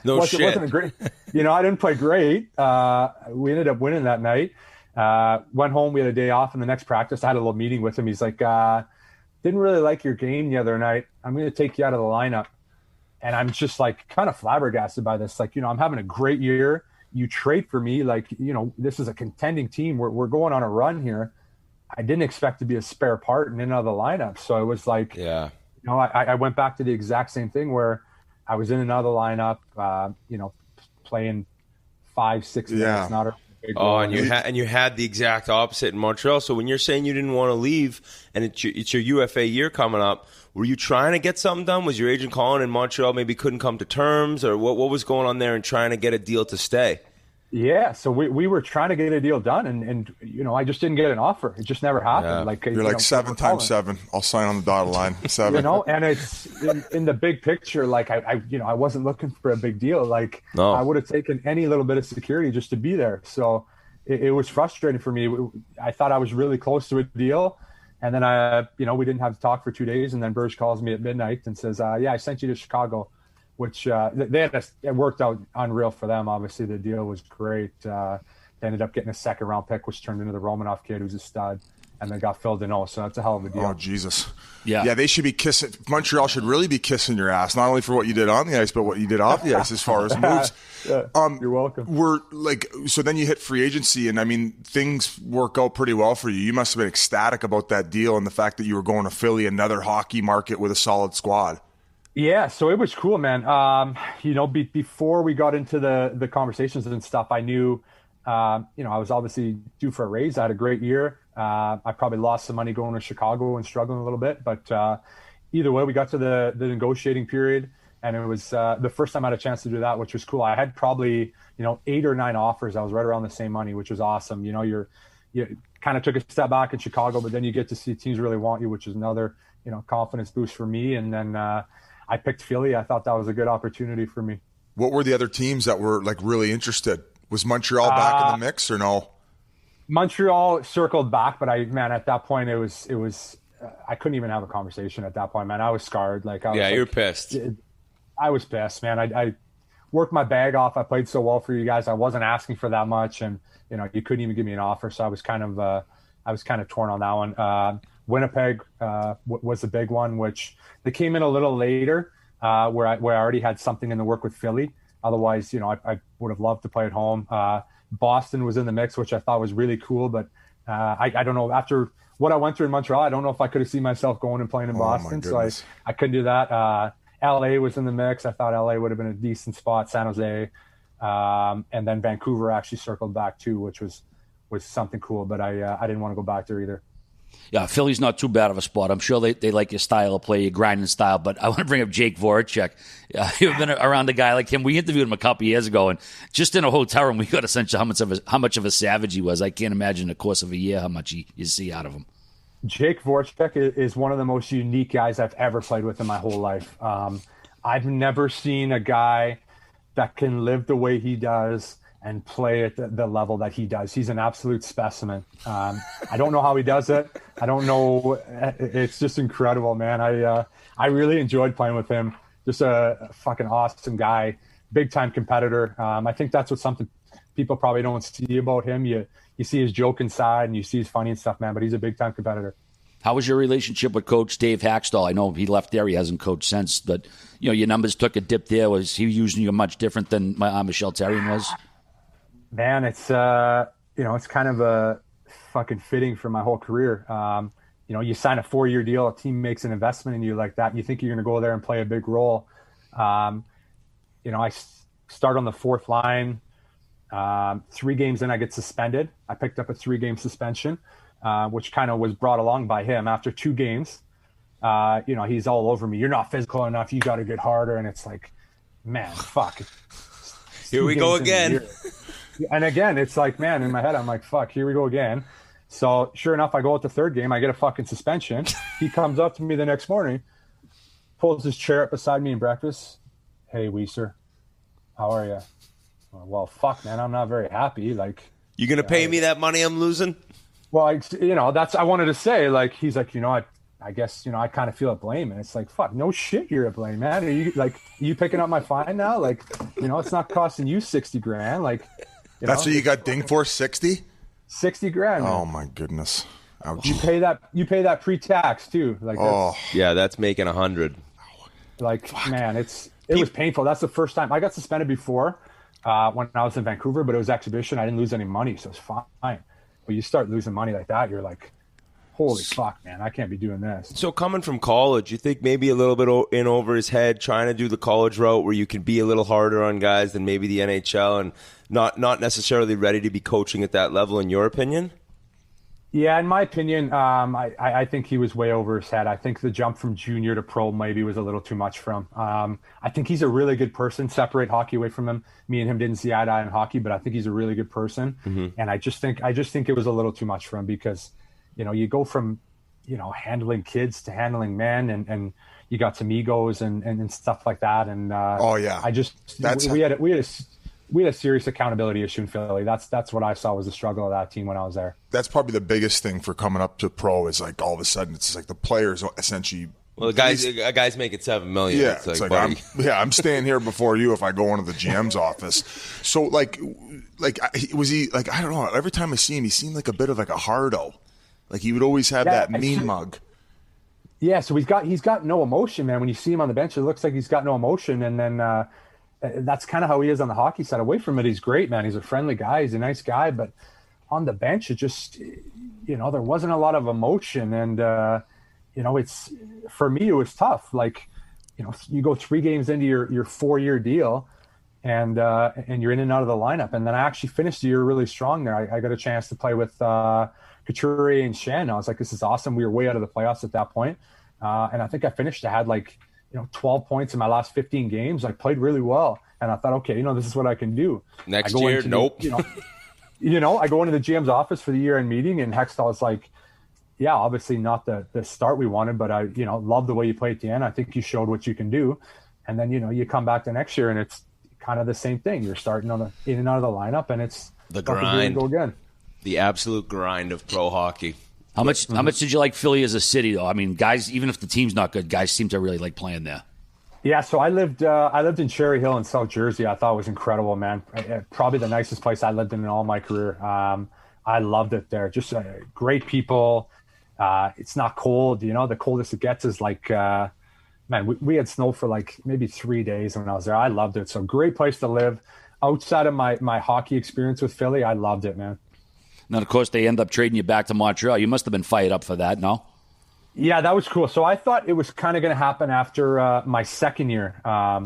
a great, I didn't play great. We ended up winning that night. Went home. We had a day off, and the next practice, I had a little meeting with him. He's like, "Didn't really like your game the other night. I'm going to take you out of the lineup." And I'm just like kind of flabbergasted by this. Like, I'm having a great year. You trade for me. Like, this is a contending team. We're going on a run here. I didn't expect to be a spare part and in and out of the lineup. So it was like, I went back to the exact same thing where I was in and out of the lineup, playing 5-6 minutes, not a big role. And you had the exact opposite in Montreal. So when you're saying you didn't want to leave and it's your UFA year coming up, were you trying to get something done? Was your agent calling in Montreal, maybe couldn't come to terms, or what was going on there and trying to get a deal to stay? Yeah, so we were trying to get a deal done, and I just didn't get an offer. It just never happened. Yeah. Like, you're like 7 times 7. I'll sign on the dotted line. 7. And it's in the big picture. Like I wasn't looking for a big deal. Like, no. I would have taken any little bit of security just to be there. So it was frustrating for me. I thought I was really close to a deal, and then we didn't have to talk for 2 days, and then Burge calls me at midnight and says, "I sent you to Chicago." Which it worked out unreal for them. Obviously, the deal was great. They ended up getting a second-round pick, which turned into the Romanov kid, who's a stud, and they got Phil Deneau. So that's a hell of a deal. Oh, Jesus. Yeah, they should be kissing. Montreal should really be kissing your ass, not only for what you did on the ice, but what you did off the ice as far as moves. You're welcome. So then you hit free agency, and I mean, things work out pretty well for you. You must have been ecstatic about that deal and the fact that you were going to Philly, another hockey market with a solid squad. Yeah, so it was cool, man. Before we got into the conversations and stuff, I knew, I was obviously due for a raise. I had a great year. I probably lost some money going to Chicago and struggling a little bit, but either way, we got to the negotiating period, and it was the first time I had a chance to do that, which was cool. I had probably 8 or 9 offers. I was right around the same money, which was awesome. You kind of took a step back in Chicago, but then you get to see teams really want you, which is another confidence boost for me. And then I picked Philly. I thought that was a good opportunity for me. What were the other teams that were like really interested? Was Montreal back in the mix or no? Montreal circled back, but at that point it was I couldn't even have a conversation at that point, man. I was scarred. You're pissed. I was pissed, man. I worked my bag off. I played so well for you guys. I wasn't asking for that much, and you couldn't even give me an offer. So I was kind of torn on that one. Winnipeg was the big one, which they came in a little later, where I already had something in the work with Philly. Otherwise, I would have loved to play at home. Boston was in the mix, which I thought was really cool, but I don't know. After what I went through in Montreal, I don't know if I could have seen myself going and playing in Boston, so I couldn't do that. LA was in the mix. I thought LA would have been a decent spot. San Jose, and then Vancouver actually circled back too, which was something cool, but I didn't want to go back there either. Yeah, Philly's not too bad of a spot. I'm sure they like your style of play, your grinding style. But I want to bring up Jake Voracek. You've been around a guy like him. We interviewed him a couple years ago, and just in a hotel room, we got a sense of how much of a savage he was. I can't imagine in the course of a year how much you see out of him. Jake Voracek is one of the most unique guys I've ever played with in my whole life. I've never seen a guy that can live the way he does and play at the level that he does. He's an absolute specimen. I don't know how he does it. I don't know. It's just incredible, man. I really enjoyed playing with him. Just a fucking awesome guy, big time competitor. I think that's something people probably don't see about him. You see his joking side and you see his funny and stuff, man, but he's a big time competitor. How was your relationship with Coach Dave Hackstall? I know he left there. He hasn't coached since, but your numbers took a dip there. Was he using you much different than Michel Therrien was? Man, it's it's kind of a fucking fitting for my whole career. You sign a 4-year deal, a team makes an investment in you like that, and you think you're going to go there and play a big role. I start on the 4th line. 3 games in, I get suspended. I picked up a 3-game suspension, which kind of was brought along by him. After 2 games, he's all over me. You're not physical enough. You got to get harder. And it's like, man, fuck. Here we go again. And again, it's like, man, in my head, I'm like, fuck, here we go again. So sure enough, I go out the third game. I get a fucking suspension. He comes up to me the next morning, pulls his chair up beside me in breakfast. Hey, Weiser, how are you? Well, fuck, man, I'm not very happy. Like, you gonna pay me that money I'm losing? Well, that's I wanted to say. Like, he's like, I guess, I kind of feel at blame. And it's like, fuck, no shit, you're at blame, man. Are you picking up my fine now? Like, it's not costing you $60,000. Like, that's what you got dinged for, 60? $60,000. Man. Oh my goodness. Ouch. You pay that pre-tax too. Like, yeah, that's making 100. Like, fuck. Man, it was painful. That's the first time I got suspended before when I was in Vancouver, but it was exhibition. I didn't lose any money, so it's fine. But you start losing money like that, you're like, holy fuck, man, I can't be doing this. So coming from college, you think maybe a little bit in over his head, trying to do the college route where you can be a little harder on guys than maybe the NHL and not necessarily ready to be coaching at that level, in your opinion? Yeah, in my opinion, I think he was way over his head. I think the jump from junior to pro maybe was a little too much for him. I think he's a really good person. Separate hockey away from him. Me and him didn't see eye to eye in hockey, but I think he's a really good person. Mm-hmm. And I just think it was a little too much for him because, you go from, handling kids to handling men, and you got some egos and stuff like that. And we had a serious accountability issue in Philly. That's what I saw was the struggle of that team when I was there. That's probably the biggest thing for coming up to pro is like all of a sudden it's like the players essentially. Well, a guy's making $7 million. Yeah, it's like I'm staying here before you if I go into the GM's office. So was he like, I don't know. Every time I see him, he seemed like a bit of like a hardo. Like he would always have that mean mug. Yeah, so he's got no emotion, man. When you see him on the bench, it looks like he's got no emotion, and then. That's kind of how he is on the hockey side. Away from it, he's great, man. He's a friendly guy. He's a nice guy. But on the bench, it just, there wasn't a lot of emotion. And, for me, it was tough. Like, you go 3 games into your 4-year deal and you're in and out of the lineup. And then I actually finished the year really strong there. I got a chance to play with Couturier and Shen. I was like, this is awesome. We were way out of the playoffs at that point. And I think I finished. I had 12 points in my last 15 games. I played really well. And I thought, okay, this is what I can do. Next year, nope. I go into the GM's office for the year-end meeting, and Hextall's like, yeah, obviously not the start we wanted, but I, love the way you played at the end. I think you showed what you can do. And then, you come back the next year and it's kind of the same thing. You're starting in and out of the lineup, and it's the grind. Go again. The absolute grind of pro hockey. How much did you like Philly as a city, though? I mean, guys, even if the team's not good, guys seem to really like playing there. Yeah, so I lived in Cherry Hill in South Jersey. I thought it was incredible, man. Probably the nicest place I lived in all my career. I loved it there. Just great people. It's not cold. The coldest it gets is like, we had snow for like maybe 3 days when I was there. I loved it. So great place to live. Outside of my hockey experience with Philly, I loved it, man. And then, of course, they end up trading you back to Montreal. You must have been fired up for that, no? Yeah, that was cool. So I thought it was kind of going to happen after my second year. I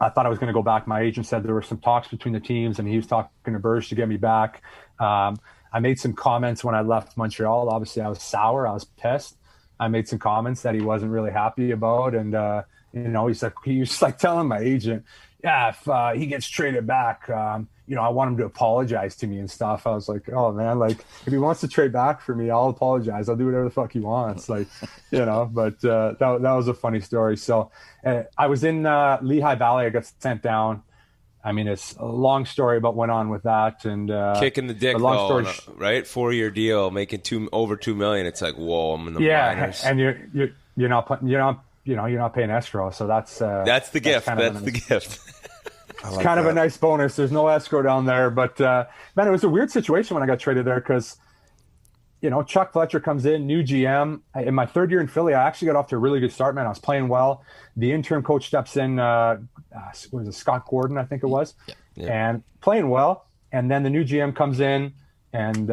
thought I was going to go back. My agent said there were some talks between the teams, and he was talking to Berge to get me back. I made some comments when I left Montreal. Obviously, I was sour. I was pissed. I made some comments that he wasn't really happy about. And, he was like telling my agent, yeah, if he gets traded back, I want him to apologize to me and stuff. I was like, oh man, like if he wants to trade back for me, I'll apologize. I'll do whatever the fuck he wants. Like, but that was a funny story. So I was in Lehigh Valley. I got sent down. I mean, it's a long story about what went on with that. And kicking the dick, though, right? 4-year deal, making over $2 million. It's like, whoa, I'm in the minors. And you're not paying escrow. So that's the gift. That's the gift. It's kind of a nice bonus. There's no escrow down there. But, man, it was a weird situation when I got traded there because, Chuck Fletcher comes in, new GM. In my 3rd year in Philly, I actually got off to a really good start, man. I was playing well. The interim coach steps in, was it Scott Gordon, I think it was, and playing well. And then the new GM comes in and,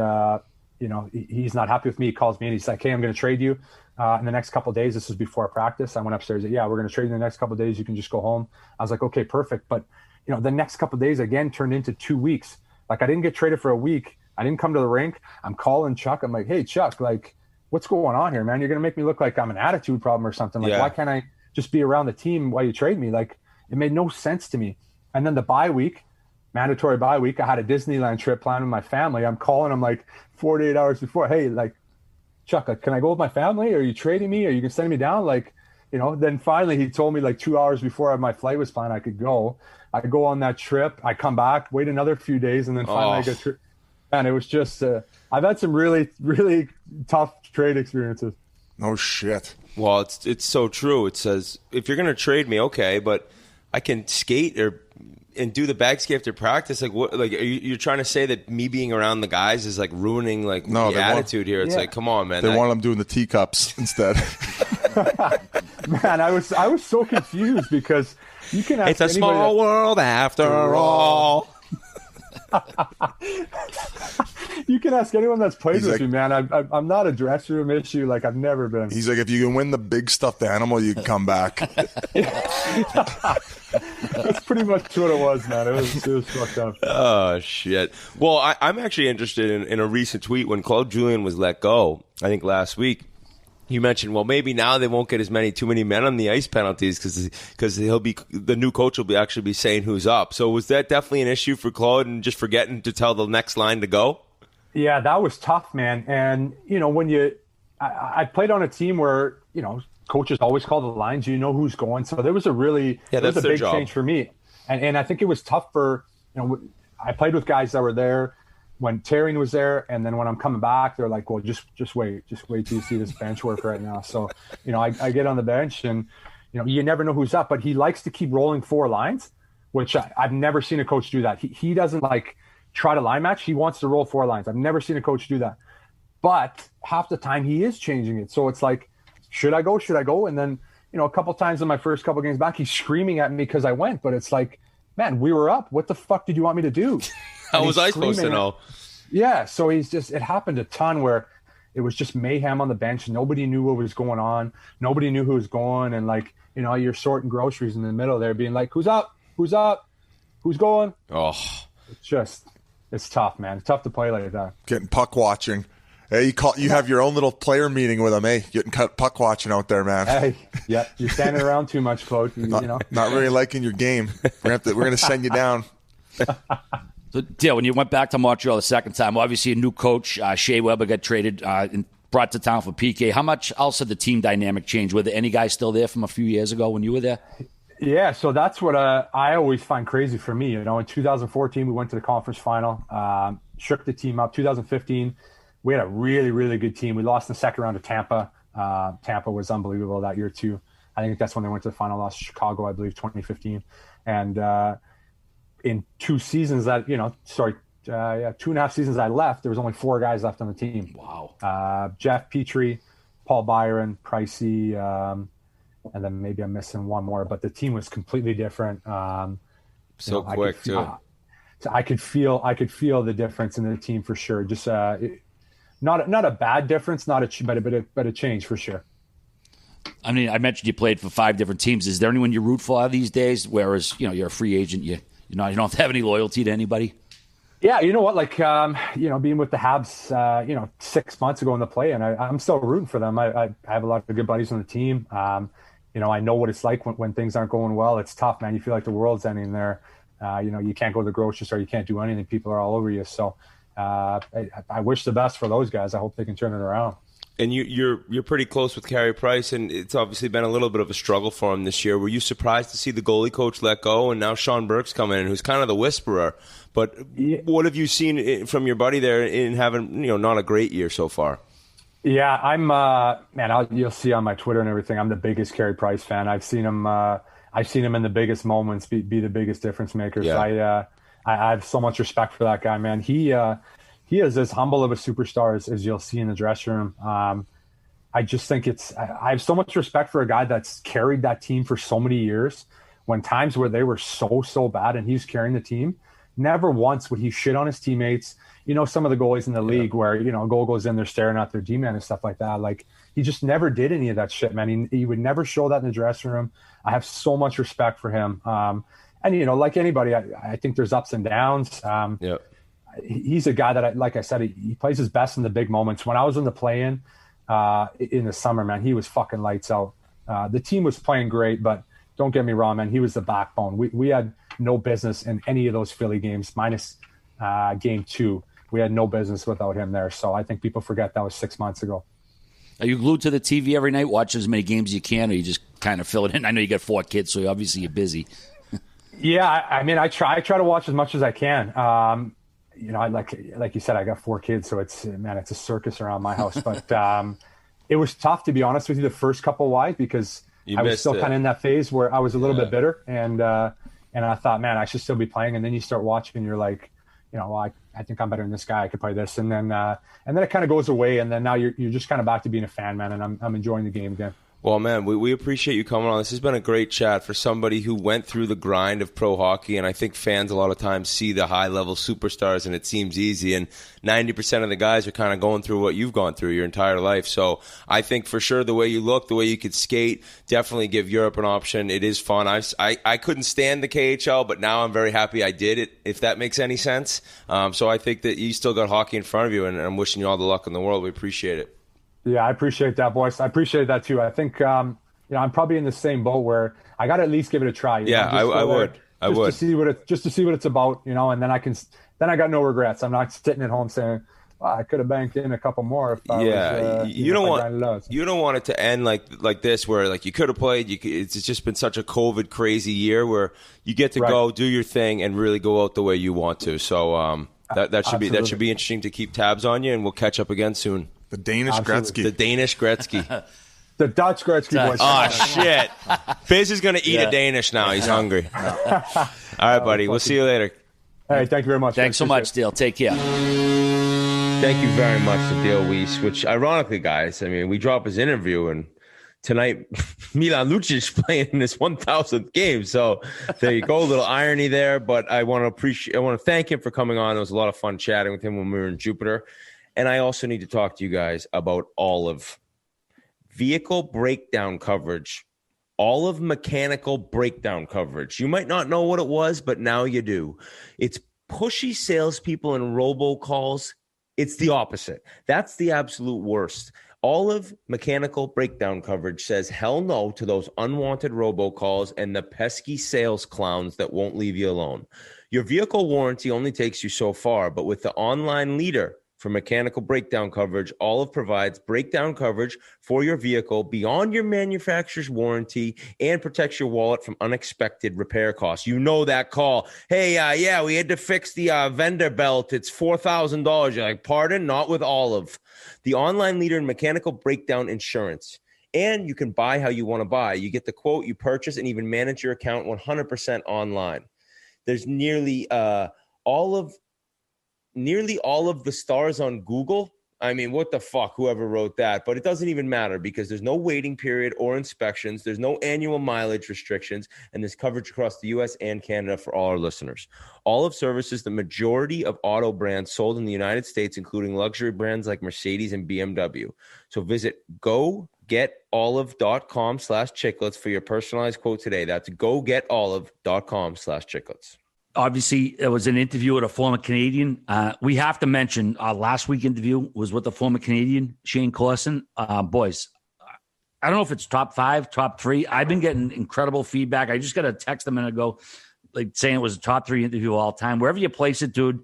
he's not happy with me. He calls me and he's like, hey, I'm going to trade you in the next couple of days. This was before practice. I went upstairs. Yeah, we're going to trade you in the next couple of days. You can just go home. I was like, okay, perfect. But, the next couple of days again turned into 2 weeks. Like I didn't get traded for a week. I didn't come to the rink. I'm calling Chuck. I'm like, hey, Chuck, like what's going on here, man? You're going to make me look like I'm an attitude problem or something. Like, why can't I just be around the team while you trade me? Like it made no sense to me. And then the bye week, mandatory bye week. I had a Disneyland trip planned with my family. I'm calling him like 48 hours before. Hey, like, Chuck, can I go with my family? Are you trading me? Are you going to send me down? Like, then finally he told me like 2 hours before my flight was planned I could go. I go on that trip. I come back, wait another few days, and then finally I get and it was just I've had some really, really tough trade experiences. No shit. Well, it's so true. It says, if you're going to trade me, okay, but I can skate and do the bag skate after practice. Like, what? Like, you're trying to say that me being around the guys is like ruining like the attitude here? It's like, come on, man. They want them doing the teacups instead. Man, I was so confused because you can ask it's a small world after all. You can ask anyone that's played with me, man. I'm not a dressing room issue like I've never been. He's like, if you can win the big stuffed animal, you can come back. That's pretty much what it was, man. It was fucked up. Oh, shit. Well, I'm actually interested in a recent tweet when Claude Julien was let go, I think last week. You mentioned, well, maybe now they won't get too many men on the ice penalties because the new coach will actually be saying who's up. So was that definitely an issue for Claude and just forgetting to tell the next line to go? Yeah, that was tough, man. And when I played on a team where coaches always call the lines, who's going. So there was a big change for me, and I think it was tough for I played with guys that were there when Terry was there, and then when I'm coming back, they're like, well, just wait till you see this bench work right now. So, I get on the bench and, you never know who's up, but he likes to keep rolling 4 lines, which I've never seen a coach do that. He doesn't like try to line match. He wants to roll 4 lines. I've never seen a coach do that, but half the time he is changing it. So it's like, should I go? And then, a couple times in my first couple games back, he's screaming at me because I went, but it's like, man, we were up. What the fuck did you want me to do? How was I supposed to know? Yeah, so it happened a ton where it was just mayhem on the bench. Nobody knew what was going on. Nobody knew who was going. And you're sorting groceries in the middle there being like, who's up? Who's going? Oh, it's tough, man. It's tough to play like that. Getting puck watching. Hey, you have your own little player meeting with them. Hey, getting puck watching out there, man. Hey, yeah, you're standing around too much, Claude. Not really liking your game. We're gonna send you down. So, Dale, when you went back to Montreal the second time, obviously a new coach, Shea Weber got traded and brought to town for PK. How much else did the team dynamic change? Were there any guys still there from a few years ago when you were there? Yeah, so that's what I always find crazy for me. In 2014, we went to the conference final, shook the team up. 2015, we had a really, really good team. We lost in the second round to Tampa. Tampa was unbelievable that year, too. I think that's when they went to the final, lost to Chicago, I believe, 2015. And in 2 seasons 2.5 seasons I left, there was only 4 guys left on the team. Wow. Jeff Petrie, Paul Byron, Pricey, and then maybe I'm missing one more, but the team was completely different. So quick too. So I could feel the difference in the team for sure. Just not a bad difference, but a change for sure. I mean, I mentioned you played for 5 different teams. Is there anyone you root for these days? Whereas you're a free agent, you don't have any loyalty to anybody. Yeah, you know what? Like, being with the Habs, 6 months ago in the play, and I'm still rooting for them. I have a lot of good buddies on the team. I know what it's like when things aren't going well. It's tough, man. You feel like the world's ending there. You can't go to the grocery store. You can't do anything. People are all over you. So I wish the best for those guys. I hope they can turn it around. And you're pretty close with Carey Price, and it's obviously been a little bit of a struggle for him this year. Were you surprised to see the goalie coach let go, and now Sean Burke's coming in, who's kind of the whisperer? But what have you seen from your buddy there in having not a great year so far? Yeah, I'm you'll see on my Twitter and everything, I'm the biggest Carey Price fan. I've seen him in the biggest moments be the biggest difference maker. Yeah. So I have so much respect for that guy, man. He is as humble of a superstar as you'll see in the dressing room. I just think I have so much respect for a guy that's carried that team for so many years. When times where they were so bad and he's carrying the team, never once would he shit on his teammates. Some of the goalies in the league where, a goal goes in, they're staring at their D-man and stuff like that. Like, he just never did any of that shit, man. He would never show that in the dressing room. I have so much respect for him. And, like anybody, I think there's ups and downs. He's a guy that, like I said, he plays his best in the big moments. When I was in the play-in in the summer, man, he was fucking lights out. The team was playing great, but don't get me wrong, man, he was the backbone. We had no business in any of those Philly games, minus game 2. We had no business without him there. So I think people forget that was 6 months ago. Are you glued to the TV every night, watching as many games as you can, or you just kind of fill it in? I know you got 4 kids, so obviously you're busy. Yeah, I mean, I try to watch as much as I can. Like you said, I got 4 kids, so it's a circus around my house. But it was tough, to be honest with you, the first couple wides, because I was still kind of in that phase where I was a little bit bitter, and I thought, man, I should still be playing. And then you start watching, and you're like, well, I think I'm better than this guy. I could play this, and then it kind of goes away, and then now you're just kind of back to being a fan, man, and I'm enjoying the game again. Well, man, we appreciate you coming on. This has been a great chat for somebody who went through the grind of pro hockey, and I think fans a lot of times see the high-level superstars, and it seems easy, and 90% of the guys are kind of going through what you've gone through your entire life. So I think for sure the way you look, the way you could skate, definitely give Europe an option. It is fun. I couldn't stand the KHL, but now I'm very happy I did it, if that makes any sense. So I think that you still got hockey in front of you, and I'm wishing you all the luck in the world. We appreciate it. Yeah, I appreciate that, boys. I appreciate that too. I think I'm probably in the same boat where I got to at least give it a try. I would. To see what it's about, and then I got no regrets. I'm not sitting at home saying, I could have banked in a couple more. If I was, you don't want it to end like this, where like you could have played. It's just been such a COVID crazy year where you get to go do your thing and really go out the way you want to. So that should be interesting to keep tabs on you, and we'll catch up again soon. The Danish Gretzky. The Danish Gretzky. The Dutch Gretzky boys. Oh, shit. Fizz is going to eat a Danish now. He's hungry. All right, buddy. We'll see you later. Hey, thank you very much. Thanks so much, Dale. Take care. Thank you very much to Dale Weise, which ironically, guys, I mean, we drop his interview, and tonight Milan Lucic's playing in his 1,000th game. So there you go. A little irony there, but I want to thank him for coming on. It was a lot of fun chatting with him when we were in Jupiter. And I also need to talk to you guys about Olive. Vehicle breakdown coverage. Olive mechanical breakdown coverage. You might not know what it was, but now you do. It's pushy salespeople and robocalls. It's the opposite. That's the absolute worst. Olive mechanical breakdown coverage says hell no to those unwanted robocalls and the pesky sales clowns that won't leave you alone. Your vehicle warranty only takes you so far, but with the online leader for mechanical breakdown coverage, Olive provides breakdown coverage for your vehicle beyond your manufacturer's warranty and protects your wallet from unexpected repair costs. You know that call. Hey, we had to fix the vendor belt. It's $4,000. You're like, pardon? Not with Olive. The online leader in mechanical breakdown insurance. And you can buy how you want to buy. You get the quote, you purchase, and even manage your account 100% online. There's nearly all of the stars on Google. I mean, what the fuck, whoever wrote that. But it doesn't even matter because there's no waiting period or inspections. There's no annual mileage restrictions. And there's coverage across the U.S. and Canada for all our listeners. Olive services the majority of auto brands sold in the United States, including luxury brands like Mercedes and BMW. So visit gogetolive.com/chiclets for your personalized quote today. That's gogetolive.com/chiclets. Obviously, it was an interview with a former Canadian. We have to mention our last week interview was with a former Canadian, Shane Corson. Boys, I don't know if it's top 5, top 3. I've been getting incredible feedback. I just got a text a minute ago, saying it was a top 3 interview all time. Wherever you place it, dude,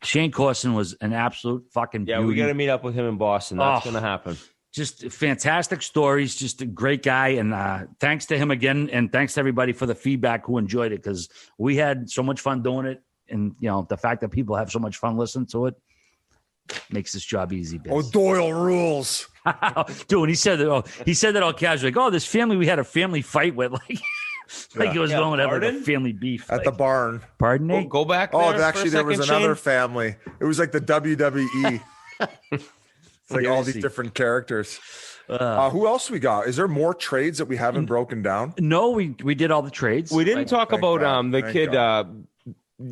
Shane Corson was an absolute fucking beauty. Yeah, we got to meet up with him in Boston. That's going to happen. Just fantastic stories, just a great guy. And thanks to him again. And thanks to everybody for the feedback who enjoyed it, because we had so much fun doing it. And, the fact that people have so much fun listening to it makes this job easy. Biz. Oh, Doyle rules. Dude, and he said that all casually. Like, this family we had a family fight with. Like it was going to have like a family beef. At the barn. Pardon me? Go back there actually, there was another family. It was like the WWE. It's like all these different characters. Who else we got? Is there more trades that we haven't broken down? No, we did all the trades. We didn't talk about the kid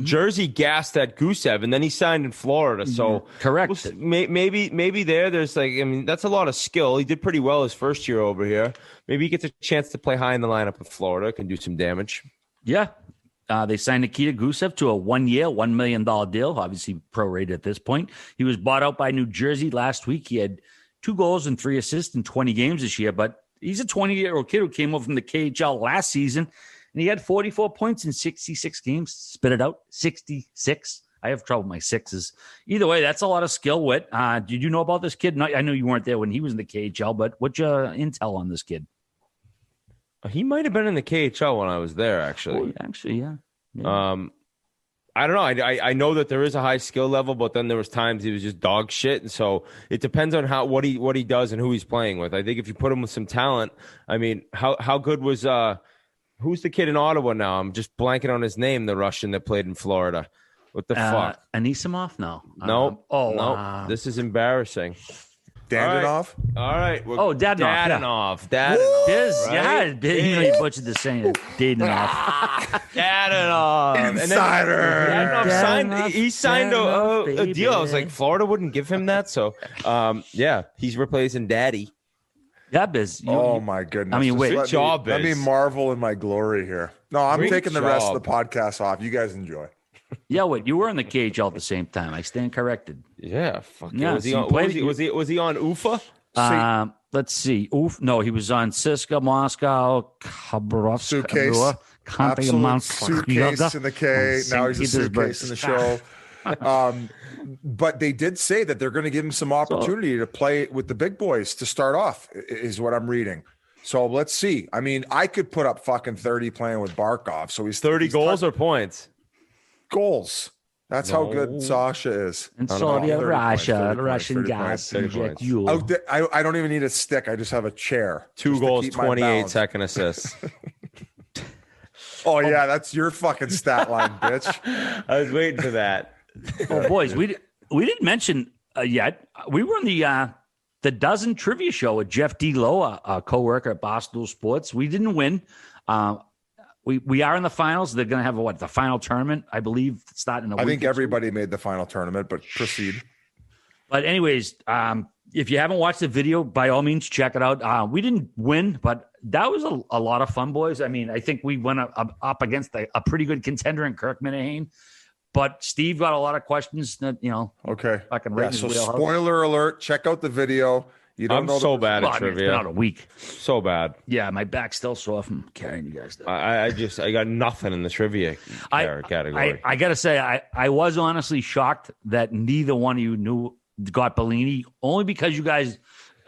Jersey gassed at Gusev, and then he signed in Florida. So correct. Maybe there's that's a lot of skill. He did pretty well his first year over here. Maybe he gets a chance to play high in the lineup in Florida, can do some damage. Yeah. They signed Nikita Gusev to a 1-year, $1 million deal, obviously prorated at this point. He was bought out by New Jersey last week. He had 2 goals and 3 assists in 20 games this year, but he's a 20-year-old kid who came over from the KHL last season and he had 44 points in 66 games. Spit it out, 66. I have trouble with my sixes. Either way, that's a lot of skill, Whit. Did you know about this kid? I know you weren't there when he was in the KHL, but what's your intel on this kid? He might have been in the KHL when I was there, actually. Oh, actually, yeah. I don't know. I know that there is a high skill level, but then there was times he was just dog shit, and so it depends on what he does and who he's playing with. I think if you put him with some talent, I mean, how good was who's the kid in Ottawa now? I'm just blanking on his name. The Russian that played in Florida. What the fuck? Anisimov? No. No. This is embarrassing. Dandanov? All right. Dadonov. Dadonov. Right? Yeah. You butchered the saying. Dadonov. Dadonov. Insider. He signed a deal. I was like, Florida wouldn't give him that. So, he's replacing Daddy. Yeah, Biz. My goodness. I mean, wait. Good job, Biz. Let me marvel in my glory here. No, I'm taking the rest of the podcast off. You guys enjoy. Yeah, wait. You were in the KHL at the same time. I stand corrected. Yeah, fuck yeah. Was he on UFA? Let's see. No, he was on Siska, Moscow, Khabarovsk. Suitcase. Absolute suitcase in the K. Now he's a suitcase in the show. But they did say that they're going to give him some opportunity to play with the big boys to start off, is what I'm reading. So let's see. I mean, I could put up fucking 30 playing with Barkov. So he's 30 goals or points? Goals. That's how good Sasha is. And Soviet Russia, the Russian guys. I don't even need a stick. I just have a chair. 2 goals, 28-second assists. Oh, yeah. That's your fucking stat line, bitch. I was waiting for that. Oh, boys, we didn't mention yet. We were on the Dozen Trivia Show with Jeff D. Lowe, a co-worker at Barstool Sports. We didn't win. We are in the finals. They're going to have the final tournament, I believe, starting in a week. I think everybody made the final tournament, but proceed. But anyways, if you haven't watched the video, by all means, check it out. We didn't win, but that was a lot of fun, boys. I mean, I think we went up against a pretty good contender in Kirk Minihane. But Steve got a lot of questions that, Okay. So spoiler alert, check out the video. I'm so bad at trivia. It's been out a week. So bad. Yeah, my back's still sore from carrying you guys down. I got nothing in the trivia category. I got to say, I was honestly shocked that neither one of you got Bellini, only because you guys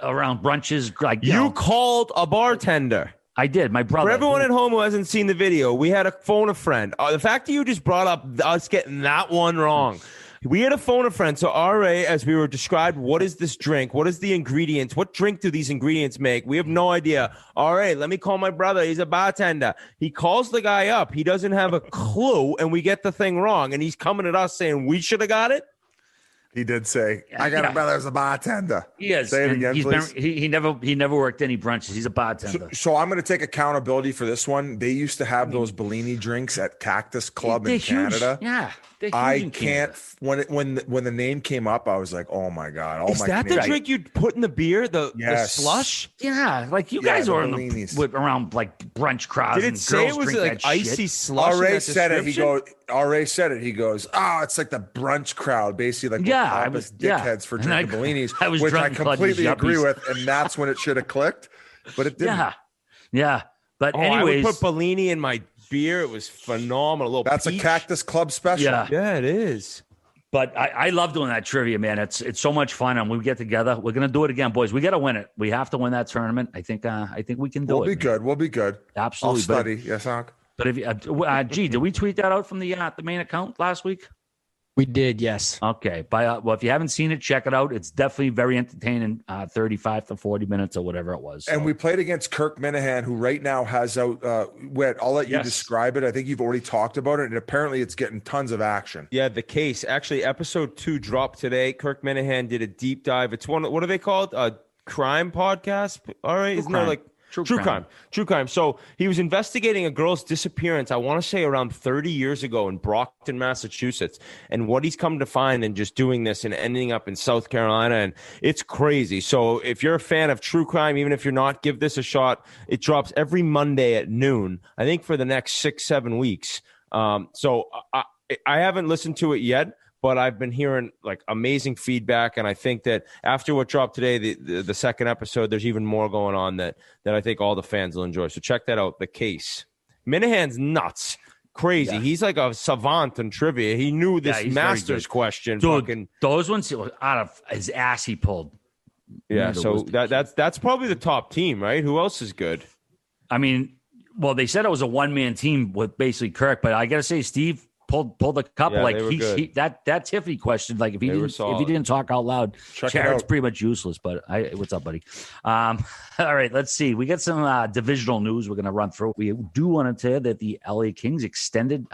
around brunches. You called a bartender. I did. My brother. For everyone at home who hasn't seen the video, we had to phone a friend. The fact that you just brought up us getting that one wrong. We had to phone a friend. So RA, as we were described, what is this drink? What is the ingredients? What drink do these ingredients make? We have no idea. RA, let me call my brother. He's a bartender. He calls the guy up. He doesn't have a clue, and we get the thing wrong. And he's coming at us saying we should have got it. He did say, I got a brother as a bartender. He is. Say it again, please. He never worked any brunches. He's a bartender. So I'm going to take accountability for this one. They used to have those Bellini drinks at Cactus Club in Canada. Yeah. I can't. When the name came up, I was like, "Oh my god!" Is that the drink you'd put in the beer? The slush? Yeah, like you guys are around like brunch crowds. Did it say it was like icy slush? RA said it. He goes, "Oh, it's like the brunch crowd, basically like dickheads for drinking Bellinis," which I completely agree with, and that's when it should have clicked, but it didn't. Yeah. But anyways, I would put Bellini in my beer. It was phenomenal. That's peach. A Cactus Club special. Yeah, it is. But I love doing that trivia, man. It's so much fun, and we get together. We're gonna do it again, boys. We got to win it. We have to win that tournament. I think we can do it. We'll be good. Absolutely. I'll study. Yes, Hank. But if did we tweet that out from the main account last week? We did, yes. Okay. If you haven't seen it, check it out. It's definitely very entertaining. 35 to 40 minutes or whatever it was. So. And we played against Kirk Minihane, who right now has out. Whit, I'll let you describe it. I think you've already talked about it, and apparently it's getting tons of action. Yeah, the case. Actually, episode 2 dropped today. Kirk Minihane did a deep dive. It's one. What are they called? Crime podcast. All right, isn't there like? True crime. So he was investigating a girl's disappearance, I want to say around 30 years ago in Brockton, Massachusetts. And what he's come to find and just doing this and ending up in South Carolina. And it's crazy. So if you're a fan of true crime, even if you're not, give this a shot. It drops every Monday at noon, I think for the next 6-7 weeks. So I haven't listened to it yet, but I've been hearing like amazing feedback, and I think that after what dropped today, the second episode, there's even more going on that I think all the fans will enjoy. So check that out, The Case. Minahan's nuts. Crazy. Yeah. He's like a savant in trivia. He knew this Masters question. Dude, those ones out of his ass he pulled. Yeah, so that's probably the top team, right? Who else is good? I mean, well, they said it was a one-man team with basically Kirk, but I got to say, Steve pulled a couple. Yeah, like that Tiffany question, like if he didn't talk out loud, Jared's pretty much useless. But what's up, buddy? All right, let's see. We got some divisional news we're going to run through. We do want to tell you that the LA Kings extended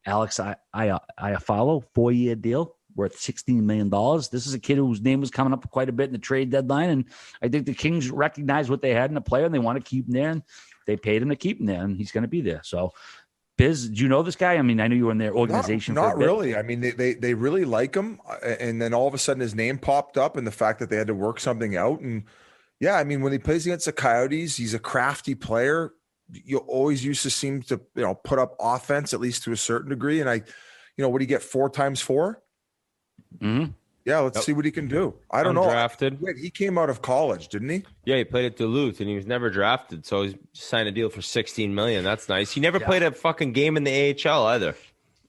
Alex Iafallo 4-year deal worth $16 million. This is a kid whose name was coming up quite a bit in the trade deadline, and I think the Kings recognized what they had in a player, and they want to keep him there, and they paid him to keep him there, and he's going to be there. So. Biz, do you know this guy? I mean, I knew you were in their organization. Not really. I mean, they really like him, and then all of a sudden his name popped up, and the fact that they had to work something out. And yeah, I mean, when he plays against the Coyotes, he's a crafty player. You always used to seem to put up offense at least to a certain degree. And what do you get 4 times 4? Mm-hmm. Yeah, let's see what he can do. I don't know. Undrafted. Wait, he came out of college, didn't he? Yeah, he played at Duluth, and he was never drafted. So he signed a deal for $16 million. That's nice. He never played a fucking game in the AHL either.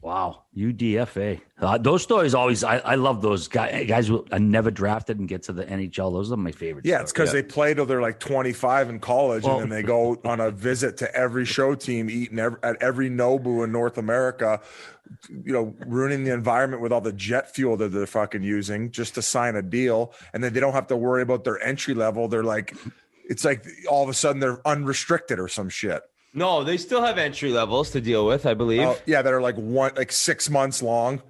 Wow, UDFA. Those stories always. I love those guys who are never drafted and get to the NHL. Those are my favorite. Yeah, it's because they play till they're like 25 in college, and then they go on a visit to every show team, eating at every Nobu in North America. Ruining the environment with all the jet fuel that they're fucking using just to sign a deal. And then they don't have to worry about their entry level. They're like, it's like all of a sudden they're unrestricted or some shit. No, they still have entry levels to deal with, I believe. Yeah, that are like 6 months long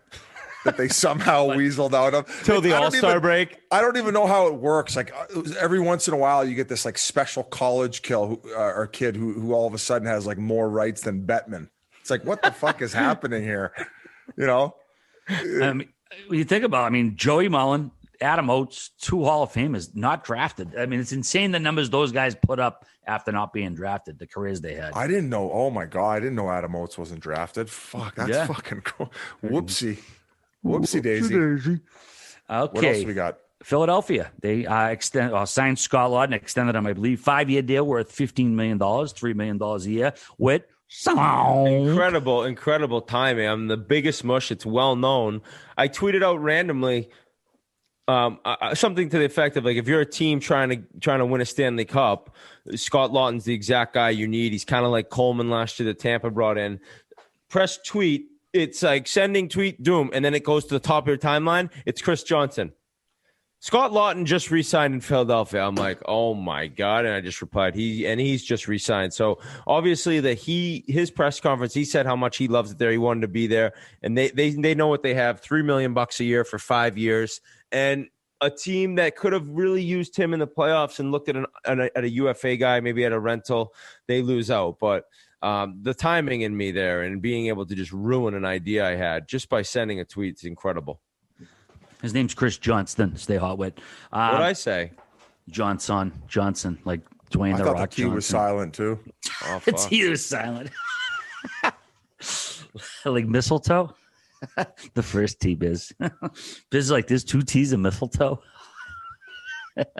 that they somehow weaseled out of. Till the All-Star break. I don't even know how it works. Like every once in a while you get this like special college kid who all of a sudden has like more rights than Bettman. It's like, what the fuck is happening here? When you think about it, Joey Mullen, Adam Oates, 2 Hall of Famers, not drafted. I mean, it's insane the numbers those guys put up after not being drafted, the careers they had. I didn't know. Oh, my God. I didn't know Adam Oates wasn't drafted. Fuck, that's fucking cool. Whoopsie daisy. Okay. What else we got? Philadelphia. They signed Scott Laughton, extended him, I believe, 5-year deal worth $15 million, $3 million a year with incredible timing. I'm the biggest mush. It's well known. I tweeted out randomly something to the effect of like, if you're a team trying to win a Stanley Cup, Scott Laughton's the exact guy you need. He's kind of like Coleman last year that Tampa brought in. Press tweet. It's like sending tweet doom, and then it goes to the top of your timeline. It's Chris Johnson. Scott Laughton just re-signed in Philadelphia. I'm like, oh my God. And I just replied, he's just re-signed. So obviously his press conference, he said how much he loves it there. He wanted to be there. And they know what they have, $3 million a year for 5 years. And a team that could have really used him in the playoffs and looked at a UFA guy, maybe at a rental, they lose out. But the timing in me there and being able to just ruin an idea I had just by sending a tweet is incredible. His name's Chris Johnston. Stay hot with. What did I say? Johnson, like Dwayne the Rock Johnson. I thought the T was silent too. Oh, the T was silent. Like mistletoe. The first T, Biz. Biz is like, there's 2 T's of mistletoe.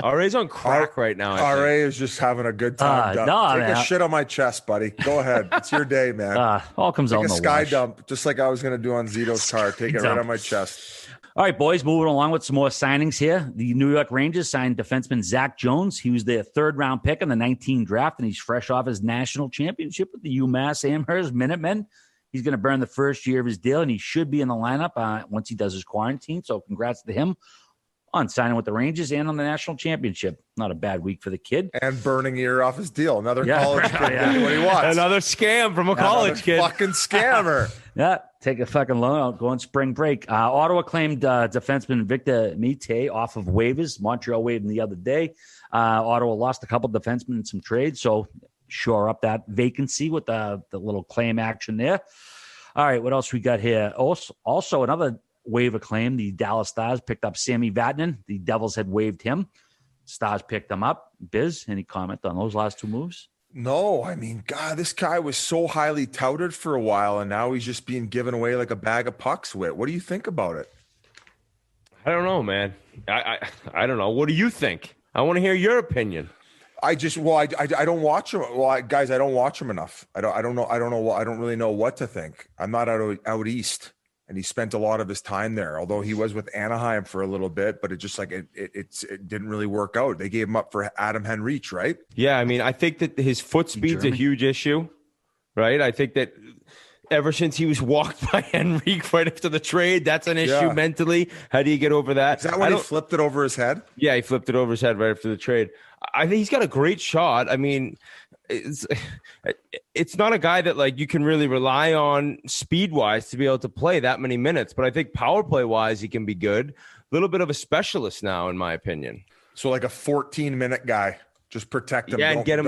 RA's on crack right now. RA is just having a good time. Take a shit on my chest, buddy. Go ahead. It's your day, man. All comes out in the sky wash. dump, just like I was going to do on Zito's car. Take it right on my chest. All right, boys, moving along with some more signings here. The New York Rangers signed defenseman Zach Jones. He was their 3rd-round pick in the 19 draft, and he's fresh off his national championship with the UMass Amherst Minutemen. He's going to burn the first year of his deal, and he should be in the lineup once he does his quarantine. So congrats to him on signing with the Rangers and on the national championship. Not a bad week for the kid. And burning a year off his deal. Another college kid doing what he wants. Another scam from a college kid. Fucking scammer. Yeah, take a fucking loan out, go on spring break. Ottawa claimed defenseman Victor Mete off of waivers. Montreal waived him the other day. Ottawa lost a couple defensemen in some trades, so shore up that vacancy with the little claim action there. All right, what else we got here? Also another waiver claim. The Dallas Stars picked up Sammy Vatanen. The Devils had waived him. Stars picked him up. Biz, any comment on those last 2 moves? No, God, this guy was so highly touted for a while, and now he's just being given away like a bag of pucks. What do you think about it? I don't know, man. I don't know. What do you think? I want to hear your opinion. I don't watch him. Well, guys, I don't watch him enough. I don't know. I don't really know what to think. I'm not out east, and he spent a lot of his time there. Although he was with Anaheim for a little bit, but it just like it didn't really work out. They gave him up for Adam Henrique, right? Yeah, I mean, I think that his foot speed's a huge issue, right? I think that ever since he was walked by Henrique right after the trade, that's an issue mentally. How do you get over that? Is that when he flipped it over his head? Yeah, he flipped it over his head right after the trade. I think he's got a great shot. I mean, it's not a guy that like you can really rely on speed-wise to be able to play that many minutes, but I think power play-wise he can be good. A little bit of a specialist now, in my opinion. So like a 14-minute guy. Just protect him. Yeah, and get him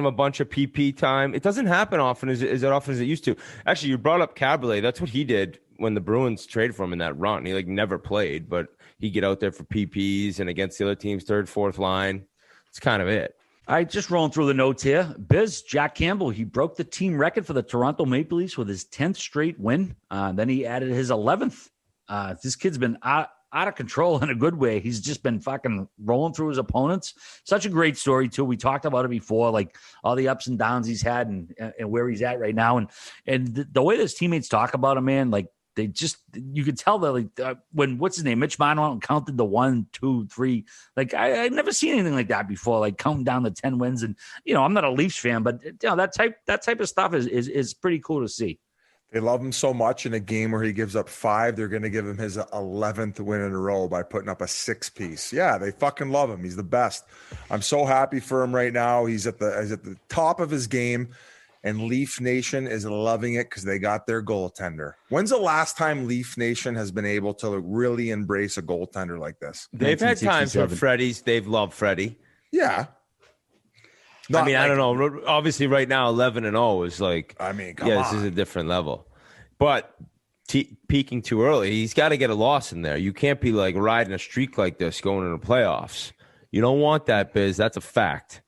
a bunch of PP time. It doesn't happen often as often as it used to. Actually, you brought up Carvel. That's what he did when the Bruins traded for him in that run. He like never played, but he'd get out there for PPs and against the other team's third, fourth line. It's kind of it. All right, just rolling through the notes here. Jack Campbell, he broke the team record for the Toronto Maple Leafs with his 10th straight win. Then he added his 11th. This kid's been out of control in a good way. He's just been fucking rolling through his opponents. Such a great story, too. We talked about it before, like all the ups and downs he's had and where he's at right now. And the way his teammates talk about him, man, like they just, you could tell that like when, what's his name? Mitch Marner counted the 1, 2, 3. Like I'd never seen anything like that before, like counting down the 10 wins. And, I'm not a Leafs fan, but that type of stuff is pretty cool to see. They love him so much in a game where he gives up 5. They're going to give him his 11th win in a row by putting up a 6-piece. Yeah, they fucking love him. He's the best. I'm so happy for him right now. He's at the top of his game, and Leaf Nation is loving it because they got their goaltender. When's the last time Leaf Nation has been able to really embrace a goaltender like this? They've had times where they've loved Freddie. Yeah. I don't know. Obviously, right now, 11-0 is like. I mean, this is a different level. But peaking too early, he's got to get a loss in there. You can't be like riding a streak like this going into the playoffs. You don't want that, Biz. That's a fact.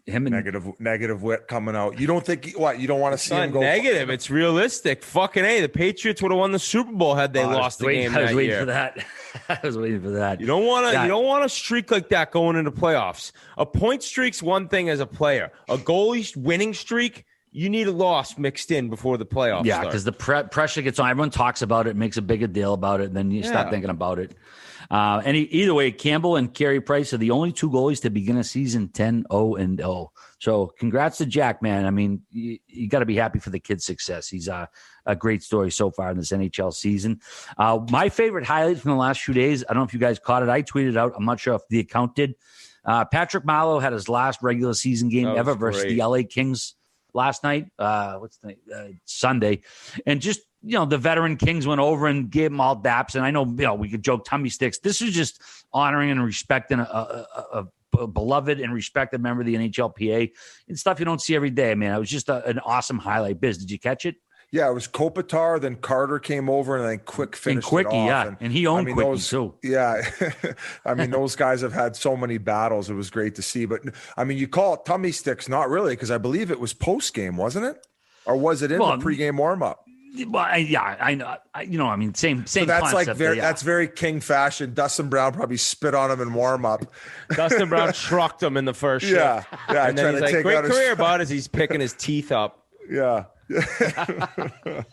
Negative wit coming out. You don't think you don't want to see him go negative? It's realistic. Fucking A. The Patriots would have won the Super Bowl had they lost the game. I was waiting for that. I was waiting for that. You don't want a streak like that going into playoffs. A point streak's one thing as a player. A goalie winning streak, you need a loss mixed in before the playoffs. Yeah, because the pressure gets on. Everyone talks about it, makes a bigger deal about it, and then you stop thinking about it. Either way, Campbell and Carey Price are the only 2 goalies to begin a season 10-0-0. So congrats to Jack, man. I mean, you got to be happy for the kid's success. He's a great story so far in this NHL season. My favorite highlight from the last few days, I don't know if you guys caught it. I tweeted out. I'm not sure if the account did. Patrick Marleau had his last regular season game ever versus the LA Kings last night. Sunday. And just, the veteran Kings went over and gave them all daps. And I know, we could joke tummy sticks. This is just honoring and respecting a beloved and respected member of the NHLPA and stuff you don't see every day, man. It was just an awesome highlight. Biz, did you catch it? Yeah, it was Kopitar, then Carter came over, and then Quick finished Quickie, it off. Yeah, and he owned Quickie, too. Yeah, I mean, those guys have had so many battles. It was great to see. But, I mean, you call it tummy sticks, not really, because I believe it was post-game, wasn't it? Or was it in the pregame warm-up? Well, yeah, I know. Same. But that's concept, that's very King fashion. Dustin Brown probably spit on him in warm-up. Dustin Brown trucked him in the first shift. Yeah. And then he's like, great career, bud, as he's picking his teeth up. Yeah. That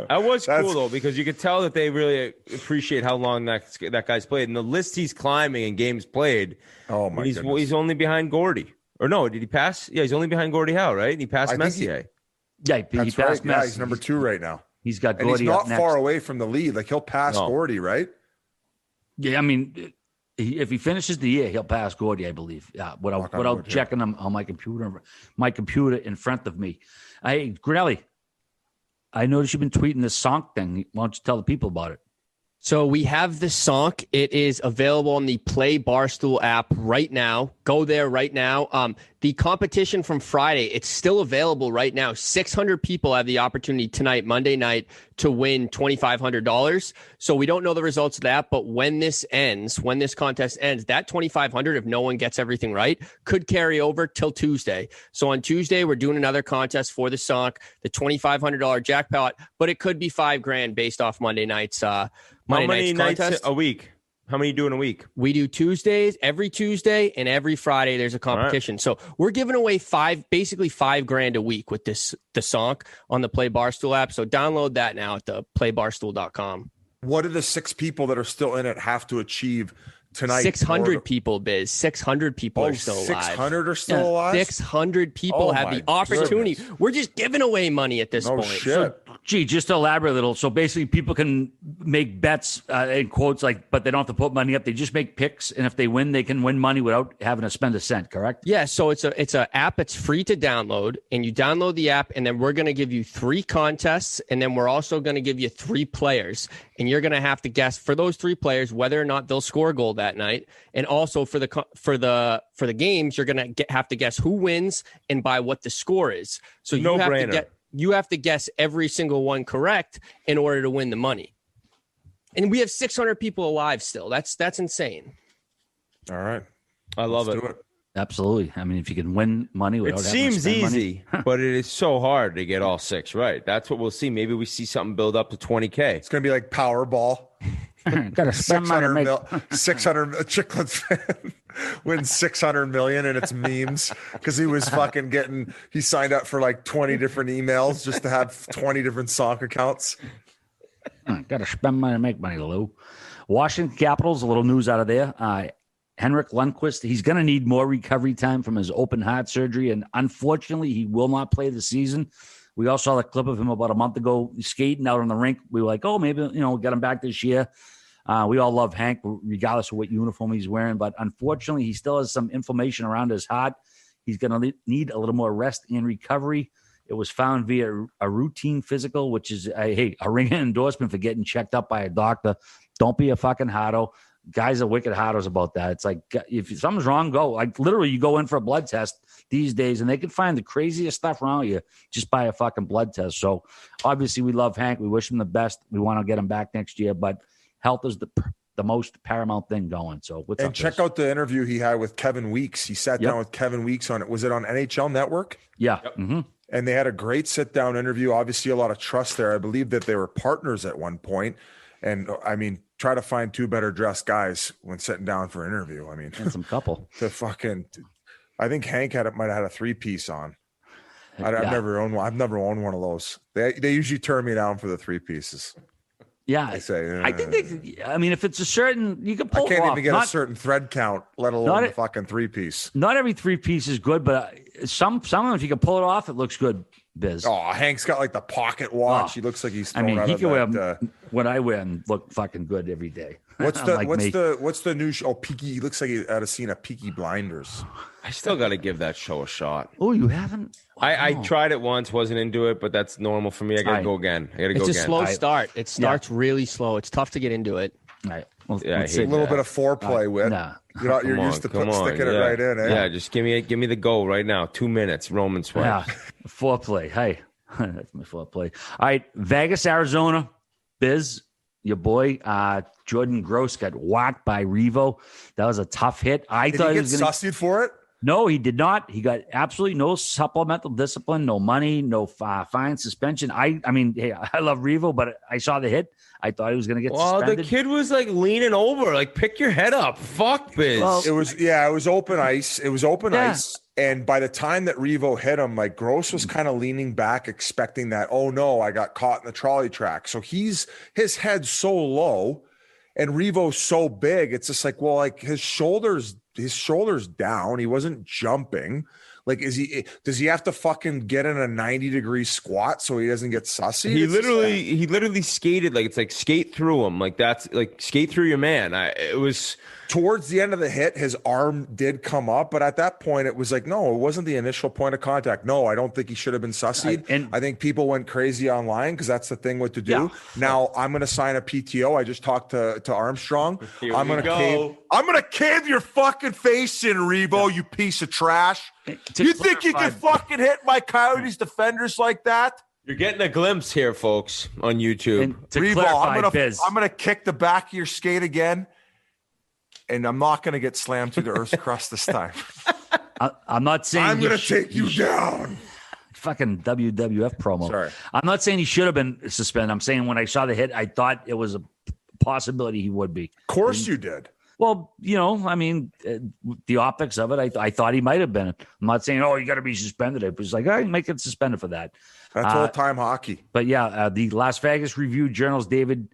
was cool though, because you could tell that they really appreciate how long that guy's played, and the list he's climbing in games played. Oh my goodness. He's only behind Gordy, or no? Did he pass? Yeah, he's only behind Gordie Howe, right? And he passed Messier. He passed right. Messier. Yeah, he's number 2 right now. He's got Gordy. And he's not up far next. away from the lead. Like he'll pass Gordy, right? Yeah, I mean, if he finishes the year, he'll pass Gordy, I believe. Yeah, without checking him on my computer in front of me. Hey, Grinelli, I noticed you've been tweeting this song thing. Why don't you tell the people about it? So we have the Sonk. It is available on the Play Barstool app right now. Go there right now. The competition from Friday, it's still available right now. 600 people have the opportunity tonight, Monday night, to win $2,500. So we don't know the results of that, but when this contest ends, that $2,500, if no one gets everything right, could carry over till Tuesday. So on Tuesday, we're doing another contest for the Sonk, the $2,500 jackpot, but it could be $5,000 based off Monday night's How many nights contest. a week? How many do in a week? We do Tuesdays, every Tuesday, and every Friday there's a competition. Right. So we're giving away basically $5,000 a week with the Sonk on the Play Barstool app. So download that now at the playbarstool.com. What do the 6 people that are still in it have to achieve tonight? 600 people, Biz. 600 people are still alive. 600 are still alive? 600 people have the opportunity. Goodness. We're just giving away money at this point. Shit. So, just to elaborate a little. So basically people can make bets in quotes, but they don't have to put money up. They just make picks. And if they win, they can win money without having to spend a cent, correct? Yeah. So it's a app. It's free to download, and you download the app, and then we're going to give you 3 contests. And then we're also going to give you 3 players, and you're going to have to guess for those 3 players whether or not they'll score a goal that night. And also for the games, you're going to have to guess who wins and by what the score is. So you have to guess every single one correct in order to win the money. And we have 600 people alive still. That's insane. All right. I love it. Absolutely. I mean, if you can win money without it seems easy, but it is so hard to get all 6 right. That's what we'll see. Maybe we see something build up to 20K. It's going to be like Powerball. Got to spend money. 600 Chiclets fan wins 600 million, and it's memes because he was he signed up for like 20 different emails just to have 20 different Sonk accounts. Got to spend money to make money, Lou. Washington Capitals, a little news out of there. Henrik Lundqvist, he's going to need more recovery time from his open heart surgery, and unfortunately, he will not play the season. We all saw the clip of him about a month ago skating out on the rink. We were like, oh, maybe, we'll get him back this year. We all love Hank, regardless of what uniform he's wearing. But unfortunately, he still has some inflammation around his heart. He's going to need a little more rest and recovery. It was found via a routine physical, which is, a ringing endorsement for getting checked up by a doctor. Don't be a fucking hardo. Guys are wicked hardos about that. It's like, if something's wrong, go. Like, literally, you go in for a blood test these days, and they can find the craziest stuff wrong with you just by a fucking blood test. So, obviously, we love Hank. We wish him the best. We want to get him back next year, but health is the most paramount thing going. So, check out the interview he had with Kevin Weeks. He sat down with Kevin Weeks on it. Was it on NHL Network? Yeah. Yep. Mm-hmm. And they had a great sit-down interview. Obviously, a lot of trust there. I believe that they were partners at one point. And, I mean, try to find 2 better dressed guys when sitting down for an interview. I mean, and some couple. I think Hank might have had a 3-piece on. I've never owned one. I've never owned one of those. They usually turn me down for the 3 pieces. Yeah, I say. I think if it's a certain, you can pull. I can't even get a certain thread count, let alone the fucking 3-piece. Not every 3-piece is good, but some of them, if you can pull it off, it looks good. Biz. Oh, Hank's got like the pocket watch. He looks like he's. He can wear what I wear and look fucking good every day. What's the new show? Oh, Peaky. He looks like he had seen a Peaky Blinders. I still got to give that show a shot. Oh, you haven't? I tried it once, wasn't into it, but that's normal for me. I got to go again. It's a slow start. It starts really slow. It's tough to get into it. Right. Well, it's a little bit of foreplay with. Nah. You're used to sticking it right in. Eh? Yeah, just give me the go right now. 2 minutes, Roman swipe. Yeah, foreplay. Hey, that's my foreplay. All right, Vegas, Arizona. Biz, your boy, Jordan Gross got whacked by Revo. That was a tough hit. Did he get sussied for it? No, he did not. He got absolutely no supplemental discipline, no money, no fine, suspension. I mean, hey, I love Revo, but I saw the hit. I thought he was going to get suspended. The kid was like leaning over, like pick your head up. Fuck, Biz. Well, it was open ice. It was open ice. And by the time that Revo hit him, like Gross was kind of leaning back, expecting that, oh no, I got caught in the trolley track. So his head's so low and Revo's so big. It's just like, well, like his shoulders down. He wasn't jumping. Like, does he have to fucking get in a 90-degree squat so he doesn't get sussy? He literally skated like, it's like skate through him. Like that's like skate through your man. It was towards the end of the hit, his arm did come up, but at that point it was like, no, it wasn't the initial point of contact. No, I don't think he should have been sussied. I think people went crazy online because that's the thing what to do. Yeah. Now I'm going to sign a PTO. I just talked to Armstrong. I'm going to cave your fucking face in, Revo, you piece of trash. You think you can fucking hit my Coyotes defenders like that? You're getting a glimpse here, folks, on YouTube. Revo, I'm gonna kick the back of your skate again, and I'm not gonna get slammed through the Earth's crust this time. I'm not saying I'm gonna take you down. Fucking WWF promo. Sorry. I'm not saying he should have been suspended. I'm saying when I saw the hit, I thought it was possibility he would be. Of course you did. Well, I mean, the optics of it, I thought he might have been. I'm not saying, you got to be suspended. It was like, all right, might get suspended for that. That's old-time hockey. But yeah, the Las Vegas Review-Journal's David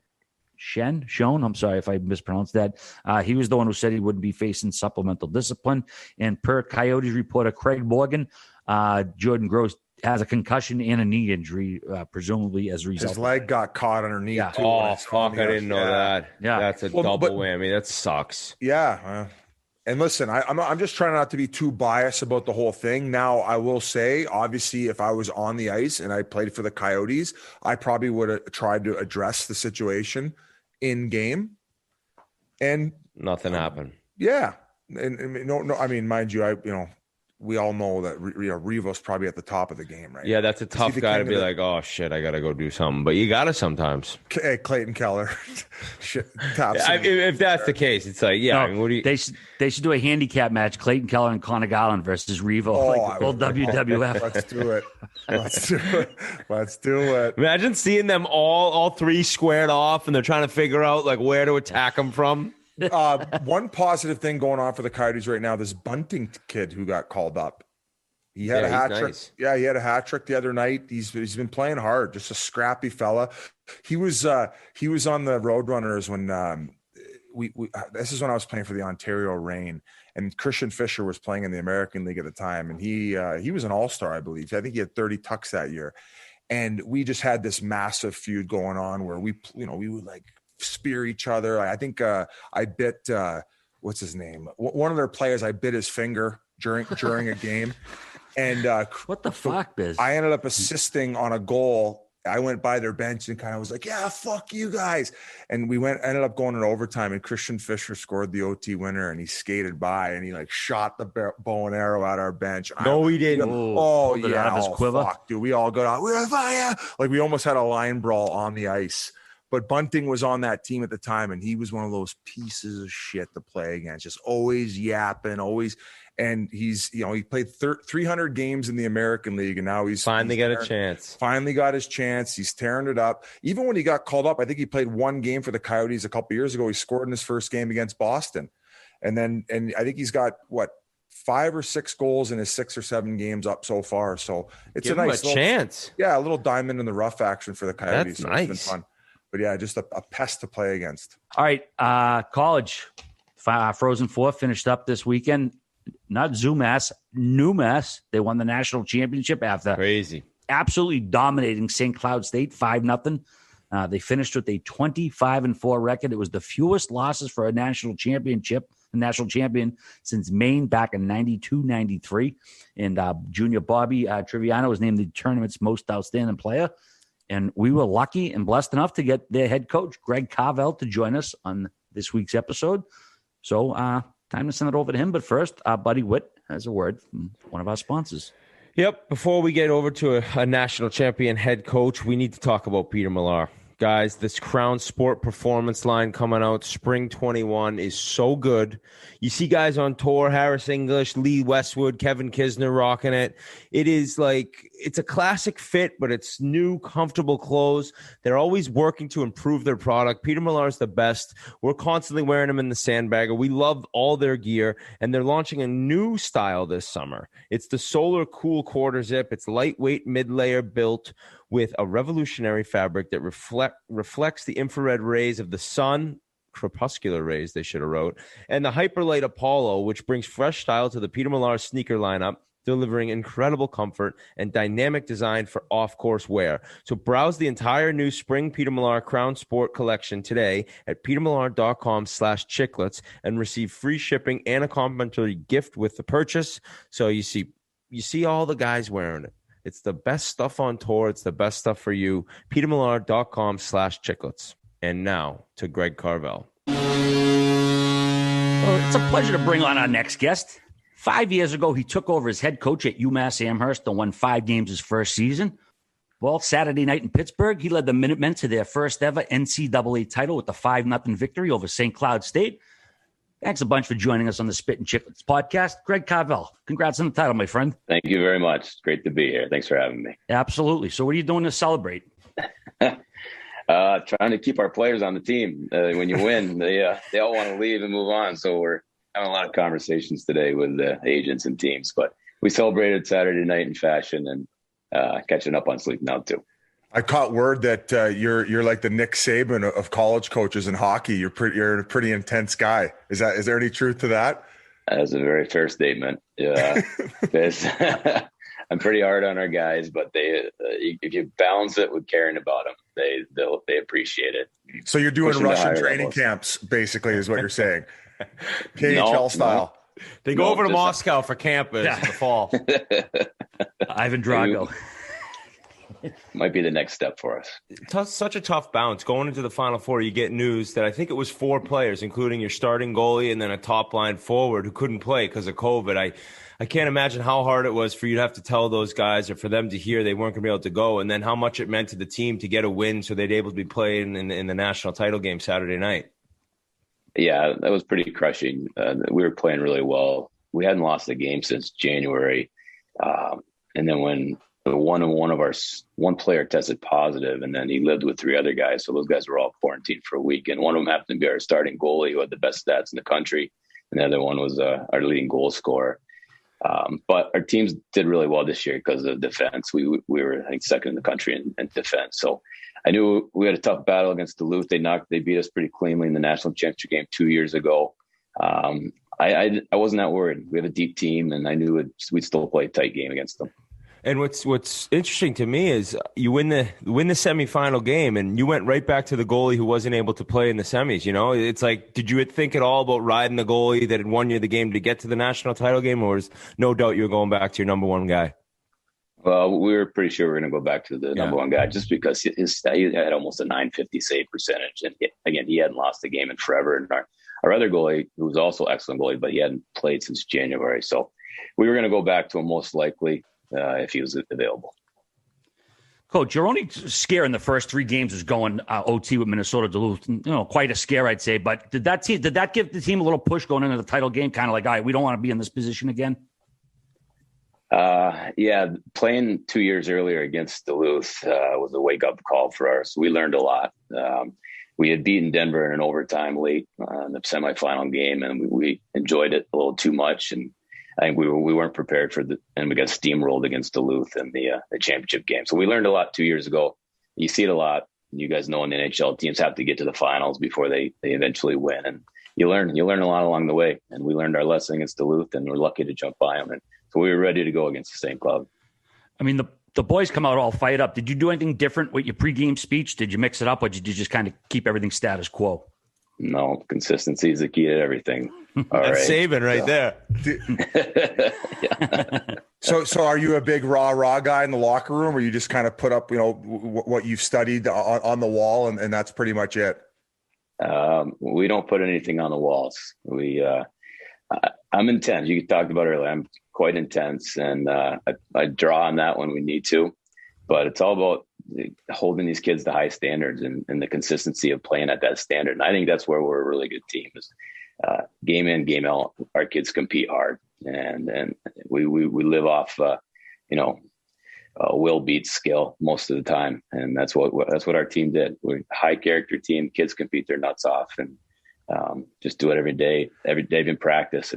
Schoen, I'm sorry if I mispronounced that. He was the one who said he wouldn't be facing supplemental discipline. And per Coyotes reporter Craig Morgan, Jordan Gross has a concussion and a knee injury, presumably as a result. His leg got caught underneath. Yeah. Too. Oh, fuck, I didn't know that. Yeah. That's a double whammy. That sucks. Yeah. And listen, I'm just trying not to be too biased about the whole thing. Now, I will say, obviously, if I was on the ice and I played for the Coyotes, I probably would have tried to address the situation in game. And nothing happened. Yeah. And no, I mean, mind you, we all know that Revo's probably at the top of the game, right? Yeah, that's a tough guy to be like, oh, shit, I got to go do something. But you got to sometimes. Hey, Clayton Keller. Shit, if that's the case, it's like, yeah. No, I mean, they should do a handicap match, Clayton Keller and Connor Garland versus Revo. Old WWF. Let's do it. Imagine seeing them all three squared off, and they're trying to figure out like where to attack them from. One positive thing going on for the Coyotes right now, this Bunting kid who got called up. He had a hat trick. Nice. Yeah, he had a hat trick the other night. He's been playing hard, just a scrappy fella. He was on the Roadrunners when this is when I was playing for the Ontario Reign, and Christian Fischer was playing in the American League at the time, and he was an all-star, I believe. I think he had 30 tucks that year. And we just had this massive feud going on where we would like spear each other. I think I bit what's his name? One of their players. I bit his finger during a game, and what the fuck, Biz? I ended up assisting on a goal. I went by their bench and kind of was like, "Yeah, fuck you guys," and ended up going in overtime. And Christian Fischer scored the OT winner, and he skated by and he like shot the bow and arrow at our bench. No, he didn't. Fuck, dude, we all got out. We're fire! Like we almost had a line brawl on the ice. But Bunting was on that team at the time, and he was one of those pieces of shit to play against, just always yapping, always. And he played 300 games in the American League, and now finally got a chance. Finally got his chance. He's tearing it up. Even when he got called up, I think he played one game for the Coyotes a couple years ago. He scored in his first game against Boston. And I think he's got, 5 or 6 goals in his 6 or 7 games up so far. So it's Give a nice him a chance. Yeah, a little diamond in the rough action for the Coyotes. That's nice. It's been fun. But yeah, just a pest to play against. All right, college Frozen Four finished up this weekend. Not UMass, UMass. They won the national championship after absolutely dominating St. Cloud State 5-0. They finished with a 25-4 record. It was the fewest losses for a national champion since Maine back in 92-93. And junior Bobby Triviano was named the tournament's most outstanding player. And we were lucky and blessed enough to get their head coach, Greg Carvel, to join us on this week's episode. So time to send it over to him. But first, Buddy Witt has a word from one of our sponsors. Yep. Before we get over to a national champion head coach, we need to talk about Peter Millar. Guys, this Crown Sport Performance line coming out spring 21 is so good. You see guys on tour, Harris English, Lee Westwood, Kevin Kisner rocking it. It is like, it's a classic fit, but it's new, comfortable clothes. They're always working to improve their product. Peter Millar is the best. We're constantly wearing them in the Sandbagger. We love all their gear, and they're launching a new style this summer. It's the Solar Cool Quarter Zip. It's lightweight mid-layer built with a revolutionary fabric that reflects the infrared rays of the sun, crepuscular rays, they should have wrote, and the Hyperlight Apollo, which brings fresh style to the Peter Millar sneaker lineup, delivering incredible comfort and dynamic design for off-course wear. So browse the entire new spring Peter Millar Crown Sport collection today at petermillar.com/chiclets and receive free shipping and a complimentary gift with the purchase. So you see all the guys wearing it. It's the best stuff on tour. It's the best stuff for you. petermillar.com/chiclets. And now to Greg Carvel. Well, it's a pleasure to bring on our next guest. 5 years ago, he took over as head coach at UMass Amherst and won 5 games his first season. Well, Saturday night in Pittsburgh, he led the Minutemen to their first ever NCAA title with a 5-0 victory over St. Cloud State. Thanks a bunch for joining us on the Spittin Chiclets podcast. Greg Carvel, congrats on the title, my friend. Thank you very much. It's great to be here. Thanks for having me. Absolutely. So what are you doing to celebrate? Trying to keep our players on the team. When you win, they all want to leave and move on. So we're having a lot of conversations today with the agents and teams. But we celebrated Saturday night in fashion and catching up on sleep now too. I caught word that you're like the Nick Saban of college coaches in hockey. You're a pretty intense guy. Is there any truth to that? That's a very fair statement. Yeah, I'm pretty hard on our guys, but if you balance it with caring about them, they appreciate it. So you're doing Russian training camps, basically, is what you're saying. KHL style. No. They go over to Moscow for camp in the fall. Ivan Drago. Might be the next step for us. Such a tough bounce. Going into the Final Four, you get news that I think it was 4 players, including your starting goalie and then a top-line forward who couldn't play because of COVID. I can't imagine how hard it was for you to have to tell those guys or for them to hear they weren't going to be able to go, and then how much it meant to the team to get a win so they'd be able to be playing in the national title game Saturday night. Yeah, that was pretty crushing. We were playing really well. We hadn't lost a game since January. And then when one player tested positive, and then he lived with 3 other guys. So those guys were all quarantined for a week. And one of them happened to be our starting goalie who had the best stats in the country. And the other one was our leading goal scorer. But our teams did really well this year because of defense. We were, I think, second in the country in defense. So I knew we had a tough battle against Duluth. They beat us pretty cleanly in the national championship game 2 years ago. I wasn't that worried. We have a deep team, and I knew we'd still play a tight game against them. And what's interesting to me is you win the semifinal game, and you went right back to the goalie who wasn't able to play in the semis. You know, it's like, did you think at all about riding the goalie that had won you the game to get to the national title game, or was no doubt you were going back to your number one guy? Well, we were pretty sure we were going to go back to the number one guy just because he had almost a .950 save percentage, and again, he hadn't lost a game in forever. And our other goalie, who was also an excellent goalie, but he hadn't played since January, so we were going to go back to him most likely. If he was available. Coach, your only scare in the first 3 games was going OT with Minnesota Duluth. You know, quite a scare, I'd say. But did that give the team a little push going into the title game? Kind of like, all right, we don't want to be in this position again. Yeah, playing 2 years earlier against Duluth was a wake-up call for us. We learned a lot. We had beaten Denver in an overtime late in the semifinal game, and we enjoyed it a little too much. And I think we weren't prepared and we got steamrolled against Duluth in the championship game. So we learned a lot 2 years ago. You see it a lot. You guys know in the NHL, teams have to get to the finals before they eventually win. And you learn a lot along the way. And we learned our lesson against Duluth, and we're lucky to jump by them. And so we were ready to go against the same club. I mean, the boys come out all fired up. Did you do anything different with your pregame speech? Did you mix it up, or did you just kind of keep everything status quo? No, consistency is the key to everything. That's Saban right there. Yeah. So are you a big rah guy in the locker room, or you just kind of put up, what you've studied on the wall, and that's pretty much it? We don't put anything on the walls. I'm intense. You talked about earlier. I'm quite intense, and I draw on that when we need to. But it's all about holding these kids to high standards and the consistency of playing at that standard. And I think that's where we're a really good team. Is game in, game out, our kids compete hard, and we live off will beats skill most of the time, and that's what our team did. We're a high character team. Kids compete their nuts off, and just do it every day in practice.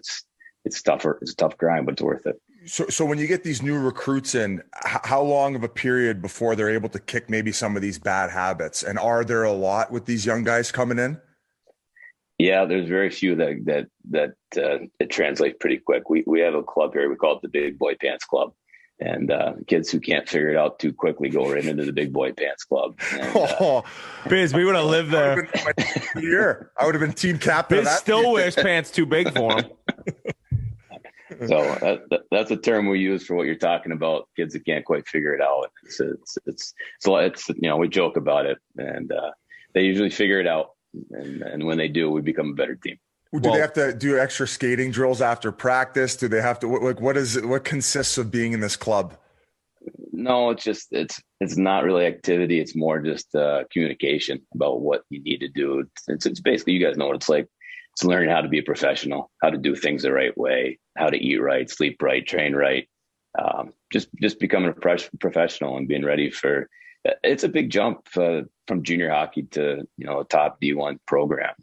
It's tougher. It's a tough grind, but it's worth it. So when you get these new recruits in, how long of a period before they're able to kick maybe some of these bad habits? And are there a lot with these young guys coming in? Yeah, there's very few that it translates pretty quick. We have a club here. We call it the Big Boy Pants Club. And kids who can't figure it out too quickly go right into the Big Boy Pants Club. And, Biz, we would have lived there. I would have been team captain. Biz still wears pants too big for him. So that's a term we use for what you're talking about. Kids that can't quite figure it out. It's we joke about it, and they usually figure it out. And when they do, we become a better team. Do they have to do extra skating drills after practice? Do they have to what consists of being in this club? No, it's not really activity. It's more just communication about what you need to do. It's basically, you guys know what it's like. It's learning how to be a professional, how to do things the right way, how to eat right, sleep right, train right. Just becoming a professional and being ready for it's a big jump from junior hockey to, a top D1 program.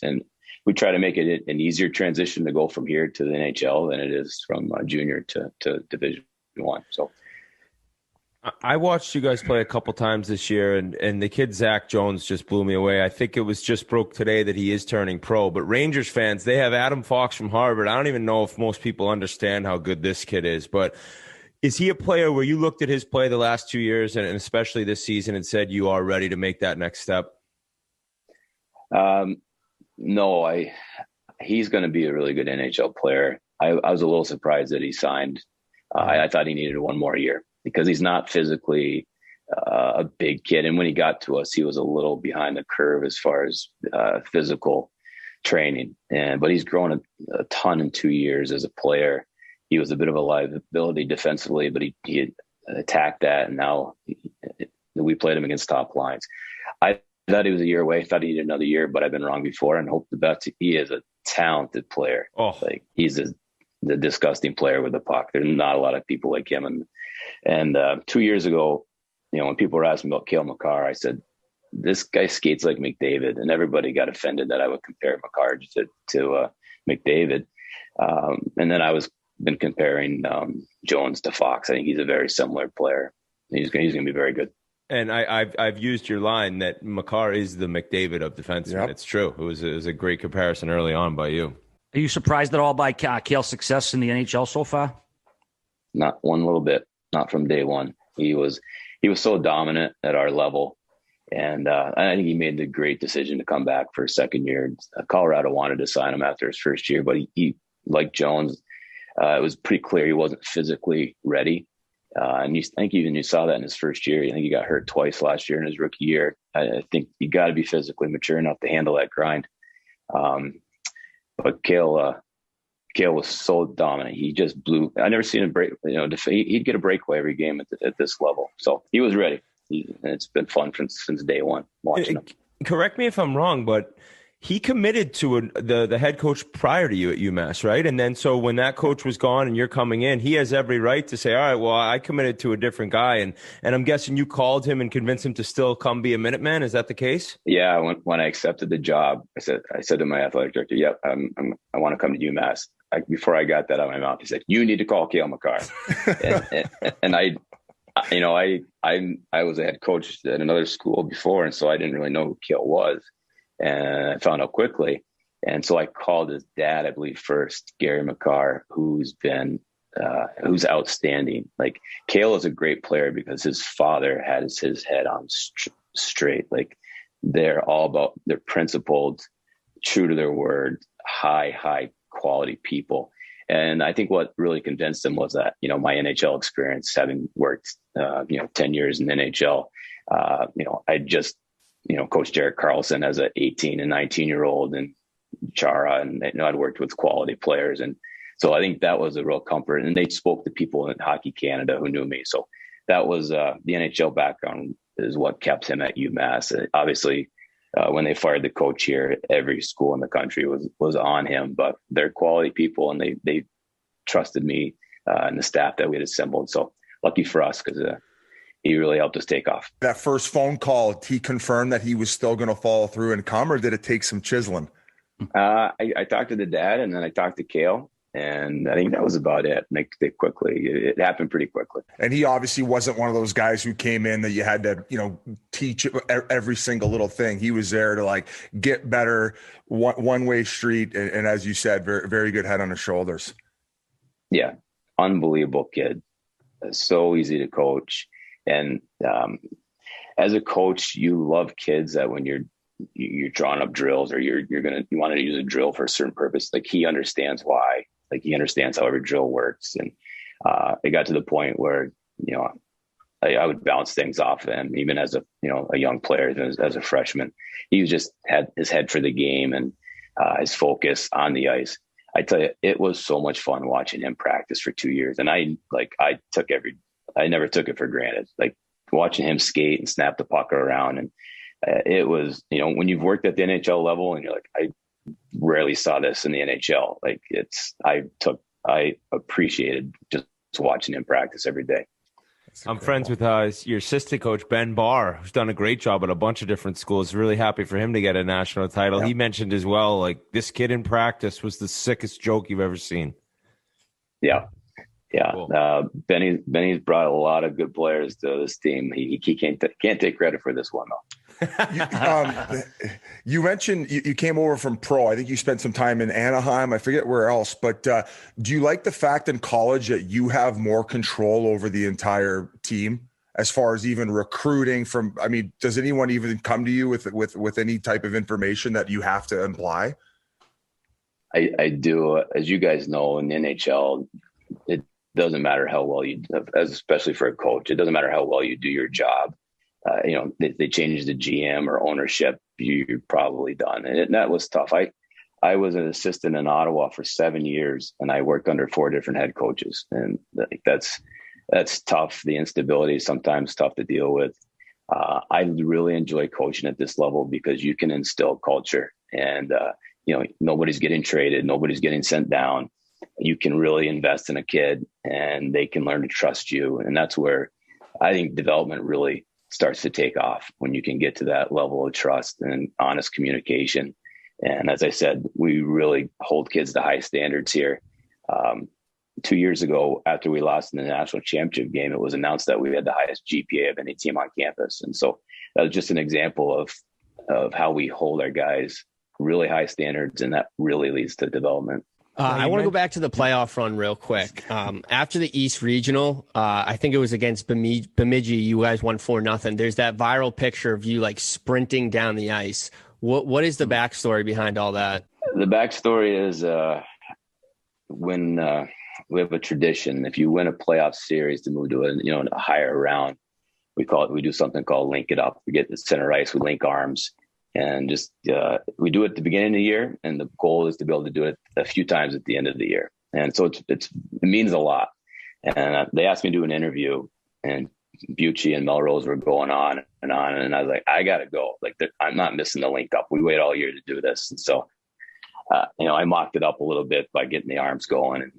And we try to make it an easier transition to go from here to the NHL than it is from junior to Division I. So I watched you guys play a couple times this year, and the kid Zach Jones just blew me away. I think it was just broke today that he is turning pro. But Rangers fans, they have Adam Fox from Harvard. I don't even know if most people understand how good this kid is. But is he a player where you looked at his play the last 2 years, and especially this season, and said you are ready to make that next step? No, he's going to be a really good NHL player. I was a little surprised that he signed. I thought he needed one more year because he's not physically a big kid. And when he got to us, he was a little behind the curve as far as physical training. But he's grown a ton in 2 years as a player. He was a bit of a liability defensively, but he attacked that. And now we played him against top lines. I thought he was a year away. Thought he needed another year, but I've been wrong before and hope the best. He is a talented player. Like he's the disgusting player with the puck. There's not a lot of people like him. And 2 years ago, when people were asking about Cale Makar, I said, this guy skates like McDavid, and everybody got offended that I would compare Makar to McDavid. And then I was been comparing Jones to Fox. I think he's a very similar player. He's going to be very good. And I've used your line that Makar is the McDavid of defensemen. Yep. It's true. It was a great comparison early on by you. Are you surprised at all by Cale's success in the NHL so far? Not one little bit. Not from day one. He was so dominant at our level, and I think he made the great decision to come back for a second year. Colorado wanted to sign him after his first year, but he like Jones, it was pretty clear he wasn't physically ready. And I think you saw that in his first year. I think he got hurt twice last year in his rookie year. I think you got to be physically mature enough to handle that grind. But Cale was so dominant. He just blew. I never seen him break. He'd get a breakaway every game at this level. So he was ready. It's been fun since day one watching him. Correct me if I'm wrong, but he committed to the head coach prior to you at UMass, right? And then so when that coach was gone and you're coming in, he has every right to say, all right, well, I committed to a different guy. And I'm guessing you called him and convinced him to still come be a Minuteman. Is that the case? Yeah. When I accepted the job, I said to my athletic director, yep, I want to come to UMass. Before I got that out of my mouth, he said, you need to call Cale Makar. and I was a head coach at another school before. And so I didn't really know who Cale was. And I found out quickly. And so I called his dad, I believe first, Gary Makar, who's outstanding. Like Cale is a great player because his father has his head on straight. Like they're principled, true to their word, high quality people. And I think what really convinced him was that, my NHL experience, having worked, 10 years in the NHL, I just, coached Derek Carlson as a 18 and 19-year-old and Chara, and I'd worked with quality players. And so I think that was a real comfort. And they spoke to people in Hockey Canada who knew me. So that was the NHL background is what kept him at UMass. Obviously, when they fired the coach here, every school in the country was on him, but they're quality people and they trusted me and the staff that we had assembled. So lucky for us because he really helped us take off. That first phone call, he confirmed that he was still going to follow through and come, or did it take some chiseling? I talked to the dad and then I talked to Cale. And I think that was about it. It happened pretty quickly. And he obviously wasn't one of those guys who came in that you had to, teach every single little thing. He was there to get better, one-way street. And as you said, very, very good head on his shoulders. Yeah. Unbelievable kid. So easy to coach. And as a coach, you love kids that when you're drawing up drills or you want to use a drill for a certain purpose, like he understands why. Like he understands how every drill works. And it got to the point where, I would bounce things off of him, even as a young player, as a freshman. He just had his head for the game and his focus on the ice. I tell you, it was so much fun watching him practice for 2 years. And I never took it for granted, like watching him skate and snap the puck around. And it was, when you've worked at the NHL level and you're like, I rarely saw this in the NHL. Like I appreciated just watching him practice every day. I'm friends with your assistant coach, Ben Barr, who's done a great job at a bunch of different schools. Really happy for him to get a national title. Yep. He mentioned as well, like, this kid in practice was the sickest joke you've ever seen. Yeah. Cool. Benny's brought a lot of good players to this team. He can't take credit for this one, though. You mentioned you came over from pro. I think you spent some time in Anaheim. I forget where else. But do you like the fact in college that you have more control over the entire team as far as even recruiting from? I mean, does anyone even come to you with any type of information that you have to imply? I do. As you guys know, in the NHL, it doesn't matter how well you, especially for a coach, it doesn't matter how well you do your job. They change the GM or ownership, you're probably done. And that was tough. I was an assistant in Ottawa for 7 years, and I worked under 4 different head coaches. And that's tough. The instability is sometimes tough to deal with. I really enjoy coaching at this level because you can instill culture, and nobody's getting traded, nobody's getting sent down. You can really invest in a kid and they can learn to trust you. And that's where I think development really starts to take off, when you can get to that level of trust and honest communication. And as I said, we really hold kids to high standards here. 2 years ago, after we lost in the national championship game, it was announced that we had the highest GPA of any team on campus. And so that was just an example of how we hold our guys really high standards, and that really leads to development. I want to go back to the playoff run real quick. After the East Regional, I think it was against Bemidji. You guys won 4-0. There's that viral picture of you like sprinting down the ice. What is the backstory behind all that? The backstory is when we have a tradition. If you win a playoff series to move to a higher round, we do something called link it up. We get the center ice, we link arms. And just we do it at the beginning of the year, and the goal is to be able to do it a few times at the end of the year. And so it means a lot. And they asked me to do an interview, and Bucci and Melrose were going on, and I was like, I gotta go. Like, I'm not missing the link up. We wait all year to do this, and so I mocked it up a little bit by getting the arms going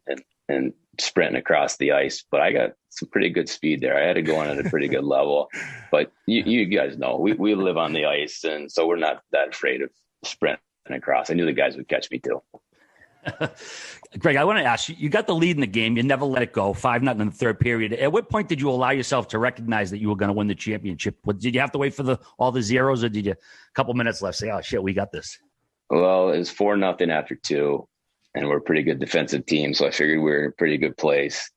and sprinting across the ice. But I got some pretty good speed there. I had to go in at a pretty good level. But you guys know, we live on the ice, and so we're not that afraid of sprinting across. I knew the guys would catch me too. Greg, I want to ask you, you got the lead in the game. You never let it go, 5-0 in the third period. At what point did you allow yourself to recognize that you were going to win the championship? Did you have to wait for all the zeros, or did you, a couple minutes left, say, oh, shit, we got this? Well, it was 4-0 after 2. And we're a pretty good defensive team, so I figured we were in a pretty good place.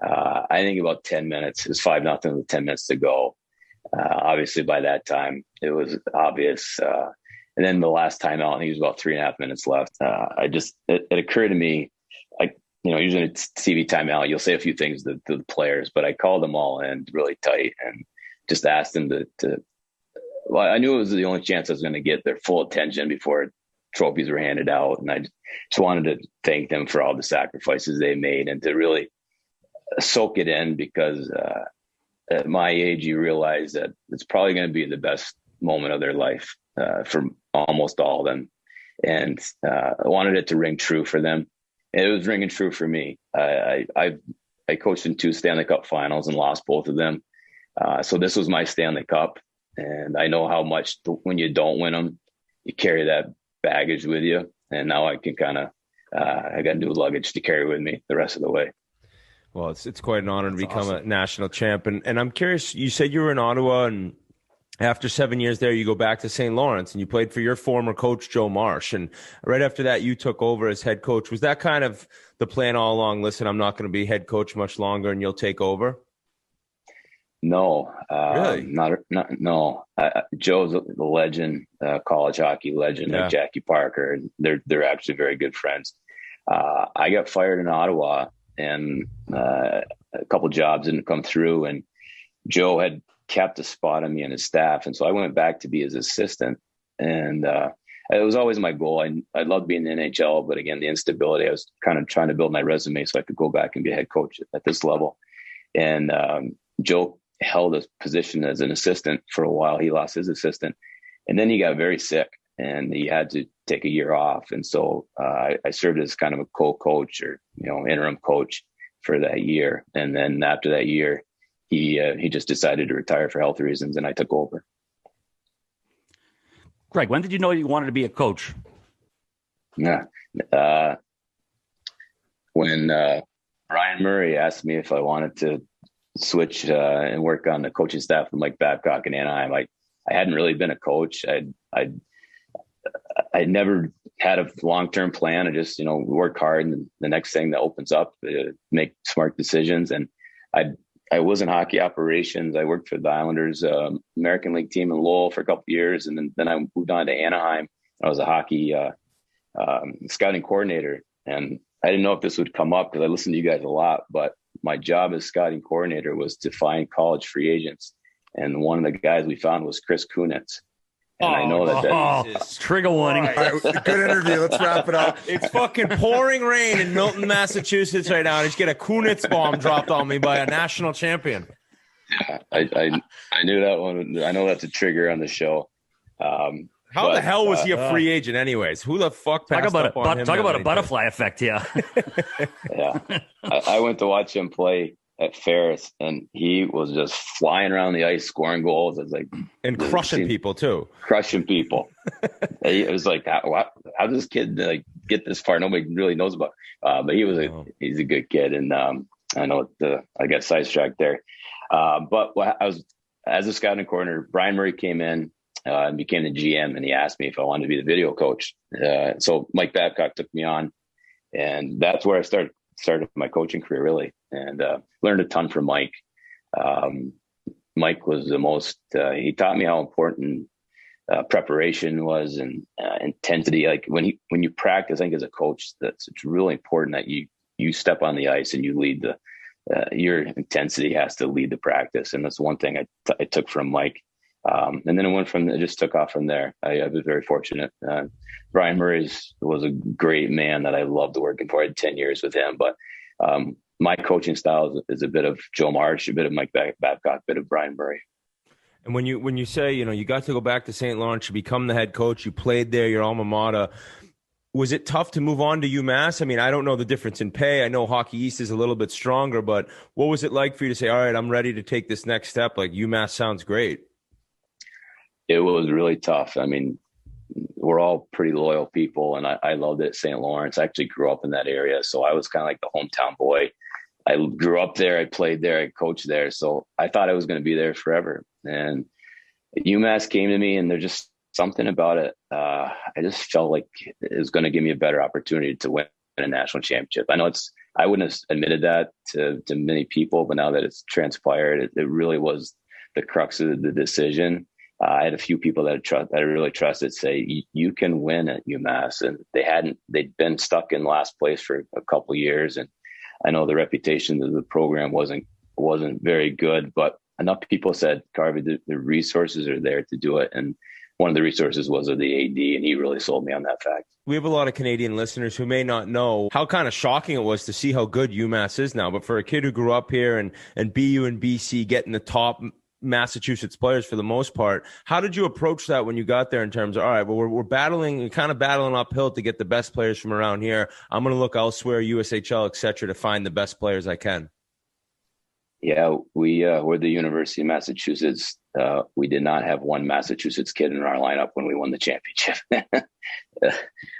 I think about 10 minutes. It was 5-0 with 10 minutes to go. Obviously, by that time, it was obvious. And then the last timeout, I think it was about 3.5 minutes left. It occurred to me, usually in a TV timeout, you'll say a few things to the players, but I called them all in really tight and just asked them to. Well, I knew it was the only chance I was going to get their full attention before trophies were handed out. And I just wanted to thank them for all the sacrifices they made, and to really soak it in, because at my age, you realize that it's probably going to be the best moment of their life for almost all of them. And I wanted it to ring true for them. And it was ringing true for me. I coached in 2 Stanley Cup finals and lost both of them. So this was my Stanley Cup. And I know how much when you don't win them, you carry that baggage with you. And now I can I got new luggage to carry with me the rest of the way. Well, it's quite an honor to become a national champ. And I'm curious, you said you were in Ottawa, and after 7 years there, you go back to St. Lawrence, and you played for your former coach, Joe Marsh. And right after that, you took over as head coach. Was that kind of the plan all along? Listen, I'm not going to be head coach much longer, and you'll take over? No, really? No. Joe's a legend, college hockey legend, like Jackie Parker. And they're actually very good friends. I got fired in Ottawa, and a couple jobs didn't come through, and Joe had kept a spot on me and his staff. And so I went back to be his assistant, and it was always my goal. I loved being in the NHL, but again, the instability, I was kind of trying to build my resume so I could go back and be a head coach at this level. And Joe held a position as an assistant for a while. He lost his assistant, and then he got very sick, and he had to take a year off. And so I served as kind of a co-coach or interim coach for that year. And then after that year, he just decided to retire for health reasons, and I took over. Greg, when did you know you wanted to be a coach? Yeah. When Brian Murray asked me if I wanted to switch and work on the coaching staff with Mike Babcock in Anaheim, I hadn't really been a coach. I never had a long-term plan. I just, work hard, and the next thing that opens up, make smart decisions. And I was in hockey operations. I worked for the Islanders American League team in Lowell for a couple of years, and then I moved on to Anaheim. I was a hockey scouting coordinator, and I didn't know if this would come up because I listened to you guys a lot, but my job as scouting coordinator was to find college free agents. And one of the guys we found was Chris Kunitz. And I know that trigger warning. All right, good interview. Let's wrap it up. It's fucking pouring rain in Milton, Massachusetts right now. I just get a Kunitz bomb dropped on me by a national champion. Yeah, I knew that one. I know that's a trigger on the show. How the hell was he a free agent anyways? Who the fuck passed talk up on him? Talk about a butterfly effect here. Yeah. I went to watch him play at Ferris, and he was just flying around the ice, scoring goals. I was like, and crushing people too. Crushing people. It was like, how does this kid get this far? Nobody really knows about. But he's a good kid, and I know I got sidetracked there. But I was, as a scouting coordinator, Brian Murray came in and became the GM, and he asked me if I wanted to be the video coach. So Mike Babcock took me on, and that's where I started my coaching career, really, and learned a ton from Mike. Mike was the most, he taught me how important preparation was, and intensity. Like when you practice, I think as a coach, it's really important that you step on the ice and you lead your intensity has to lead the practice. And that's one thing I took from Mike. And then it just took off from there. I was very fortunate. Brian Murray was a great man that I loved working for. I had 10 years with him, but my coaching style is a bit of Joe Marsh, a bit of Mike Babcock, a bit of Brian Murray. And when you say, you got to go back to St. Lawrence, you become the head coach, you played there, your alma mater, was it tough to move on to UMass? I mean, I don't know the difference in pay. I know Hockey East is a little bit stronger, but what was it like for you to say, all right, I'm ready to take this next step? Like UMass sounds great. It was really tough. I mean, we're all pretty loyal people, and I loved it at St. Lawrence. I actually grew up in that area, so I was kind of like the hometown boy. I grew up there. I played there. I coached there. So I thought I was going to be there forever. And UMass came to me, and there's just something about it. I just felt like it was going to give me a better opportunity to win a national championship. I know I wouldn't have admitted that to many people, but now that it's transpired, it really was the crux of the decision. I had a few people that I really trusted say, you can win at UMass. And they'd been stuck in last place for a couple of years. And I know the reputation of the program wasn't very good, but enough people said, Carvel, the resources are there to do it. And one of the resources was of the AD, and he really sold me on that fact. We have a lot of Canadian listeners who may not know how kind of shocking it was to see how good UMass is now. But for a kid who grew up here and BU and BC getting the top Massachusetts players for the most part, how did you approach that when you got there in terms of, all right, well, we're battling uphill to get the best players from around here. I'm going to look elsewhere, USHL, et cetera, to find the best players I can. Yeah, we're the University of Massachusetts. We did not have one Massachusetts kid in our lineup when we won the championship.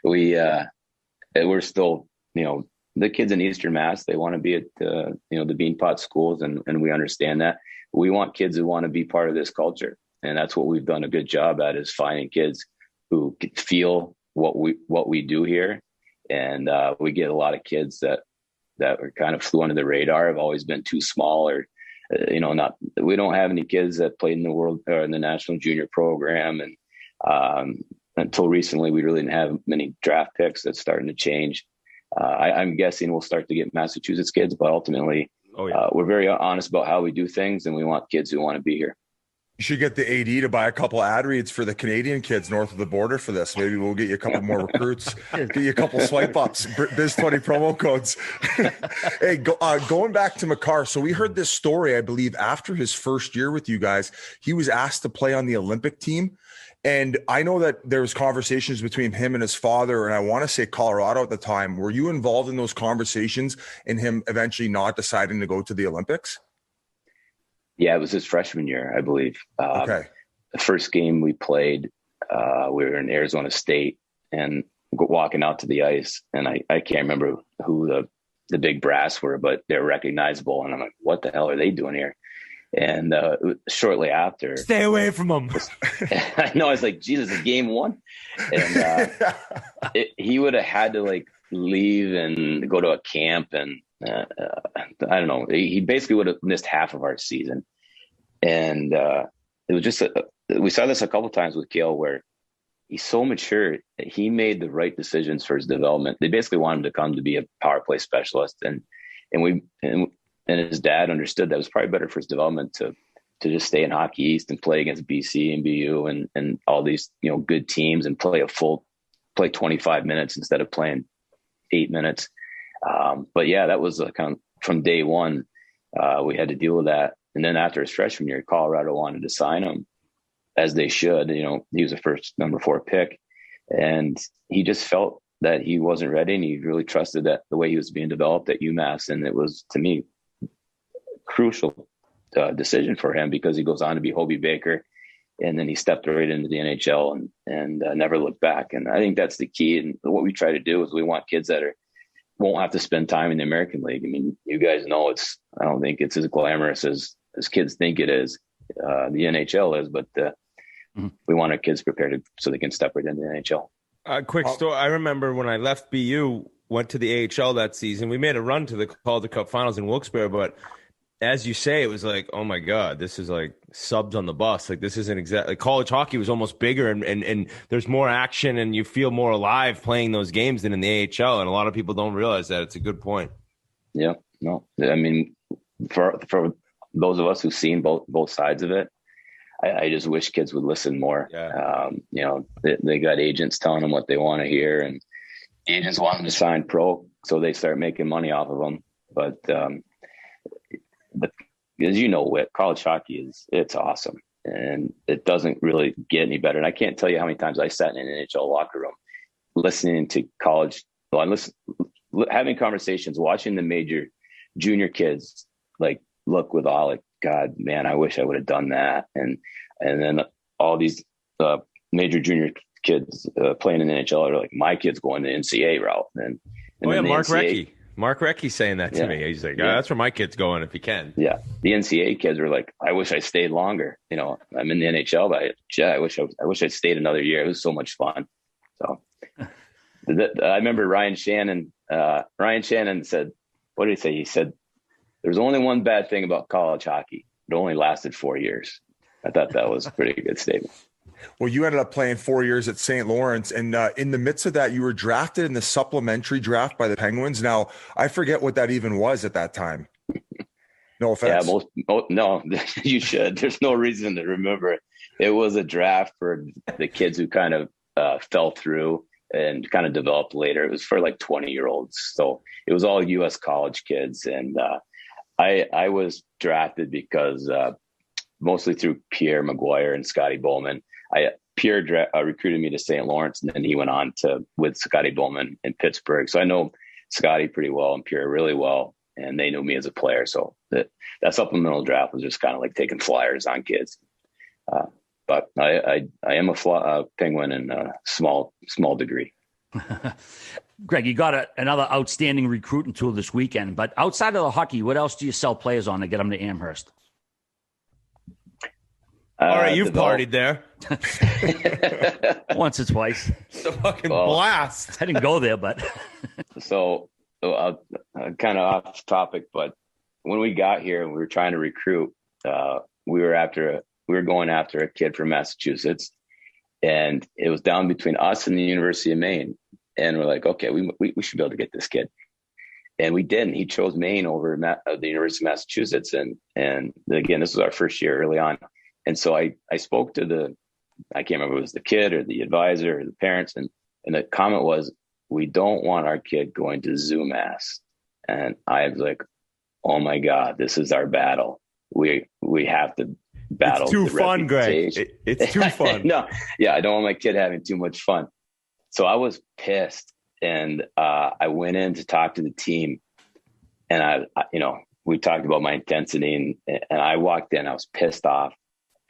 We're still, the kids in Eastern Mass, they want to be at the Beanpot schools, and we understand that. We want kids who want to be part of this culture. And that's what we've done a good job at, is finding kids who feel what we do here. And we get a lot of kids that are kind of flew under the radar, have always been too small, or, we don't have any kids that played in the world or in the national junior program. And until recently, we really didn't have many draft picks. That's starting to change. I'm guessing we'll start to get Massachusetts kids, but ultimately, we're very honest about how we do things, and we want kids who want to be here. You should get the AD to buy a couple ad reads for the Canadian kids north of the border for this. Maybe we'll get you a couple more recruits, get you a couple swipe ups, Biz20 promo codes. Hey, going back to Makar. So we heard this story, I believe, after his first year with you guys, he was asked to play on the Olympic team. And I know that there was conversations between him and his father, and I want to say Colorado at the time. Were you involved in those conversations and him eventually not deciding to go to the Olympics? Yeah, it was his freshman year, I believe. Okay. The first game we played, we were in Arizona State and walking out to the ice, and I can't remember who the big brass were, but they're recognizable. And I'm like, what the hell are they doing here? And shortly after, stay away from them. I know. I was like, Jesus, it's game one. And he would have had to like leave and go to a camp. And I don't know. He basically would have missed half of our season. And it was just, we saw this a couple of times with Cale, where he's so mature that he made the right decisions for his development. They basically wanted him to come to be a power play specialist. And his dad understood that it was probably better for his development to just stay in Hockey East and play against BC and BU and all these, good teams and play 25 minutes instead of playing 8 minutes. But yeah, that was kind of from day one. We had to deal with that. And then after his freshman year, Colorado wanted to sign him, as they should. He was the first number 4 pick, and he just felt that he wasn't ready, and he really trusted that the way he was being developed at UMass. And it was, to me, crucial decision for him, because he goes on to be Hobie Baker, and then he stepped right into the NHL and never looked back. And I think that's the key. And what we try to do is we want kids that won't have to spend time in the American League. I mean, you guys know I don't think it's as glamorous as kids think it is. The NHL is, but we want our kids prepared so they can step right into the NHL. Quick story. I remember when I left BU, went to the AHL that season. We made a run to the Calder Cup finals in Wilkes-Barre, but as you say, it was like, oh my God, this is like subs on the bus. Like, this isn't exactly, college hockey was almost bigger and there's more action and you feel more alive playing those games than in the AHL. And a lot of people don't realize that. It's a good point. Yeah, no, I mean, for those of us who've seen both sides of it, I just wish kids would listen more. Yeah. They got agents telling them what they want to hear, and agents want them to sign pro, so they start making money off of them. But as you know, Whit, college hockey it's awesome, and it doesn't really get any better. And I can't tell you how many times I sat in an NHL locker room listening to having conversations, watching the major junior kids like look with awe, like, God, man, I wish I would have done that. And then all these major junior kids playing in the NHL are like, my kid's going the NCAA route. And Mark Recchi. Mark Recchi saying that to me. He's like, that's where my kid's going if he can. Yeah. The NCAA kids were like, I wish I stayed longer. I'm in the NHL, but I wish I'd stayed another year. It was so much fun. So I remember Ryan Shannon said, what did he say? He said, there's only one bad thing about college hockey. It only lasted 4 years. I thought that was a pretty good statement. Well, you ended up playing 4 years at St. Lawrence, and in the midst of that, you were drafted in the supplementary draft by the Penguins. Now, I forget what that even was at that time. No offense. Yeah, no, you should. There's no reason to remember it. It was a draft for the kids who kind of fell through and kind of developed later. It was for like 20-year-olds. So it was all U.S. college kids, and I was drafted because mostly through Pierre Maguire and Scotty Bowman. Pierre recruited me to St. Lawrence, and then he went on with Scotty Bowman in Pittsburgh. So I know Scotty pretty well and Pierre really well, and they knew me as a player. So that supplemental draft was just kind of like taking flyers on kids. But I am a Penguin in a small degree. Greg, you got another outstanding recruiting tool this weekend. But outside of the hockey, what else do you sell players on to get them to Amherst? All right, you've partied there. Once or twice. It's a fucking blast. I didn't go there, but. So kind of off topic, but when we got here and we were trying to recruit, we were going after a kid from Massachusetts, and it was down between us and the University of Maine. And we're like, okay, we should be able to get this kid. And we didn't. He chose Maine over the University of Massachusetts. And again, this was our first year early on. And so I spoke to I can't remember if it was the kid or the advisor or the parents. And the comment was, we don't want our kid going to UMass. And I was like, oh my God, this is our battle. We have to battle. It's too fun, Greg. It's too fun. No, yeah, I don't want my kid having too much fun. So I was pissed, and I went in to talk to the team, and I we talked about my intensity, and I walked in, I was pissed off,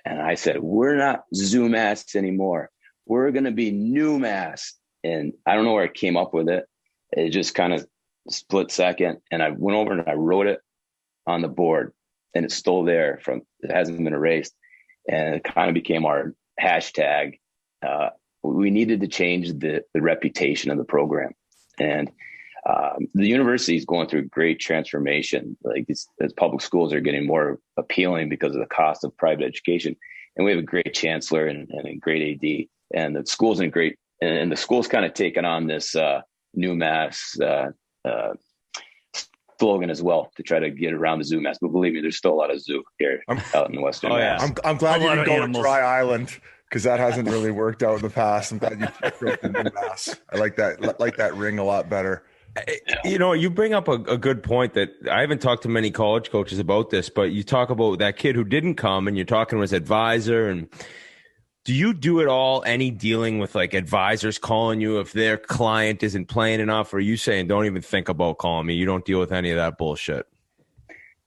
and I said, we're not UMass anymore. We're going to be UMass. And I don't know where I came up with it. It just kind of split second. And I went over and I wrote it on the board, and it's still there it hasn't been erased. And it kind of became our hashtag. We needed to change the reputation of the program. And the university is going through great transformation. Like these public schools are getting more appealing because of the cost of private education. And we have a great chancellor and a great AD, and the school's in great, and the school's kind of taken on this UMass slogan as well to try to get around the UMass. But believe me, there's still a lot of zoo here out in the Western Mass. I'm glad you didn't go to Dry Island, because that hasn't really worked out in the past. I'm glad you picked the UMass. I like that ring a lot better. You know, you bring up a good point that I haven't talked to many college coaches about this, but you talk about that kid who didn't come, and you're talking to his advisor. And do you do it all, any dealing with like advisors calling you if their client isn't playing enough? Or are you saying, don't even think about calling me? You don't deal with any of that bullshit?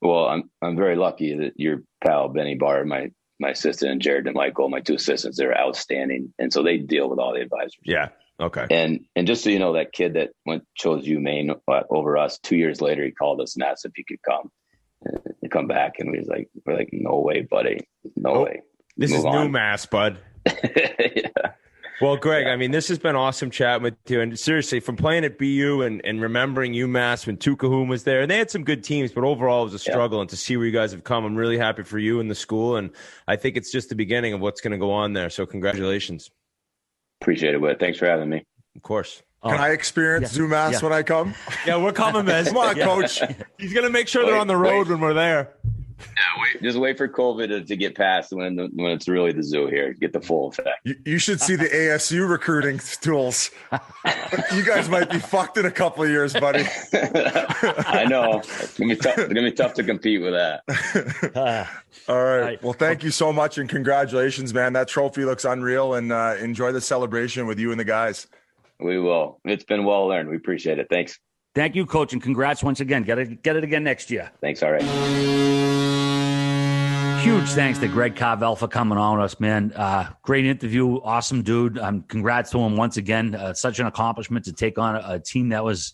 Well, I'm very lucky that your pal, Benny Barr, my assistant, and Jared and Michael, my two assistants, they're outstanding. And so they deal with all the advisors. Yeah. Okay. And just so you know, that kid that chose UMaine over us, 2 years later, he called us and asked if he could come and come back. And we're like, no way, buddy. No way. This is UMass, bud. Yeah. Well, Greg, I mean, this has been awesome chatting with you. And seriously, from playing at BU and remembering UMass when Tucahum was there, and they had some good teams, but overall it was a struggle. And to see where you guys have come, I'm really happy for you and the school. And I think it's just the beginning of what's going to go on there. So congratulations. Appreciate it, Whit. Thanks for having me. Of course. Can I experience UMass when I come? Yeah, we're coming, man. Come on, Coach. He's going to make sure they're on the road when we're there. Yeah, just wait for COVID to get past when it's really the zoo here. Get the full effect. You should see the ASU recruiting tools. You guys might be fucked in a couple of years, buddy. I know. It's gonna be tough to compete with that. All right. Well, thank you so much, and congratulations, man. That trophy looks unreal, and enjoy the celebration with you and the guys. We will. It's been well earned. We appreciate it. Thanks. Thank you, Coach, and congrats once again. Get it again next year. Thanks. All right. Huge thanks to Greg Carvel for coming on with us, man. Great interview. Awesome dude. Congrats to him once again. Such an accomplishment to take on a team that was,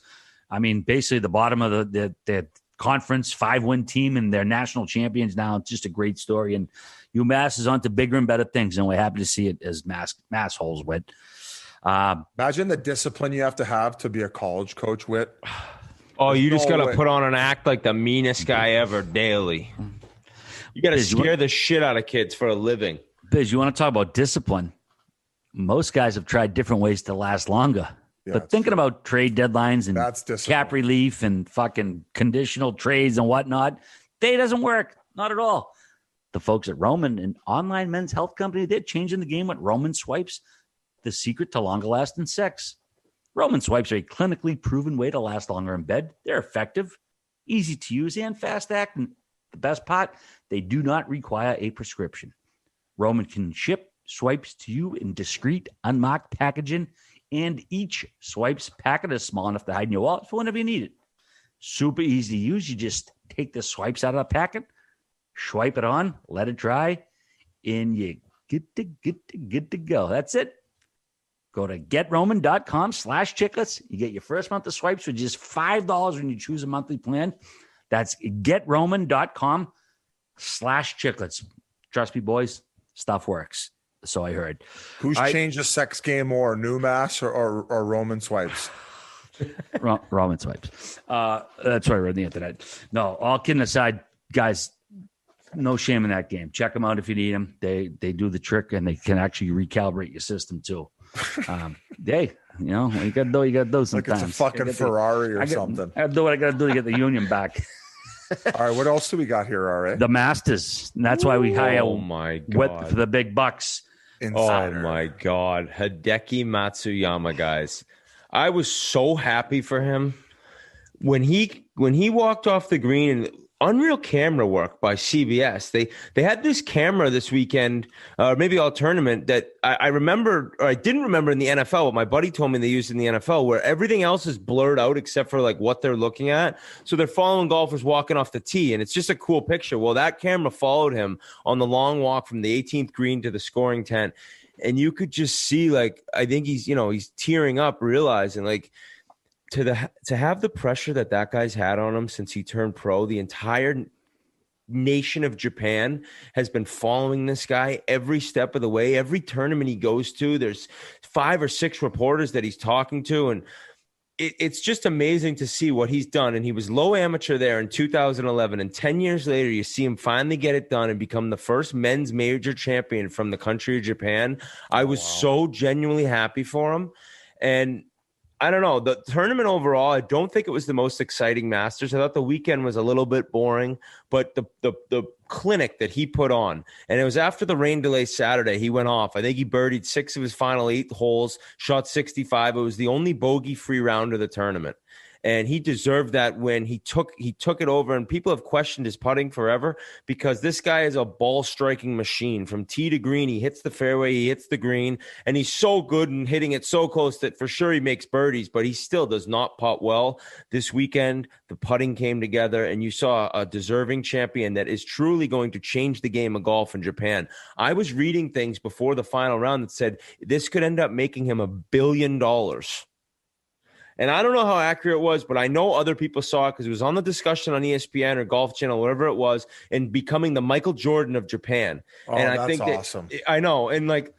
I mean, basically the bottom of the conference, 5-win team, and they're national champions now. It's just a great story. And UMass is on to bigger and better things, and we're happy to see it as mass holes with. Imagine the discipline you have to be a college coach, Whit. Oh, you just got to put on an act like the meanest guy ever daily. You got to scare the shit out of kids for a living. Biz, you want to talk about discipline? Most guys have tried different ways to last longer. Yeah, but thinking about trade deadlines and cap relief and fucking conditional trades and whatnot, that doesn't work. Not at all. The folks at Roman, an online men's health company, they're changing the game with Roman Swipes, the secret to longer lasting sex. Roman Swipes are a clinically proven way to last longer in bed. They're effective, easy to use, and fast acting. The best part, they do not require a prescription. Roman can ship swipes to you in discreet, unmarked packaging, and each swipes packet is small enough to hide in your wallet for whenever you need it. Super easy to use. You just take the swipes out of the packet, swipe it on, let it dry, and you get to go. That's it. Go to getroman.com/chiclets. You get your first month of swipes for just $5 when you choose a monthly plan. That's getroman.com/chiclets. Trust me, boys, stuff works. So I heard. Who's changed the sex game more, UMass or Roman Swipes? Roman Swipes. That's what I read on the internet. No, all kidding aside, guys, no shame in that game. Check them out if you need them. They do the trick, and they can actually recalibrate your system too. Hey, you know, you got to do sometimes. Like it's a fucking Ferrari or something. I got to do what I got to do to get the union back. All right, what else do we got here, RA? The Masters. And that's why we hire for the big bucks. Insider. Oh, my God. Hideki Matsuyama, guys. I was so happy for him. When he walked off the green, and unreal camera work by CBS. They had this camera this weekend, maybe all tournament, that I remember, or I didn't remember in the NFL, but my buddy told me they used in the NFL, where everything else is blurred out except for like what they're looking at. So they're following golfers walking off the tee, and it's just a cool picture. Well, that camera followed him on the long walk from the 18th green to the scoring tent. And you could just see, like, I think he's tearing up, realizing like, to have the pressure that guy's had on him since he turned pro. The entire nation of Japan has been following this guy every step of the way. Every tournament he goes to, there's 5 or 6 reporters that he's talking to, and it's just amazing to see what he's done. And he was low amateur there in 2011, and 10 years later, you see him finally get it done and become the first men's major champion from the country of Japan. I was so genuinely happy for him. And I don't know, the tournament overall, I don't think it was the most exciting Masters. I thought the weekend was a little bit boring, but the clinic that he put on, and it was after the rain delay Saturday, he went off. I think he birdied 6 of his final 8 holes, shot 65. It was the only bogey-free round of the tournament. And he deserved that win. He took it over, and people have questioned his putting forever because this guy is a ball striking machine from tee to green. He hits the fairway, he hits the green, and he's so good in hitting it so close that for sure he makes birdies, but he still does not putt well. This weekend, the putting came together, and you saw a deserving champion that is truly going to change the game of golf in Japan. I was reading things before the final round that said this could end up making him $1 billion. And I don't know how accurate it was, but I know other people saw it because it was on the discussion on ESPN or Golf Channel, whatever it was, and becoming the Michael Jordan of Japan. Oh, and I that's think awesome. I know. And like,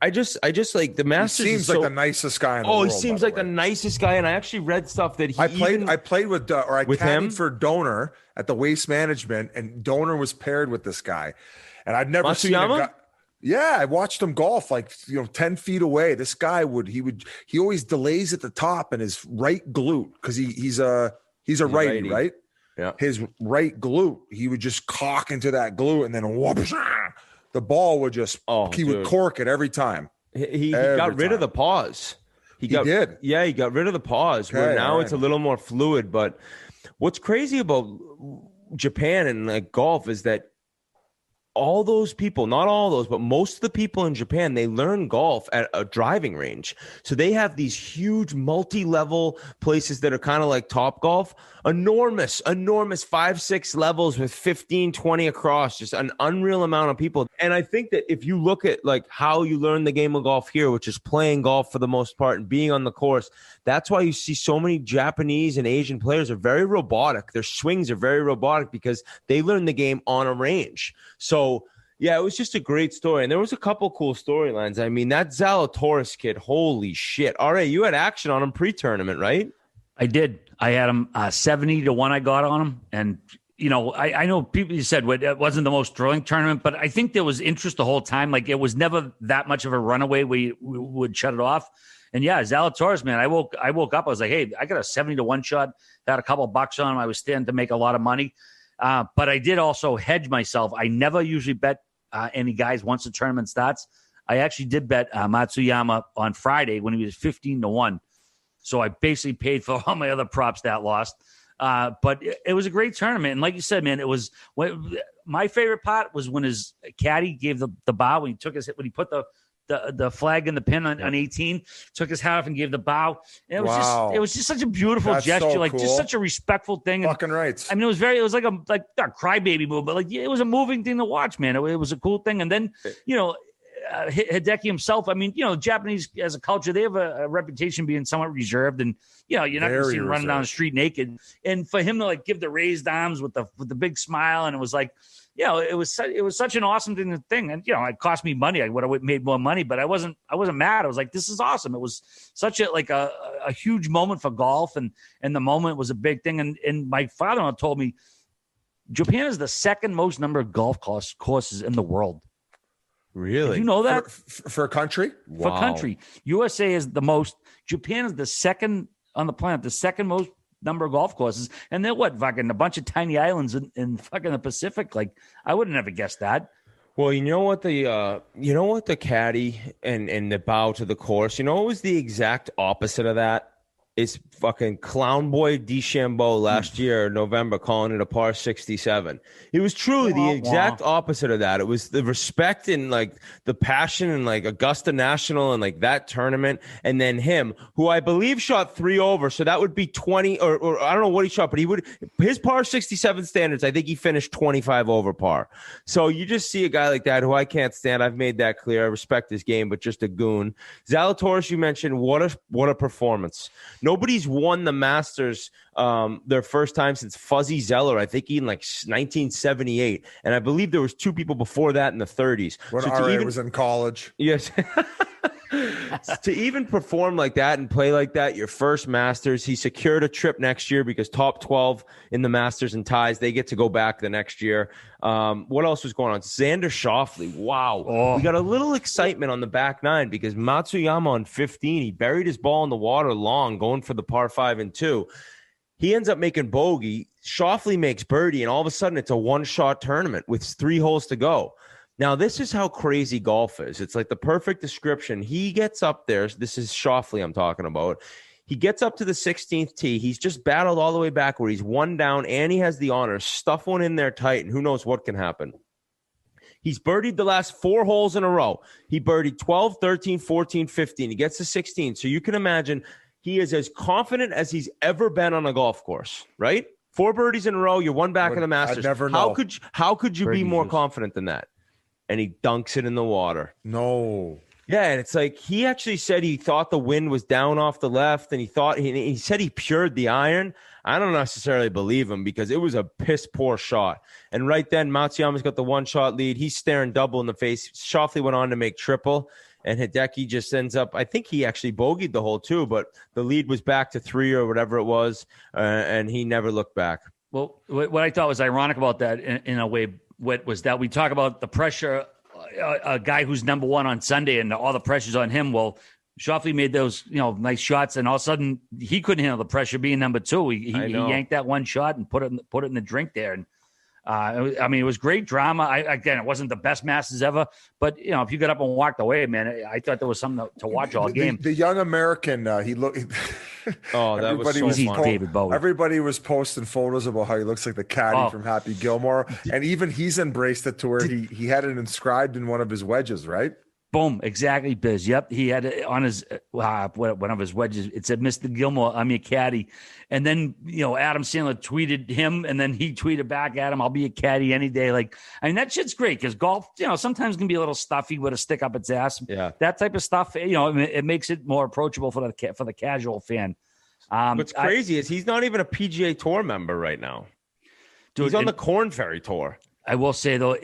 I just like the Masters. He seems like the nicest guy in the world. He seems like the nicest guy. And I actually read stuff that I played with caddied for Donor at the Waste Management, and Donor was paired with this guy. And I'd never seen a guy. Yeah, I watched him golf 10 feet away. This guy he always delays at the top in his right glute because he's a righty, right? Yeah. His right glute, he would just cock into that glute, and then whoosh, the ball would just would cork it every time. He got rid of the pause. He did. Yeah, he got rid of the pause. Okay, where now it's a little more fluid. But what's crazy about Japan and like golf is that all those people, not all those, but most of the people in Japan, they learn golf at a driving range. So they have these huge multi-level places that are kind of like Top Golf, enormous 5-6 levels with 15, 20 across, just an unreal amount of people. And I think that if you look at like how you learn the game of golf here, which is playing golf for the most part and being on the course, that's why you see so many Japanese and Asian players are very robotic. Their swings are very robotic because they learn the game on a range. So yeah, it was just a great story. And there was a couple cool storylines. I mean, that Zalatoris kid, holy shit. All right, you had action on him pre-tournament, right? I did. I had him 70-1 I got on him. And, I know people, you said it wasn't the most thrilling tournament, but I think there was interest the whole time. Like, it was never that much of a runaway we would shut it off. And, yeah, Zalatoris, man, I woke up. I was like, hey, I got a 70-1 shot. Had a couple bucks on him. I was standing to make a lot of money. But I did also hedge myself. I never usually bet any guys once the tournament starts. I actually did bet Matsuyama on Friday when he was 15-1. So I basically paid for all my other props that lost. But it was a great tournament. And like you said, man, it was my favorite part was when his caddy gave the bow when he put the flag in the pin on 18, took his hat off and gave the bow. And it was just such a beautiful gesture, so cool. Just such a respectful thing. Fucking rights. I mean, it was like a crybaby move, but like it was a moving thing to watch, man. It was a cool thing. And then, Hideki himself, I mean, Japanese as a culture, they have a reputation being somewhat reserved, and you're not going to see him running down the street naked. And for him to like give the raised arms with the big smile, and it was like, it was such an awesome thing. And it cost me money. I would have made more money, but I wasn't mad. I was like, this is awesome. It was such a huge moment for golf, and the moment was a big thing. And my father-in-law told me Japan is the second most number of golf courses in the world. Really? Did you know that? For a country? For a country. USA is the most. Japan is the second on the planet, the second most number of golf courses. And they're fucking a bunch of tiny islands in fucking the Pacific. Like, I would have never guessed that. Well, you know what the caddy and the bow to the course, what was the exact opposite of that? is fucking Clown Boy DeChambeau last year, November, calling it a par 67. It was truly the exact opposite of that. It was the respect and like the passion and like Augusta National and like that tournament. And then him, who I believe shot 3 over. So that would be 20 or I don't know what he shot, but his par 67 standards, I think he finished 25 over par. So you just see a guy like that who I can't stand. I've made that clear. I respect his game, but just a goon. Zalatoris, you mentioned, what a performance. Nobody's won the Masters their first time since Fuzzy Zeller, I think in like 1978. And I believe there was 2 people before that in the 30s. When RA was in college. Yes. To even perform like that and play like that, your first Masters, he secured a trip next year because top 12 in the Masters and ties, they get to go back the next year. What else was going on? Xander Schauffele. Wow. We got a little excitement on the back 9 because Matsuyama on 15, he buried his ball in the water long, going for the par 5 and 2. He ends up making bogey. Schauffele makes birdie, and all of a sudden it's a one-shot tournament with 3 holes to go. Now, this is how crazy golf is. It's like the perfect description. He gets up there. This is Schauffele I'm talking about. He gets up to the 16th tee. He's just battled all the way back where he's 1 down, and he has the honors. Stuff one in there tight, and who knows what can happen. He's birdied the last 4 holes in a row. He birdied 12, 13, 14, 15. He gets to 16. So you can imagine he is as confident as he's ever been on a golf course, right? 4 birdies in a row. You're 1 back in the Masters. I'd never know. How could you be more confident than that? And he dunks it in the water. No. Yeah, and it's like he actually said he thought the wind was down off the left, and he said he pured the iron. I don't necessarily believe him because it was a piss-poor shot. And right then, Matsuyama's got the 1-shot lead. He's staring double in the face. Schauffele went on to make triple, and Hideki just ends up – I think he actually bogeyed the hole too, but the lead was back to 3 or whatever it was, and he never looked back. Well, what I thought was ironic about that in a way – what was that we talk about the pressure, a guy who's number 1 on Sunday and all the pressure's on him. Well, Schauffele made those, nice shots, and all of a sudden he couldn't handle the pressure being number 2. He yanked that 1 shot and put it in the drink there. And it was great drama. Again, it wasn't the best Masters ever, but if you got up and walked away, man, I thought there was something to watch all game. The young American, he looked. Oh, that was so fun. David Bowie. Everybody was posting photos about how he looks like the caddy from Happy Gilmore, and even he's embraced it to where he had it inscribed in one of his wedges, right? Boom, exactly, Biz. Yep, he had it on his one of his wedges. It said, "Mr. Gilmore, I'm your caddy." And then Adam Sandler tweeted him, and then he tweeted back at him, "I'll be a caddy any day." That shit's great because golf, sometimes can be a little stuffy with a stick up its ass. Yeah, that type of stuff. It makes it more approachable for the casual fan. What's crazy is he's not even a PGA Tour member right now. Dude, he's on the Corn Ferry Tour. I will say though,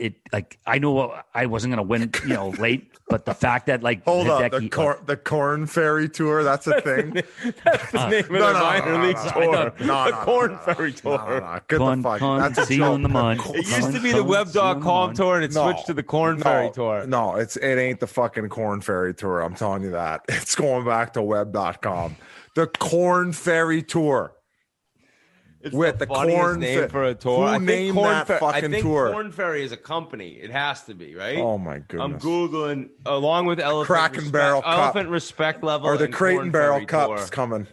I know I wasn't going to win, late, but the fact that hold up, the Corn Ferry Tour, that's a thing. That's the name of the minor league tour. The Corn Ferry Tour. Get the fuck. That's a joke. It used to be the Web.com tour, and it switched to the Corn Ferry Tour. No, it ain't the fucking Corn Ferry Tour. I'm telling you that. It's going back to Web.com. The Corn Ferry Tour. It's with the Corn name for a tour. Who named that fucking tour? Corn Ferry is a company. It has to be, right? Oh my goodness! I'm googling along with Crack and Barrel Cup, Elephant Respect Level, or the Crate and Barrel Cups tour. coming.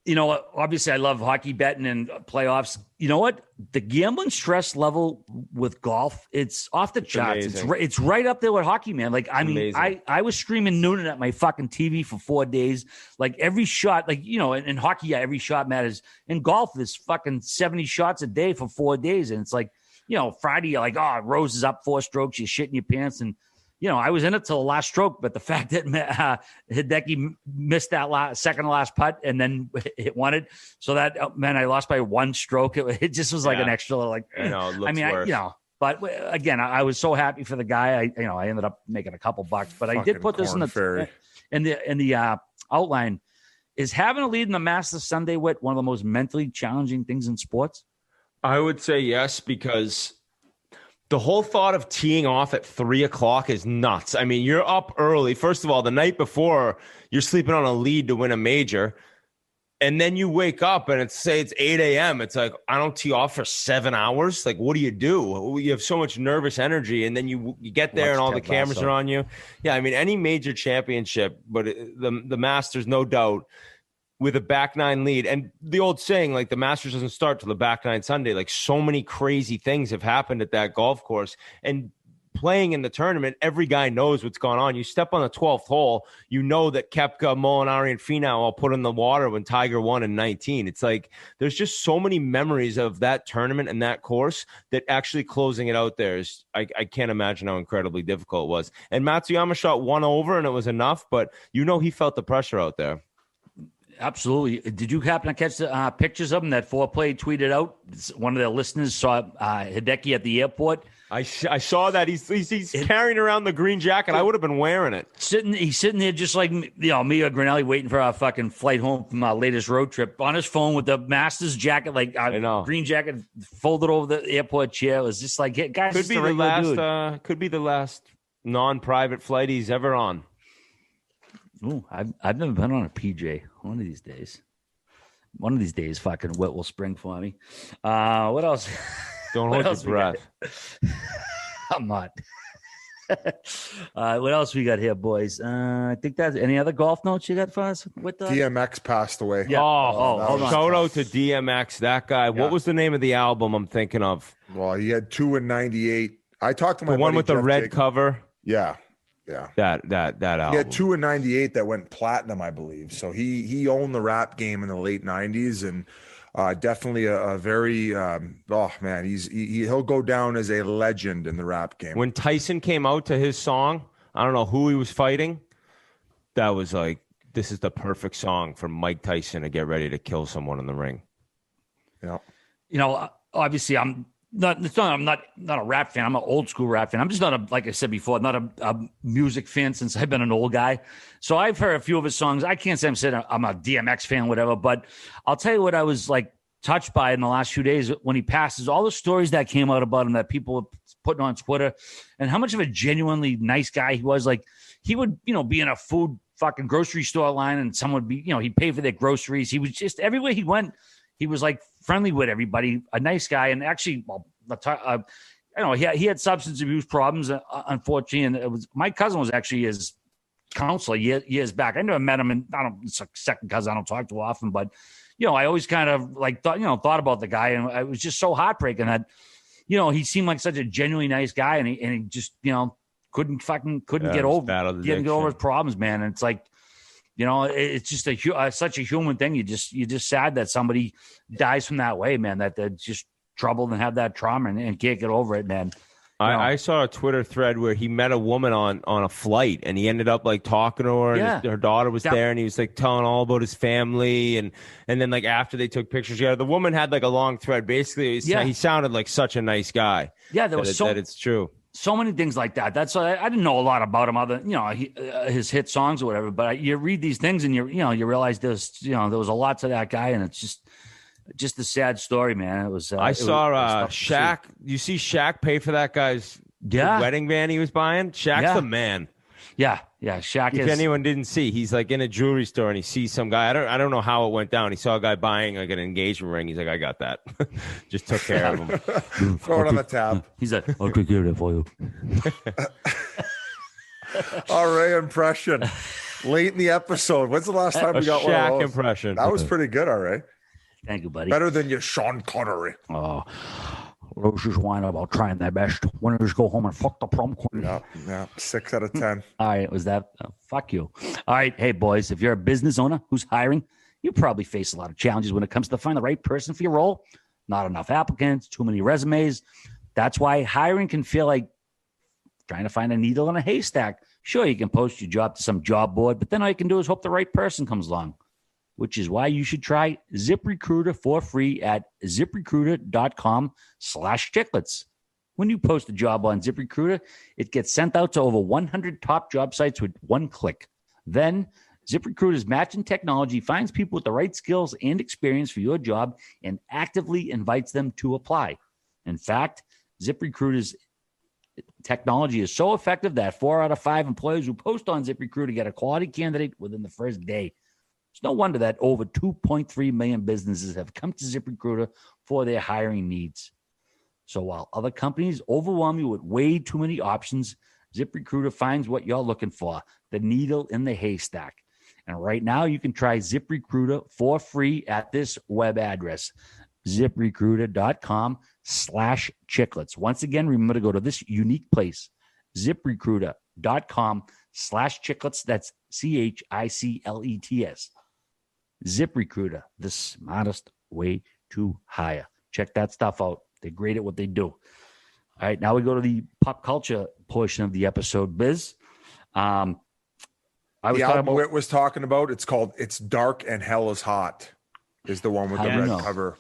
Obviously I love hockey betting and playoffs. You know what? The gambling stress level with golf, it's off the charts. It's right up there with hockey, man. I was streaming Noonan at my fucking TV for 4 days. Every shot, in hockey, every shot matters. In golf, there's fucking 70 shots a day for 4 days. And it's Friday, you're Rose is up 4 strokes, you're shitting your pants. And, I was in it till the last stroke, but the fact that Hideki missed that second to last putt and then it won it, so that I lost by 1 stroke. It just was an extra But again, I was so happy for the guy. I ended up making a couple bucks, but I did put this in the outline. Is having a lead in the Masters Sunday one of the most mentally challenging things in sports? I would say yes, because the whole thought of teeing off at 3:00 is nuts. I mean, you're up early. First of all, the night before, you're sleeping on a lead to win a major. And then you wake up and it's 8 a.m. It's like, I don't tee off for 7 hours. What do? You have so much nervous energy. And then you get there and all the cameras are on you. Yeah, I mean, any major championship, but the Masters, no doubt, with a back nine lead. And the old saying, like the Masters doesn't start till the back nine Sunday. Like so many crazy things have happened at that golf course. And playing in the tournament, every guy knows what's going on. You step on the 12th hole, you know that Koepka, Molinari, and Finau all put in the water when Tiger won in 19. It's like there's just so many memories of that tournament and that course that actually closing it out there is, I can't imagine how incredibly difficult it was. And Matsuyama shot one over and it was enough, but you know he felt the pressure out there. Absolutely. Did you happen to catch the pictures of him that Foreplay tweeted out? One of their listeners saw Hideki at the airport. I saw that he's carrying around the green jacket. I would have been wearing it. He's sitting there just like me or Grinelli waiting for our fucking flight home from our latest road trip on his phone with the Masters jacket, like green jacket folded over the airport chair. It was just like, guys, could be the last non-private flight he's ever on. Ooh, I've never been on a PJ. One of these days, fucking wet will spring for me. What else? Don't hold your breath. I'm not. What else we got here, boys? I think that's any other golf notes you got for us? With DMX passed away. Yeah. Hold on. Shout out to DMX, that guy. Yeah. What was the name of the album I'm thinking of? Well, he had 2 in 98. I talked to my the one with Jeff the red Jacob. cover. Yeah. That album. He had 2 in 98 that went platinum, I believe. So he owned the rap game in the late 90s and definitely a very he'll go down as a legend in the rap game. When Tyson came out to his song, I don't know who he was fighting. That was like, this is the perfect song for Mike Tyson to get ready to kill someone in the ring. Yeah. Obviously I'm not a rap fan. I'm an old school rap fan. I'm just not like I said before, not a music fan since I've been an old guy. So I've heard a few of his songs. I can't say I'm a DMX fan, whatever, but I'll tell you what I was like touched by in the last few days when he passes, all the stories that came out about him that people were putting on Twitter and how much of a genuinely nice guy he was. Like he would, be in a food fucking grocery store line and someone would be, he'd pay for their groceries. He was just everywhere he went. He was like friendly with everybody, a nice guy. And actually, he had substance abuse problems, unfortunately. And it was my cousin was actually his counselor years back. I never met him, and it's a second cousin I don't talk to often, but I always kind of like thought about the guy, and it was just so heartbreaking that he seemed like such a genuinely nice guy, and he just couldn't get over his problems, man. And it's like. It's just such a human thing. You're just sad that somebody dies from that way, man, that they're just troubled and have that trauma and can't get over it, man. I saw a Twitter thread where he met a woman on a flight and he ended up like talking to her and her daughter was there and he was like telling all about his family. And then like after they took pictures together, the woman had like a long thread. Basically, he sounded like such a nice guy. Yeah, that it's true. So many things like that. That's I didn't know a lot about him other his hit songs or whatever. But you read these things and you realize there was a lot to that guy, and it's just a sad story, man. It was. I saw Shaq. You see Shaq pay for that guy's wedding van he was buying. Shaq's the man. Yeah. Shaq. If anyone didn't see, he's like in a jewelry store and he sees some guy. I don't know how it went down. He saw a guy buying like an engagement ring. He's like, I got that. Just took care of him. Throw it on the tab. He's like, I'll take care of it for you. All right, impression. Late in the episode. When's the last time we got one of Shaq those? impression? That was pretty good. All right. Thank you, buddy. Better than your Sean Connery. Rose just whine about trying their best. Winners go home and fuck the prom queen. Yeah. 6 out of 10. All right. Was that? Fuck you. All right. Hey, boys, if you're a business owner who's hiring, you probably face a lot of challenges when it comes to finding the right person for your role. Not enough applicants, too many resumes. That's why hiring can feel like trying to find a needle in a haystack. Sure, you can post your job to some job board, but then all you can do is hope the right person comes along, which is why you should try ZipRecruiter for free at ZipRecruiter.com/chiclets. When you post a job on ZipRecruiter, it gets sent out to over 100 top job sites with one click. Then ZipRecruiter's matching technology finds people with the right skills and experience for your job and actively invites them to apply. In fact, ZipRecruiter's technology is so effective that 4 out of 5 employers who post on ZipRecruiter get a quality candidate within the first day. It's no wonder that over 2.3 million businesses have come to ZipRecruiter for their hiring needs. So while other companies overwhelm you with way too many options, ZipRecruiter finds what you're looking for, the needle in the haystack. And right now you can try ZipRecruiter for free at this web address, ZipRecruiter.com/chiclets. Once again, remember to go to this unique place, ZipRecruiter.com/chiclets. That's CHICLETS. ZipRecruiter, the smartest way to hire. Check that stuff out. They're great at what they do. All right, now we go to the pop culture portion of the episode. Biz, the album Whit was talking about, it's called "It's Dark and Hell Is Hot," is the one with the red cover.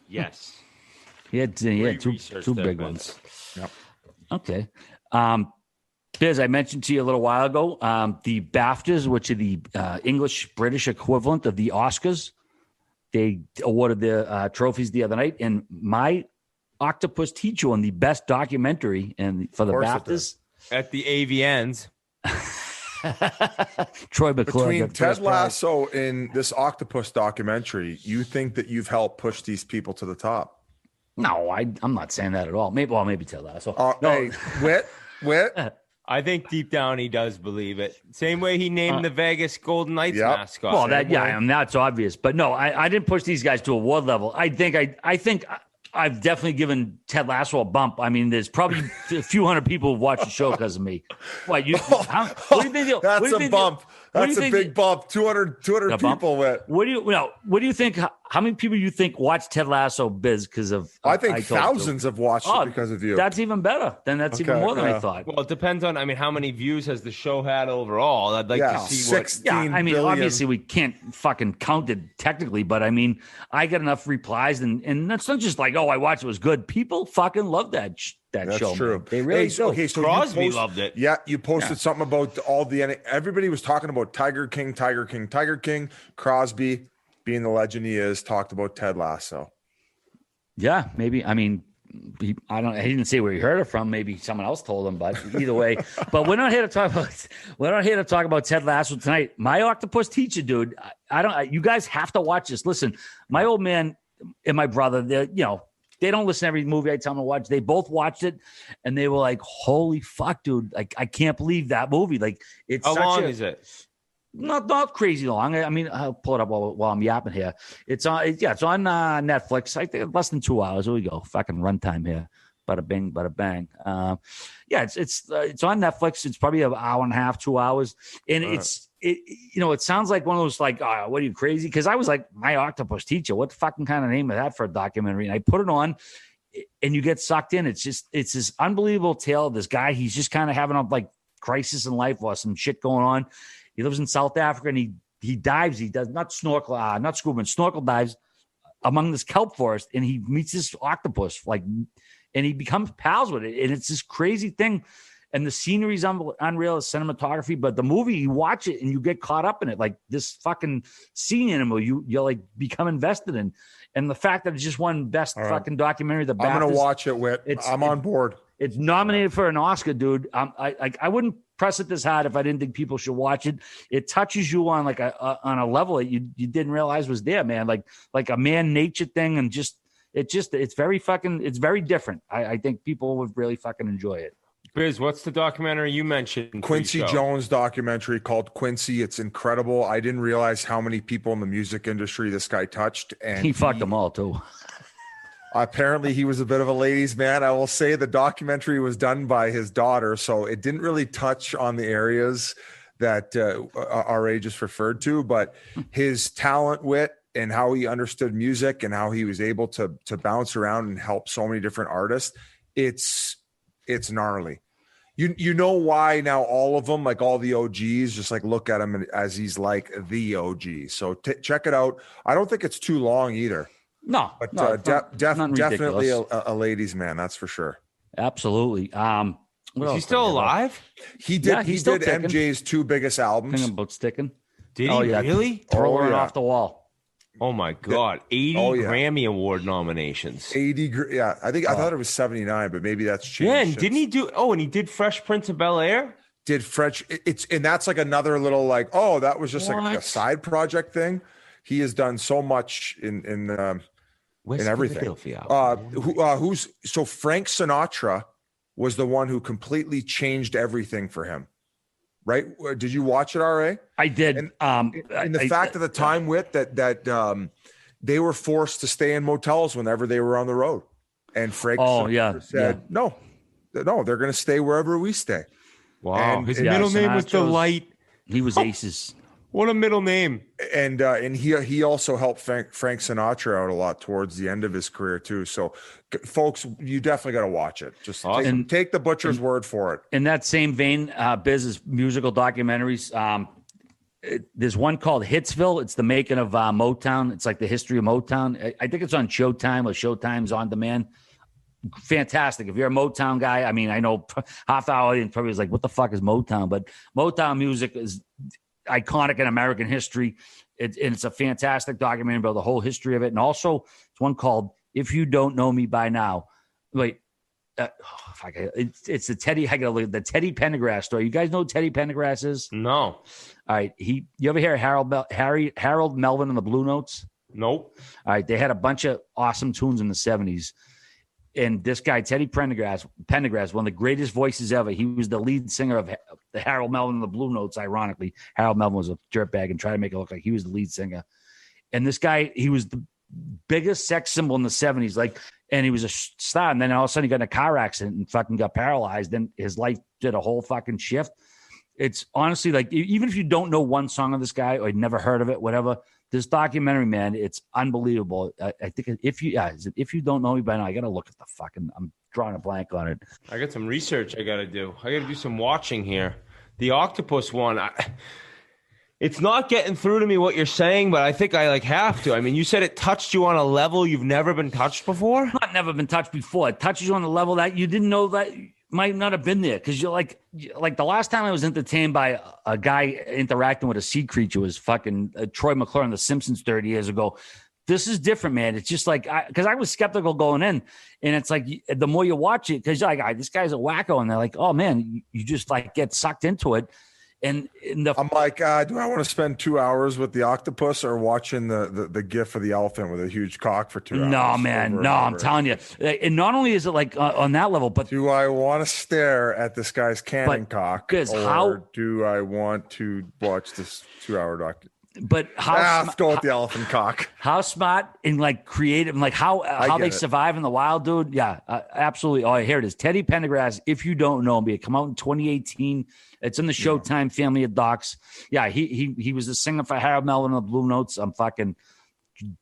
Yes. He had two big ones. Yep. Okay. Biz, I mentioned to you a little while ago, the BAFTAs, which are the English-British equivalent of the Oscars, they awarded the trophies the other night, and My Octopus Teacher won the best documentary for the BAFTAs. At the AVNs. Troy McClure. Between Ted Lasso and this octopus documentary, you think that you've helped push these people to the top? No, I'm not saying that at all. Maybe Ted Lasso. No. Hey, Whit. I think deep down he does believe it. Same way he named the Vegas Golden Knights mascot. Well, that's obvious. But no, I didn't push these guys to award level. I think I've definitely given Ted Lasso a bump. I mean, there's probably a few hundred people who've watched the show because of me. What do you think? That's a bump. That's a big bump. 200 people. What do you think? How many people do you think watch Ted Lasso, Biz, because of? I think thousands have watched it because of you. That's even better. That's even more than I thought. Well, it depends on. How many views has the show had overall? I'd like to see 16 billion. Obviously we can't fucking count it technically, but I got enough replies, and that's not just like, oh, I watched it was good. People fucking love that show. That's true. Man. They really do. Okay, so Crosby loved it. Yeah, you posted something about everybody was talking about Tiger King. Crosby, being the legend he is, talked about Ted Lasso. Yeah, maybe. He didn't say where he heard it from. Maybe someone else told him, but either way. But we're not here to talk about Ted Lasso tonight. My Octopus Teacher, dude. You guys have to watch this. Listen, my old man and my brother, they don't listen to every movie I tell them to watch. They both watched it, and they were like, "Holy fuck, dude! Like, I can't believe that movie. Like, it's how long is it? Not crazy long. I'll pull it up while I'm yapping here. It's on Netflix. I think less than 2 hours. Here we go. Fucking runtime here. Bada bing, bada bang. It's on Netflix. It's probably an hour and a half, 2 hours, and it sounds like one of those like, what are you crazy? Because I was like, My Octopus Teacher. What the fucking kind of name is that for a documentary? And I put it on, and you get sucked in. It's this unbelievable tale of this guy. He's just kind of having a like crisis in life or some shit going on. He lives in South Africa, and he dives. He does not snorkel, not scuba, snorkel dives among this kelp forest, and he meets this octopus, and he becomes pals with it. And it's this crazy thing. And the scenery's unreal, cinematography, but the movie, you watch it and you get caught up in it. Like this fucking sea animal, you like become invested in. And the fact that it's just won best fucking documentary, the BAFTAs, I'm going to watch it, Whit. I'm on board. It's nominated for an Oscar, dude. I wouldn't press it this hard if I didn't think people should watch it. It touches you on like on a level that you didn't realize was there, man. Like a man nature thing, and it's very different. I think people would really fucking enjoy it. Biz, what's the documentary you mentioned? Quincy Jones documentary called Quincy. It's incredible. I didn't realize how many people in the music industry this guy touched, and he fucked them all too. Apparently, he was a bit of a ladies' man. I will say the documentary was done by his daughter, so it didn't really touch on the areas that our age is referred to, but his talent, wit, and how he understood music and how he was able to bounce around and help so many different artists. It's gnarly. You know why now all of them, like all the OGs, just like look at him as he's like the OG. So check it out. I don't think it's too long either. No, but definitely a ladies' man. That's for sure. Absolutely. Is he still alive? He did. Yeah, he did MJ's 2 biggest albums. Thinking about sticking. Did he really? Throwing it off the wall. Oh my God! 80 Grammy Award nominations. 80. Yeah, I thought it was 79, but maybe that's changed. Yeah, and didn't he do? Oh, and he did Fresh Prince of Bel-Air. Did Fresh? And that's like another little like, oh, that was just like a side project thing. He has done so much in everything. So Frank Sinatra was the one who completely changed everything for him. right? Did you watch it, RA? I did. And the fact of the time with that they were forced to stay in motels whenever they were on the road. And Frank said, no, they're going to stay wherever we stay. Wow. His middle name was Delight. He was Aces. What a middle name. And he also helped Frank Sinatra out a lot towards the end of his career too. So folks, you definitely got to watch it. Just take the butcher's word for it. In that same vein, business musical documentaries. There's one called Hitsville. It's the making of Motown. It's like the history of Motown. I think it's on Showtime or Showtime's On Demand. Fantastic. If you're a Motown guy, I mean, I know half the audience probably is like, what the fuck is Motown? But Motown music is iconic in American history. It's a fantastic documentary about the whole history of it. And also, it's one called If You Don't Know Me By Now. Wait, it's the Teddy. I gotta look at the Teddy Pendergrass story. You guys know who Teddy Pendergrass is? No. All right. You ever hear Harold Melvin and the Blue Notes? Nope. All right. They had a bunch of awesome tunes in the 70s. And this guy, Teddy Pendergrass, one of the greatest voices ever. He was the lead singer of the Harold Melvin and the Blue Notes. Ironically, Harold Melvin was a dirtbag and tried to make it look like he was the lead singer. And this guy, he was the biggest sex symbol in the 70s. And he was a star. And then all of a sudden he got in a car accident and fucking got paralyzed. Then his life did a whole fucking shift. It's honestly like, even if you don't know one song of this guy or you'd never heard of it, whatever, this documentary, man, it's unbelievable. I think if you don't know me by now, I got to look at the fucking, I'm drawing a blank on it. I got some research I got to do. I got to do some watching here. The octopus one, it's not getting through to me what you're saying, but I think I have to. I mean, you said it touched you on a level you've never been touched before? Not never been touched before. It touches you on a level that you didn't know that might not have been there. Because you're like the last time I was entertained by a guy interacting with a sea creature was fucking Troy McClure in The Simpsons 30 years ago. This is different, man. It's just like, because I was skeptical going in, and it's like the more you watch it, because you're like, this guy's a wacko, and they're like, oh man, you just like get sucked into it. And I'm like, do I want to spend 2 hours with the octopus or watching the gif of the elephant with a huge cock for 2 hours? No, man. No, I'm telling you. And not only is it like on that level, but do I want to stare at this guy's cannon cock? Or do I want to watch this 2 hour doc? But let's go with the elephant cock. How smart and like creative, and like how they survive in the wild, dude. Yeah, absolutely. Oh, here it is. Teddy Pendergrass. If you don't know me, it came out in 2018. It's in the Showtime family of docs. Yeah, he was the singer for Harold Melvin and the Blue Notes. I'm fucking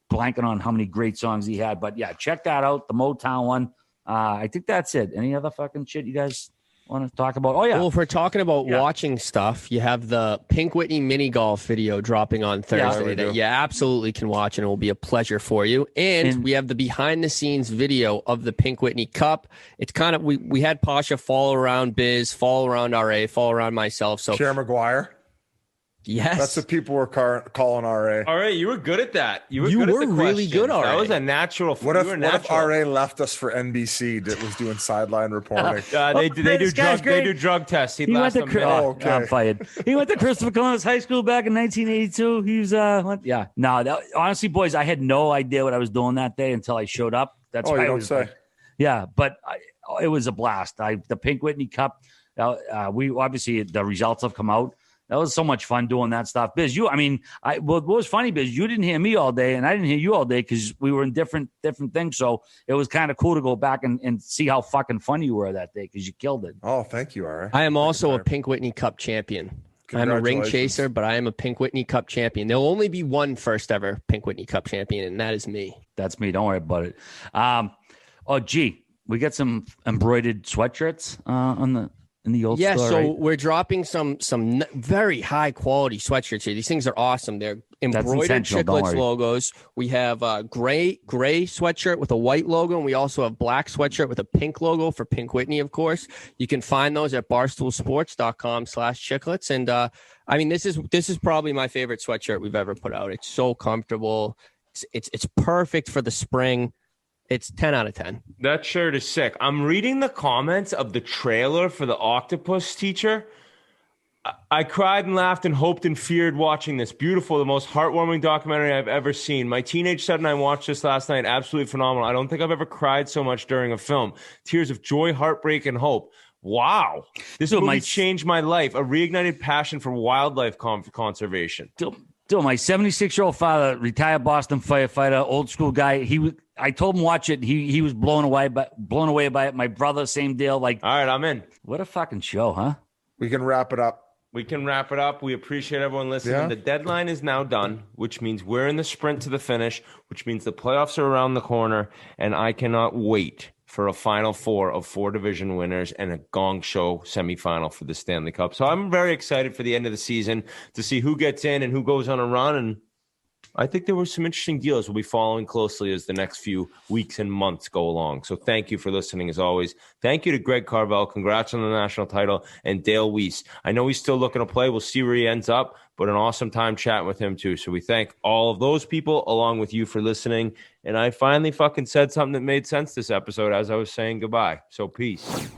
blanking on how many great songs he had, but yeah, check that out. The Motown one. I think that's it. Any other fucking shit you guys want to talk about? Oh yeah. Well, if we're talking about watching stuff, you have the Pink Whitney mini golf video dropping on Thursday that you absolutely can watch, and it will be a pleasure for you. And we have the behind the scenes video of the Pink Whitney Cup. It's kind of, we had Pasha follow around Biz, follow around RA, follow around myself. So Cher McGuire. Yes, that's what people were calling RA. All right, you were good at that. You were really good. RA. That was a natural. What if RA left us for NBC that was doing sideline reporting? They do drug tests. He went to I'm fired. He went to Christopher Columbus High School back in 1982. He was honestly, boys, I had no idea what I was doing that day until I showed up. That's why you don't say. Yeah, but it was a blast. The Pink Whitney Cup. We obviously the results have come out. That was so much fun doing that stuff. Biz, what was funny, Biz, you didn't hear me all day, and I didn't hear you all day because we were in different things. So it was kind of cool to go back and see how fucking funny you were that day because you killed it. Oh, thank you, Ara. I am also a Pink Whitney Cup champion. I'm a ring chaser, but I am a Pink Whitney Cup champion. There'll only be one first ever Pink Whitney Cup champion, and that is me. That's me. Don't worry about it. We got some embroidered sweatshirts in the old store, so right? We're dropping some very high quality sweatshirts here. These things are awesome. They're embroidered Chiclets logos. We have a gray sweatshirt with a white logo, and we also have black sweatshirt with a pink logo for Pink Whitney, of course. You can find those at barstoolsports.com/chiclets. And I mean, this is probably my favorite sweatshirt we've ever put out. It's so comfortable. It's perfect for the spring. It's 10 out of 10. That shirt is sick. I'm reading the comments of the trailer for the octopus teacher. I cried and laughed and hoped and feared watching this. Beautiful, the most heartwarming documentary I've ever seen. My teenage son and I watched this last night. Absolutely phenomenal. I don't think I've ever cried so much during a film. Tears of joy, heartbreak, and hope. Wow. This movie changed my life. A reignited passion for wildlife conservation. Still, my 76-year-old father, retired Boston firefighter, old school guy. I told him watch it. He was blown away by it. My brother, same deal. Like, all right, I'm in. What a fucking show, huh? We can wrap it up. We appreciate everyone listening. Yeah. The deadline is now done, which means we're in the sprint to the finish, which means the playoffs are around the corner, and I cannot wait for a Final Four of 4 division winners and a gong show semifinal for the Stanley Cup. So I'm very excited for the end of the season to see who gets in and who goes on a run. And I think there were some interesting deals we'll be following closely as the next few weeks and months go along. So thank you for listening as always. Thank you to Greg Carvel. Congrats on the national title. And Dale Weise. I know he's still looking to play. We'll see where he ends up, but an awesome time chatting with him too. So we thank all of those people along with you for listening. And I finally fucking said something that made sense this episode as I was saying goodbye. So peace.